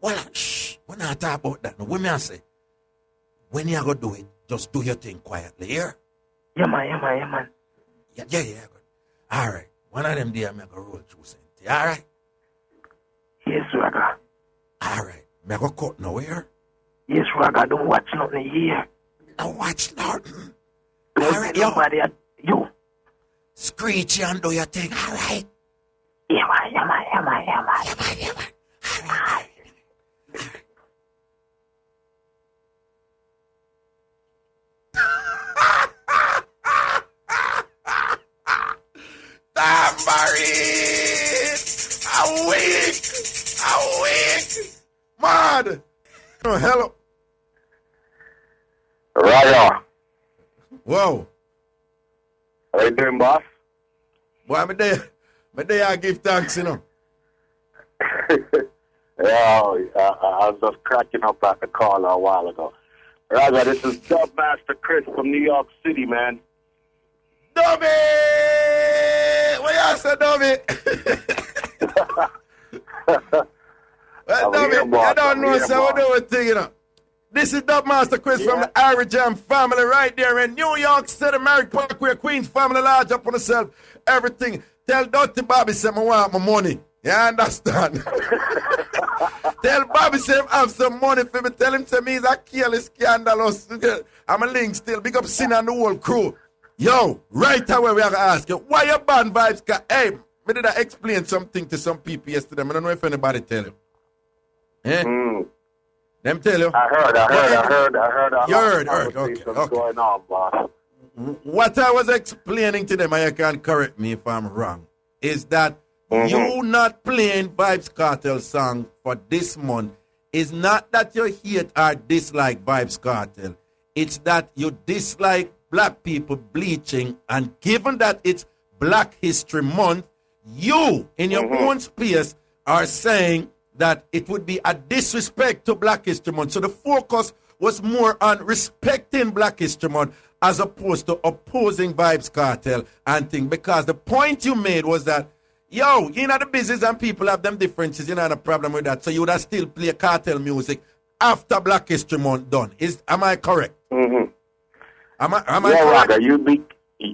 Well, shh. We're not talking about that. No, when I say, when you go do it, just do your thing quietly, here. Yeah, man. Yeah. Good. All right. One of them days I'm gonna roll through Saint. All right. Yes, Raga. All right. Me go cut now, here? Yes, Raga. Don't watch nothing here. Don't watch nothing. All right, yo. Screech and do your thing, all right? Yeah, man. All right. Tambourine! Awake! Mad! Oh, hello. Raga. Whoa. How you doing, boss? Boy, I'm there I give thanks, you know. Yeah, I was just cracking up at the call a while ago. Raga, this is Dubmaster Chris from New York City, man. Dubby! What you say, Dubby? Well, Dubby, you don't know, so what do we think, you know? This is Dubmaster Chris from the IrieJam family right there in New York City, Merrick Parkway, Queens family large up on herself. Everything. Tell Dirty Bobby say I want my money. You understand? Tell Bobby say I have some money for me. Tell him to me he's a careless scandalous. I'm a link still. Big up Sin and the whole crew. Yo, right away we are going to ask you, why you ban Vibes? Hey, me did I explain something to some people yesterday. I don't know if anybody tell you. Eh? Them tell you? I heard. You heard. Okay. Going on, boss. What I was explaining to them, and you can correct me if I'm wrong, is that you not playing Vibes Cartel song for this month is not that you hate or dislike Vibes Cartel. It's that you dislike black people bleaching, and given that it's Black History Month, you, in your own space, are saying that it would be a disrespect to Black History Month. So the focus was more on respecting Black History Month as opposed to opposing Vibes Cartel and things. Because the point you made was that, yo, you know the business and people have them differences. You know the problem with that. So you would have still play cartel music after Black History Month done. Am I correct? Am I correct? Raga,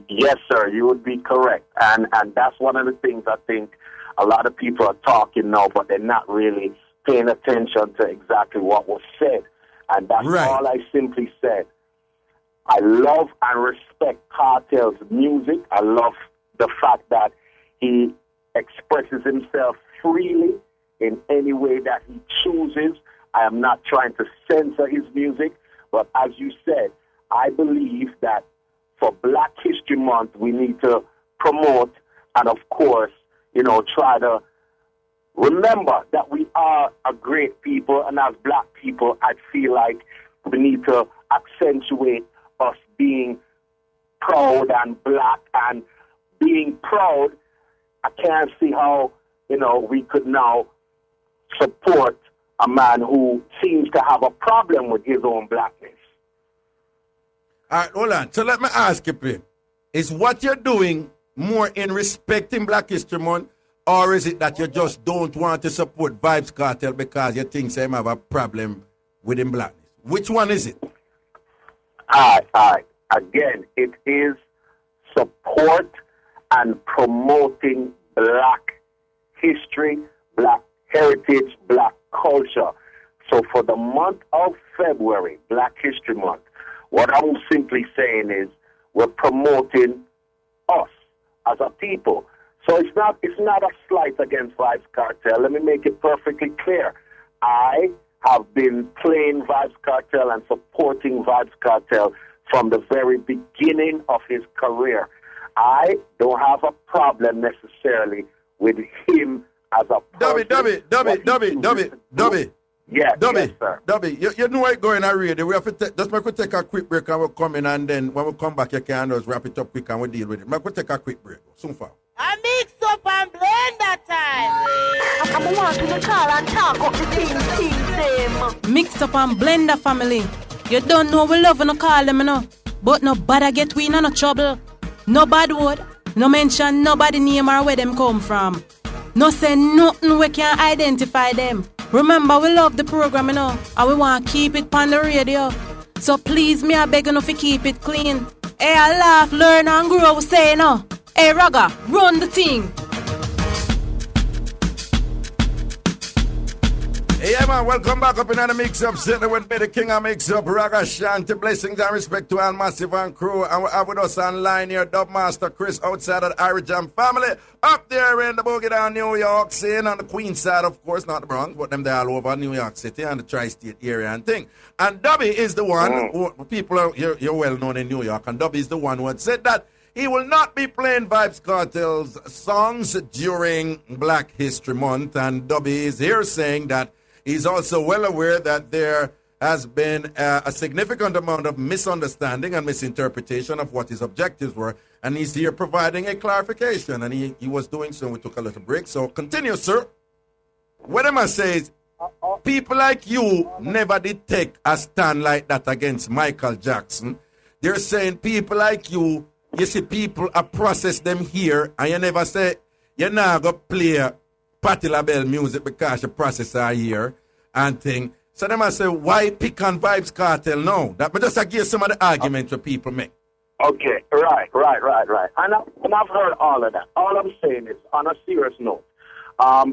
yes, sir, you would be correct. And that's one of the things I think a lot of people are talking now, but they're not really paying attention to exactly what was said. And that's all I simply said. I love and respect Cartel's music. I love the fact that he expresses himself freely in any way that he chooses. I am not trying to censor his music, but as you said, I believe that for Black History Month, we need to promote and, of course, try to remember that we are a great people, and as black people, I feel like we need to accentuate us being proud and black, and being proud. I can't see how, we could now support a man who seems to have a problem with his own blackness. All right, hold on. So let me ask you, please. Is what you're doing more in respecting Black History Month, or is it that you just don't want to support Vibes Cartel because you think they have a problem with him blackness? Which one is it? All right. Again, it is support and promoting black history, black heritage, black culture. So for the month of February, Black History Month, what I'm simply saying is we're promoting us as a people. So it's not a slight against Vibes Cartel. Let me make it perfectly clear. I have been playing Vibes Cartel and supporting Vibes Cartel from the very beginning of his career. I don't have a problem necessarily with him as a person. Dubby. Yes, sir. Dubby, you know what's going on radio. We have to take a quick break and we'll come in, and then when we come back, you can just wrap it up quick and we'll deal with it. We'll take a quick break. Soon far. A Mixup and Blenda time. I'm wanting to call and talk up the team. Mixup and Blenda family. You don't know we love no call them, but nobody get we in no trouble. No bad word. No mention nobody name or where them come from. No say nothing we can identify them. Remember, we love the program, and we want to keep it on the radio. So please, me I beg you to keep it clean. Hey, I laugh, learn, and grow, say no. Hey, Raga, run the thing. Hey, yeah, man, welcome back up in the Mixup. Sitting with me, the king of Mixup, Rgashanti. Blessings and respect to all Massive and crew. And we have with us online here, Dubmaster Chris, outside of the IrieJam family. Up there in the Boogie Down, New York City, on the Queens side, of course, not the Bronx, but them there all over New York City and the tri-state area and thing. And Dubby is the one, who, people are, you're well known in New York, and Dubby is the one who had said that he will not be playing Vibes Cartel's songs during Black History Month. And Dubby is here saying that he's also well aware that there has been a significant amount of misunderstanding and misinterpretation of what his objectives were, and he's here providing a clarification, and he was doing so. We took a little break, so continue, sir. What am I saying? People like you never did take a stand like that against Michael Jackson. They're saying people like you see people process them here, and you never say you're not going to play Patti LaBelle music because your process are here and thing. So them I say, why pick on Vibes Cartel now? That but just I give some of the arguments that people make. Okay, right. And I've heard all of that. All I'm saying is, on a serious note,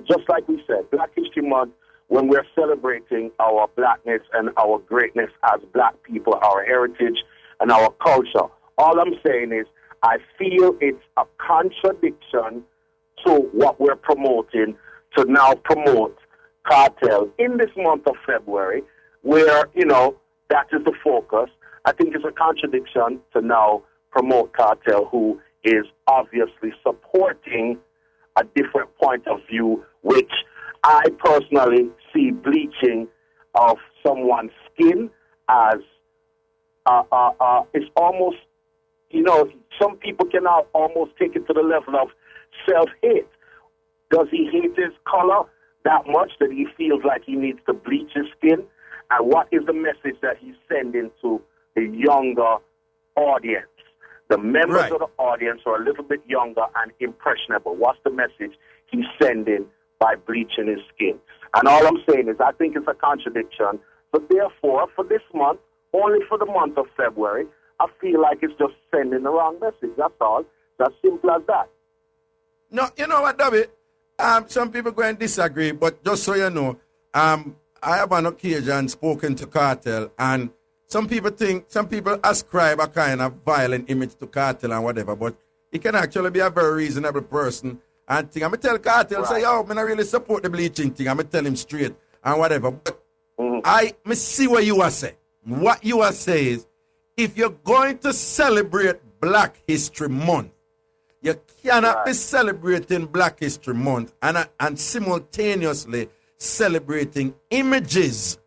just like we said, Black History Month, when we're celebrating our blackness and our greatness as black people, our heritage and our culture, all I'm saying is, I feel it's a contradiction to what we're promoting to now promote Cartel in this month of February, where, that is the focus. I think it's a contradiction to now promote Cartel, who is obviously supporting a different point of view, which I personally see bleaching of someone's skin as it's almost, some people can now almost take it to the level of self-hate. Does he hate his color that much that he feels like he needs to bleach his skin? And what is the message that he's sending to the younger audience? The members of the audience are a little bit younger and impressionable. What's the message he's sending by bleaching his skin? And all I'm saying is I think it's a contradiction. But therefore, for this month, only for the month of February, I feel like it's just sending the wrong message. That's all. It's as simple as that. No, you know what, David? Some people go and disagree, but just so you know, I have on occasion spoken to Cartel, and some people ascribe a kind of violent image to Cartel and whatever, but he can actually be a very reasonable person. And thing. I'm going to tell Cartel, say, yo, I really support the bleaching thing. I'm going to tell him straight and whatever. But I see what you are saying. What you are saying is, if you're going to celebrate Black History Month, you cannot be celebrating Black History Month and simultaneously celebrating images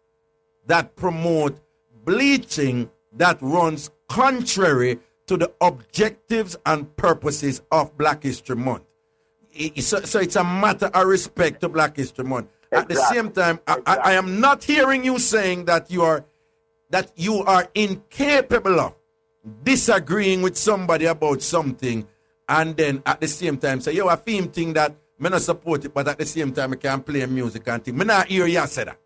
that promote bleaching that runs contrary to the objectives and purposes of Black History Month. So it's a matter of respect to Black History Month. At the same time, I am not hearing you saying that you are incapable of disagreeing with somebody about something and then at the same time say, yo, a theme thing that I not support it, but at the same time I can play music and thing. I not hear you say that.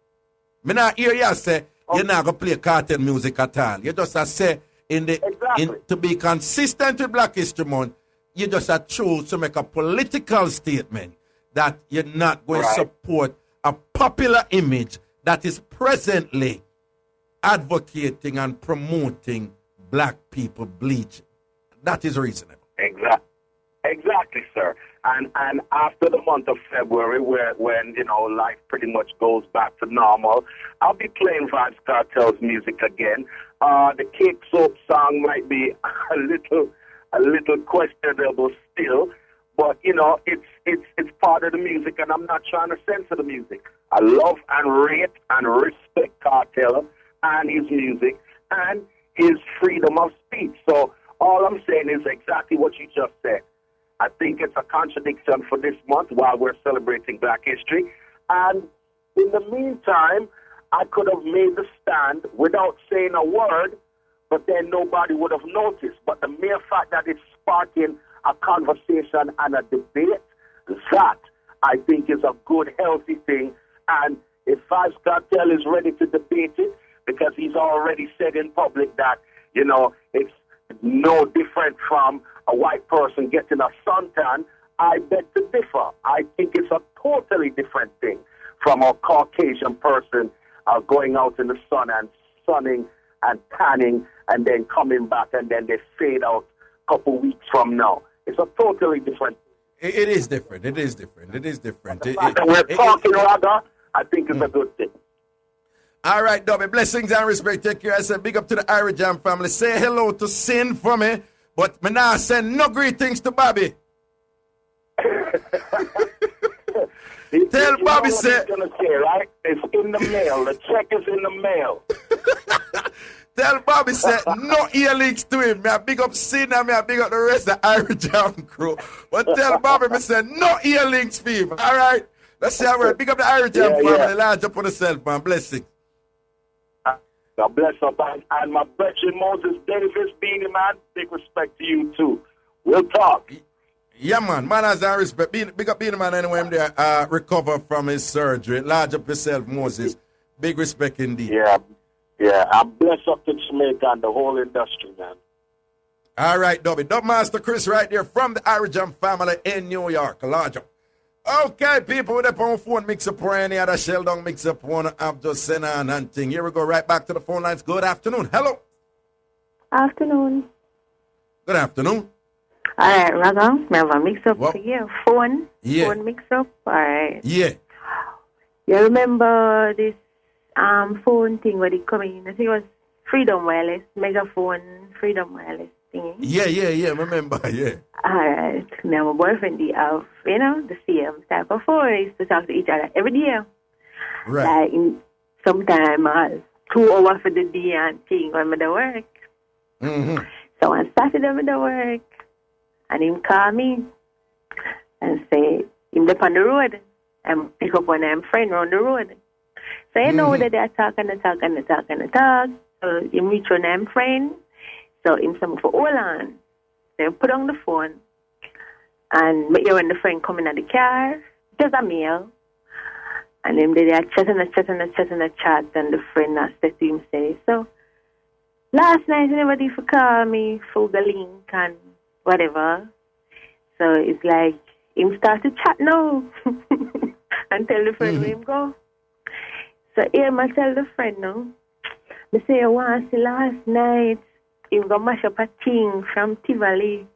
I not hear you say you're not going to play Cartel music at all. You just say to be consistent with Black History Month, you just choose to make a political statement that you're not going to support a popular image that is presently advocating and promoting black people bleaching. That is reasonable. Exactly, sir. And after the month of February, when life pretty much goes back to normal, I'll be playing Vibes Cartel's music again. The Cake Soap song might be a little questionable still, but it's part of the music, and I'm not trying to censor the music. I love and rate and respect Cartel and his music and his freedom of speech. So all I'm saying is exactly what you just said. I think it's a contradiction for this month while we're celebrating Black History. And in the meantime, I could have made the stand without saying a word, but then nobody would have noticed. But the mere fact that it's sparking a conversation and a debate, that I think is a good, healthy thing. And if Vibes Cartel is ready to debate it, because he's already said in public that, it's no different from a white person getting a suntan, I beg to differ. I think it's a totally different thing from a Caucasian person going out in the sun and sunning and tanning and then coming back and then they fade out a couple weeks from now. It's a totally different thing. It is different. It is different. We're talking rather, I think it's a good thing. All right, Dobby. Blessings and respect. Take care. I said big up to the IrieJam family. Say hello to Sin for me, but me now send no greetings to Bobby. Tell Bobby say. What he's gonna say, right? It's in the mail. The check is in the mail. Tell Bobby say no earlinks to him. Me I big up Sin and me I big up the rest of the IrieJam crew. But tell Bobby me say no earlinks for him. All right. Let's see how we're big up the IrieJam family. Large up on the self, man. Blessing. God bless up. And my brethren Moses Davis, Beanie Man, big respect to you too. We'll talk. Yeah, man. Man has a respect. Big up Beanie Man anyway. There, recover from his surgery. Large up yourself, Moses. Big respect indeed. Yeah. I'm blessed up to Jamaica and the whole industry, man. All right, Dubby. Dubmaster Chris right there from the IrieJam family in New York. Large up. Okay, people with the phone mix up or any other shell down mix up one I've just sent on and thing. Here we go right back to the phone lines. Good afternoon. Hello. Afternoon. Good afternoon. All right, Raga, we have a mix up for you. Phone phone mix up. All right. Yeah. You remember this phone thing where they come in? I think it was Freedom Wireless, Megaphone, Freedom Wireless thingy. Yeah, remember, yeah. Alright, now my boyfriend, they have, the same type of phone. They used to talk to each other every day. Right. Like, sometime 2 hours for the day and thing when I'm at work. Mm-hmm. So on Saturday I'm at work, and him call me and say, him up on the road, and pick up one of them friend on the road. So you know that they're talking. So you meet your name friend. So him say for hold on. So put on the phone and make you and the friend come in at the car, just a meal. And then they are chatting and the friend said to him say, so last night anybody for call me for the link and whatever. So it's like him start to chat now and tell the friend where him go. So here I tell the friend now. I say, I want to see last night, him go mash up a thing from Tivoli.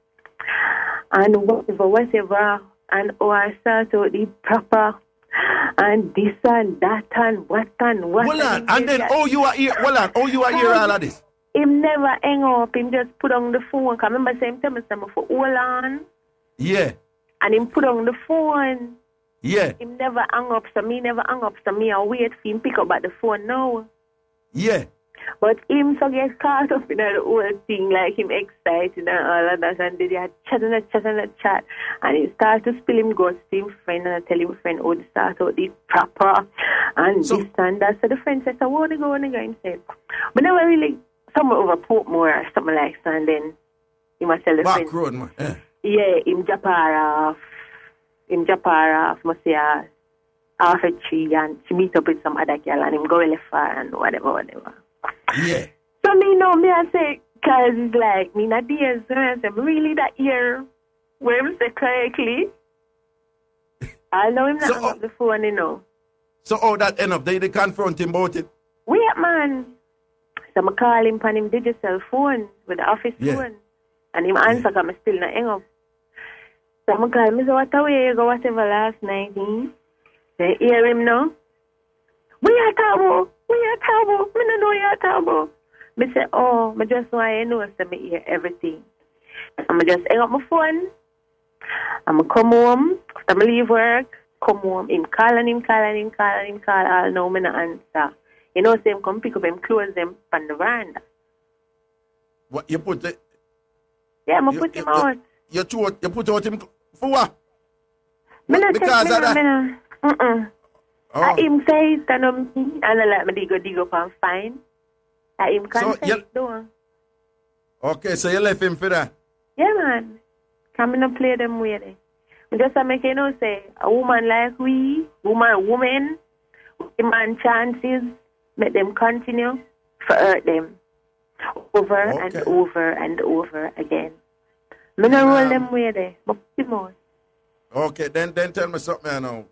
And whatever. And I start out the proper. And this and that and what and what. Hold on. And then, you are here. Hold on. You are here all of this. Him never hang up. Him just put on the phone. Because remember same time for hold on. Yeah. And him put on the phone. Yeah. Him never hang up. So me never hang up. So me I wait for him pick up at the phone now. Yeah. But him so get caught up in the whole thing, like him excited and all of that, and they had chat. And he started to spill him goes to him friend, and I tell him friend, they start out the proper, and this and that. So the friend says, I want to go, and said, but never really, somewhere over Portmore or something like that, and then he must tell the Back friend. road, man. Yeah, him Japara off, must say, half a tree, and she meet up with some other girl, and him go really far, and whatever. Yeah. So me I say, because it's like, me not days, I say, really that year, where him say correctly, I know him not hang up the phone, So that end up, they confront him about it? Wait, man. So I call him on him digital phone, with the office phone, and him answer, because I still not hang up. So I call him, I say, what away you go, whatever last night, They hear him now. We are Tabo. Me no know you are Tabo. Me say, I just want you know, so me hear everything. I'm just hang up my phone. I'm come home. After I leave work, come home. Him call. All now me no answer. You know, say him come pick up him, close them on the veranda. What, you put it? Yeah, I put him out. You put out him for what? Because of that? Him say it and I let me dig up and find. Him can't do. Okay, so you left him for that? Yeah, man. Come in and play them with it. Just to make say, a woman like woman, man chances, make them continue for hurt them over and over again. Me no roll them with it, but more. Okay, then tell me something now.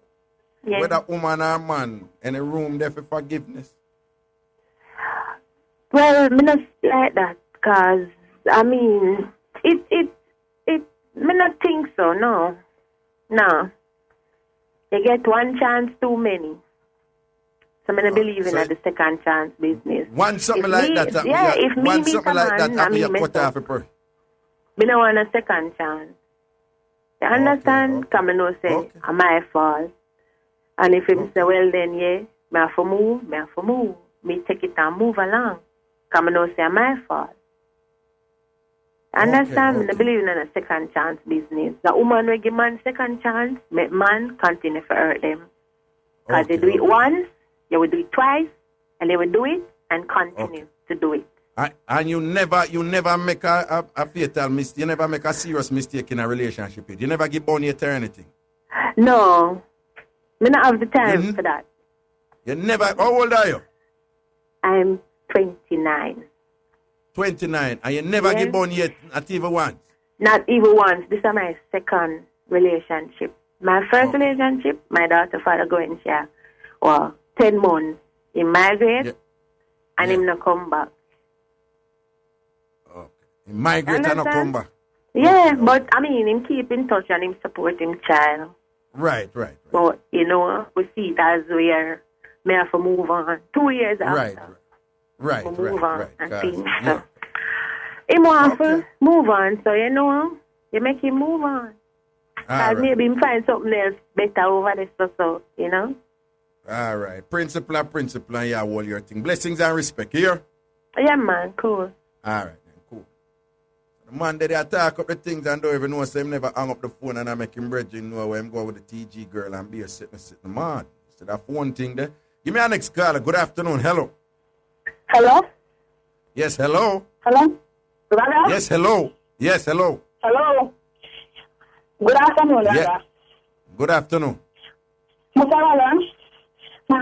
Yeah. Whether woman or man in a room there for forgiveness? Well, me not like that, cause I mean, me not think so. No. You get one chance too many. So me not believe in the second chance business. One something like that. If me meet a man, I mean, cut off a person. Me no want a second chance. You understand? Come and know say, am my fault? And if him say, well then, me have to move. Me take it and move along. Come and know say, am my fault? Understand? Me no believe in a second chance business. The woman will give man second chance, make man continue to hurt them. Because they do it once, they will do it twice, and they will do it and continue to do it. And you never make a fatal mistake. You never make a serious mistake in a relationship. You never give on eternity. No. Me not have the time for that. You never, how old are you? I'm 29. 29. And you never get born yet, not even once? Not even once. This is my second relationship. My first relationship, my daughter father going share. Well, 10 months. He migrate and him not come back. Okay. He migrate and not come back. Yeah, but I mean, him keep in touch and him support him child. Right. But, you know, we see it as where me have to move on. 2 years after. Right. Move on and things. Yeah. So, him want to move on, so you know, you make him move on. All right. Maybe him find something else better over this, so you know. All right. Principle, and yeah, all your thing. Blessings and respect, here. Yeah, man, cool. All right, cool. The man that they talk up the things and don't even know, so him never hang up the phone and I make him brethren know where him go with the TG girl and be a sitting man. So that phone thing there. Give me a next caller. Good afternoon. Hello. Hello? Yes, hello. Hello? Brother? Yes, hello. Yes, hello. Hello? Good afternoon, brother. Yeah. Good afternoon. Mr. Brother, I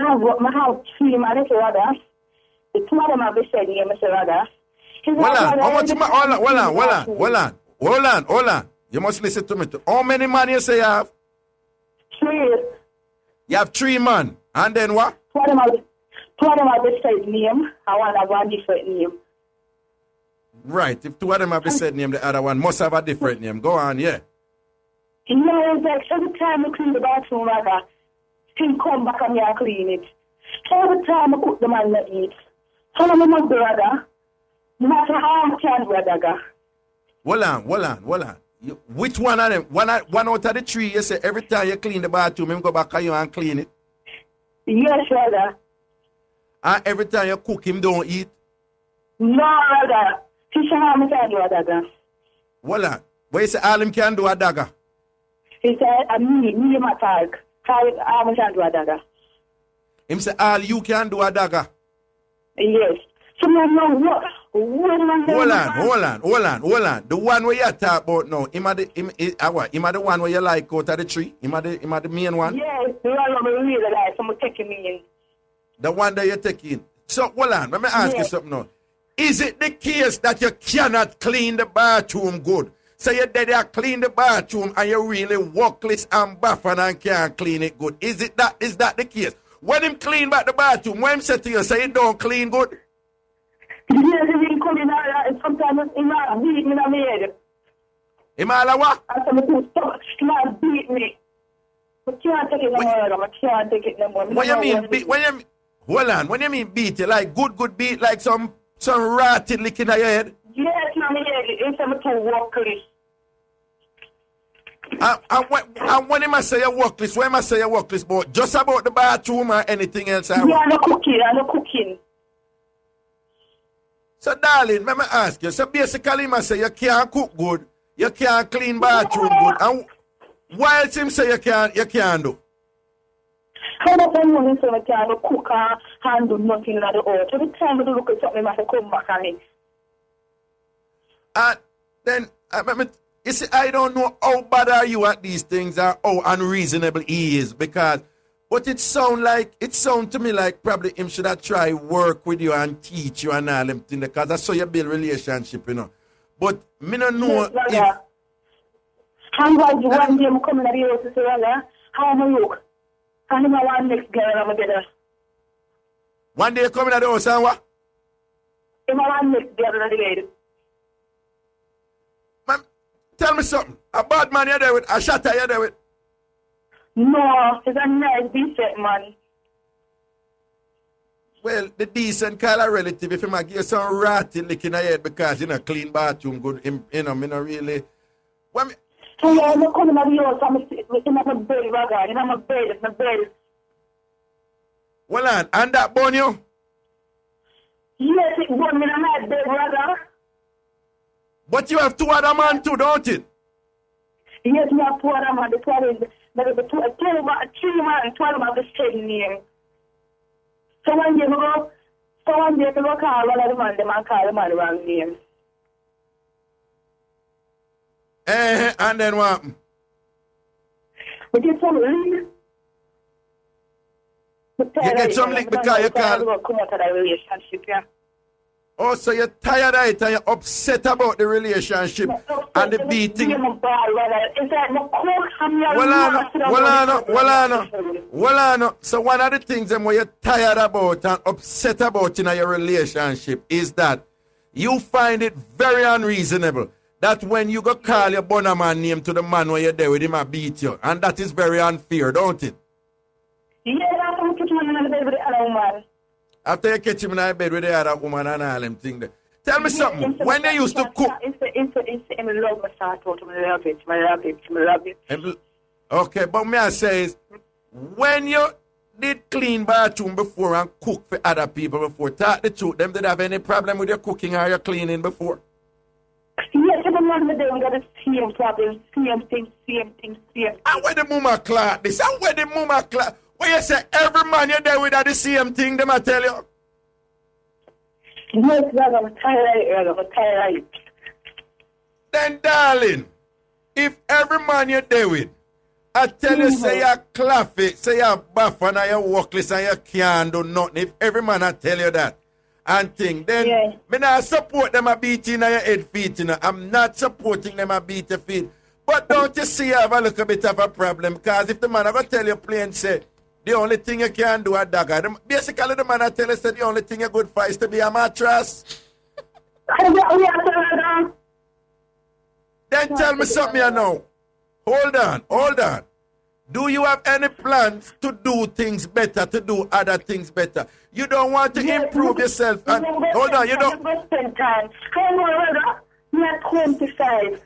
have 3 married brother. The 2 of them have been said here, Mr. Brother. Hold on. You must listen to me. How many men you say you have? 3. You have 3 men. And then what? 2 of them have the same name. I want to have a different name. Right. If 2 of them have the same name, the other one must have a different name. Go on, yeah. You know, it's like every time I clean the bathroom, rather, still come back and I clean it. Every time I cook the man that eat. So I'm a brother. No matter how I can, brother. Hold on. Which one of them? One out of the 3, you say every time you clean the bathroom, him go back and you and clean it? Yes, brother. And every time you cook, him don't eat? No, brother. He said, how much I do a dagger. Hold on. What you say all him can do a dagger? He said, me my talk. How much I do a dagger. Him say all you can do a dagger? Yes. So no, what? Hold on. The one where you talk about now, him are the one where you like out of the 3? Him are the main one? Yes, the one where I really like, so I'm taking me in. The one that you're taking. So, hold on, let me ask you something now. Is it the case that you cannot clean the bathroom good? So you're there clean the bathroom and you really workless and baffled and can't clean it good. Is that the case? When him clean back the bathroom, when him say to you, say it don't clean good? Yes, he come in and sometimes he might beat me in the head. He might what? I said, he might beat me. I can't take it no more. I can't take it no more. What you mean beat? Hold on, when you mean beat, you like good beat, like some ratted licking at your head? Yes, my head. It's a little workless. And when him say you workless, when him say you workless, but just about the bathroom or anything else? I'm not cooking. So, darling, let me ask you. So, basically, him say you can't cook good, you can't clean bathroom good, and why else him say you can't do? How much I know him say I can't cook and do nothing at the house. Every time I look at something, I have to come back on it. And then, you see, I don't know how bad are you at these things or how unreasonable he is, but it sound to me like probably him should have tried work with you and teach you and all them things, because that's how you build relationship, you know. But me don't know if... And one day I'm coming at the house to say, Ragga, how am I look? And I'm one next girl I'm together. One day you coming at the house and what? I'm one next girl I'm together. Tell me something. A bad man you're there with, a shatter you're there with. No, it's a nice, decent man. Well, the decent kind of relative, if he might give you some ratty licking your head because you know clean bathroom good, you know, me not really. So I'm coming at the house, I'm in my bed, Ragga, in my bed. Well, and that bone you? Yes, it bone me in my bed, Ragga. But you have 2 other men too, don't you? Yes, we have 2 other men. The 3 man, 2 of them have the same name. So one day we go call one of the man, the man call the man the wrong name. And then what? But you tell me, You get some lick because you can't. Come out of that relationship, yeah. Oh, so you're tired of it and you're upset about the relationship and the beating. Well, so one of the things that you're tired about and upset about in your relationship is that you find it very unreasonable that when you go call your Bunnaman name to the man when you're there with him and beat you. And that is very unfair, don't it? Yeah, that's what I'm in the bed with the other woman. After you catch him in the bed with the other woman and all them things there. Tell me something. When they used to cook. Okay, but me I say is, when you did clean bathroom before and cook for other people before, talk the truth, them did have any problem with your cooking or your cleaning before? Yes, every man with them got the same problem, same thing. And where the mama clock this? And where the mama clock? When you say every man you're there with the same thing, them I tell you. Yes, I'm tired of it. Then, darling, if every man you're there with, I tell you, say you're claffy, say you're buff and you're workless and you can't do nothing. If every man I tell you that and thing, then me not support them a beating on your head feet, you know. I'm not supporting them a beat your feet. But don't you see you have a little bit of a problem? Because if the man I go tell you plain say, the only thing you can do a dagger. Basically, the man I tell us that the only thing you're good for is to be a mattress. Then tell me something you know. Hold on. Do you have any plans to do things better, to do other things better? You don't want to improve yourself. And, hold on, you don't. You're 25.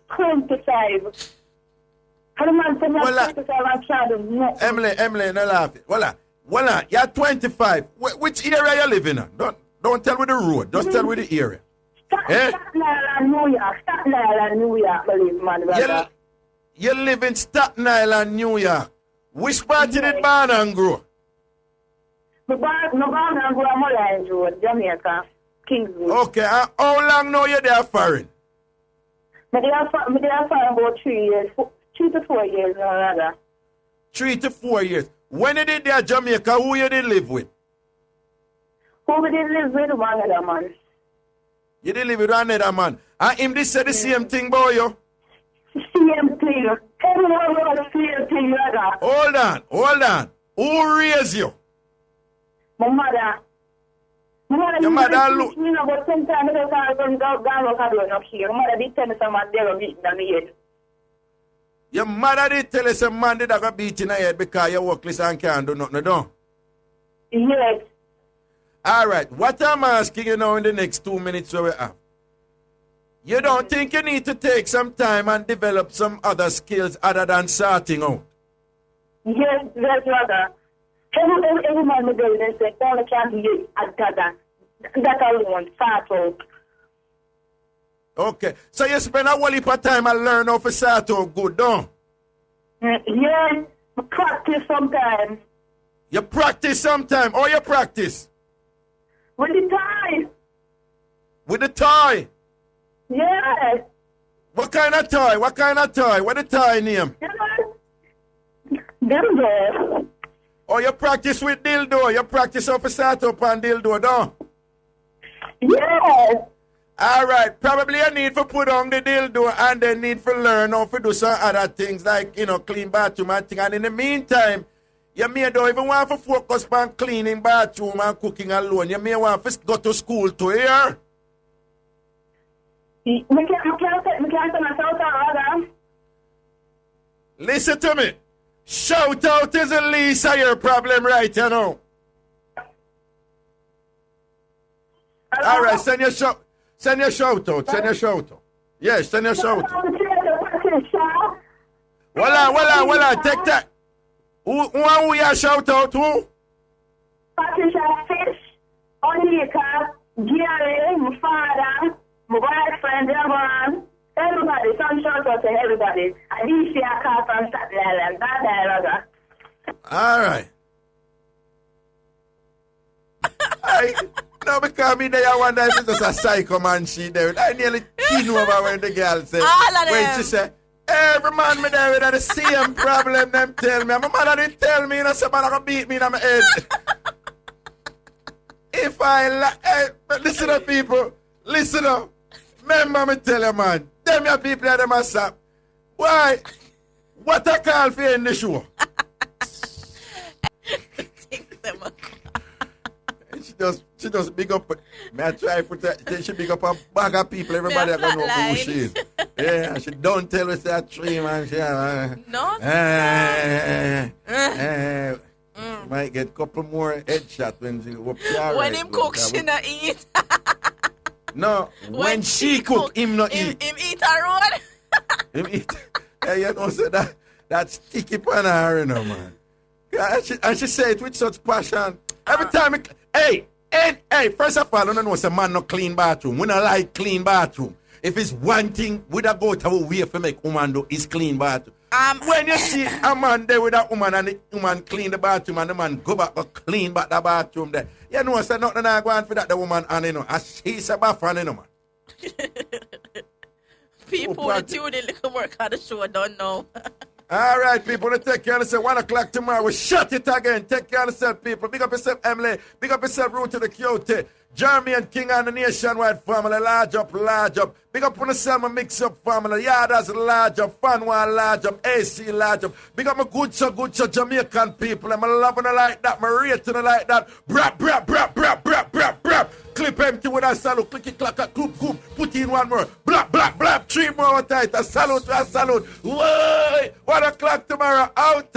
Emily, no laughing. Voila, you're 25. Which area you live in? Don't tell me the road. Just tell me the area. Staten Island, New York, believe man, brother. You live in Staten Island, New York. Which part you did born and grow? No born and grow, Mullions Road, Jamaica, Kingston. Okay, and how long now you there foreign? Me there foreign about 3 years. 3 to 4 years, rather. 3 to 4 years. When you did there, Jamaica, who you did live with? Who we did live with? One other man. You did live with another man. And him did say the same thing about you? Same thing. Everyone was the same thing, brother. Hold on. Who raised you? My mother. Your mother look. You know, but sometimes I don't go up here. My mother did tell me someone they were beating on the head. Your mother did tell us a man did have a beat in the head because you're workless and can't do nothing, don't? Yes. All right. What I'm asking you now in the next 2 minutes where we have. You don't think you need to take some time and develop some other skills other than sorting out? Yes, brother. Every man will do this. All I can do is that alone, sort out. Okay. So you spend a whole heap of time and learn how to sort out good, don't? Yes. I practice sometimes. You practice sometime? Or you practice? With the toy. With the toy? Yes. What kind of toy? What the toy name? Dildo. Oh, you practice with dildo. You practice how to start up on dildo, don't? Yes. All right. Probably you need to put on the dildo and then need to learn how to do some other things like, you know, clean bathroom and things. And in the meantime, you may don't even want to focus on cleaning bathroom and cooking alone. You may want to go to school to hear. Listen to me. Shout out is the least of your problem right, you know. All right, send your shout out. Yes, send your shout out. Voila, take that. Who you shout out to? Patricia Fish, Onika, Jerry, my father, my boyfriend, Devon, everybody, some shout out to everybody. Alicia, Carl from Staten Island, that. All right. No, because me there, I wonder if it's just a psycho man she there. I nearly keen over when the girl said. All of them. When she said, every man me there with the same problem, them tell me. My mother didn't tell me, you know, somebody gonna beat me in my head. if hey, but listen up, people. Listen up. Remember me tell you, man. Them your people that them a stop. Why? What I call for in the show? She just big up. May I try put that? She big up a bag of people. Everybody are gonna know who she is. Yeah, she don't tell us that tree, man. She, no. Might get a couple more headshots when she up there. When him cook, she not eat. No, when she cook, him not eat. Him eat her road. Him eat. Yeah, you know, so that's sticky pan her, you know, man. And she say it with such passion. Every time, hey, first of all, I don't know, say man no clean bathroom. We don't like clean bathroom. If it's one thing, we don't go to a way for make woman do is clean bathroom. When you see a man there with a woman and the woman clean the bathroom and the man go back and clean back the bathroom there, you know, say nothing not going for that the woman and you know, and she's a bathroom, you know, man. People who tune in to work on the show don't know. All right, people, let's take care of yourself. 1 o'clock tomorrow, we shut it again. Take care of yourself, people. Big up yourself, Emily. Big up yourself, Root to the Coyote. Jeremy and King and the nationwide family. Large up, large up. Big up on the Selma Mixup family. Yarders large up. Fanwan large up. AC large up. Big up my good so Jamaican people. I'm loving it like that. I'm rating it like that. Brap, brap, brap, brap, brap, brap, brap. Clip empty with a salute. Click it, clack, coop, coop. Put in one more. Blap, blap, blap. 3 more tight. A salute, a salute. Whoa! 1 o'clock tomorrow. Out.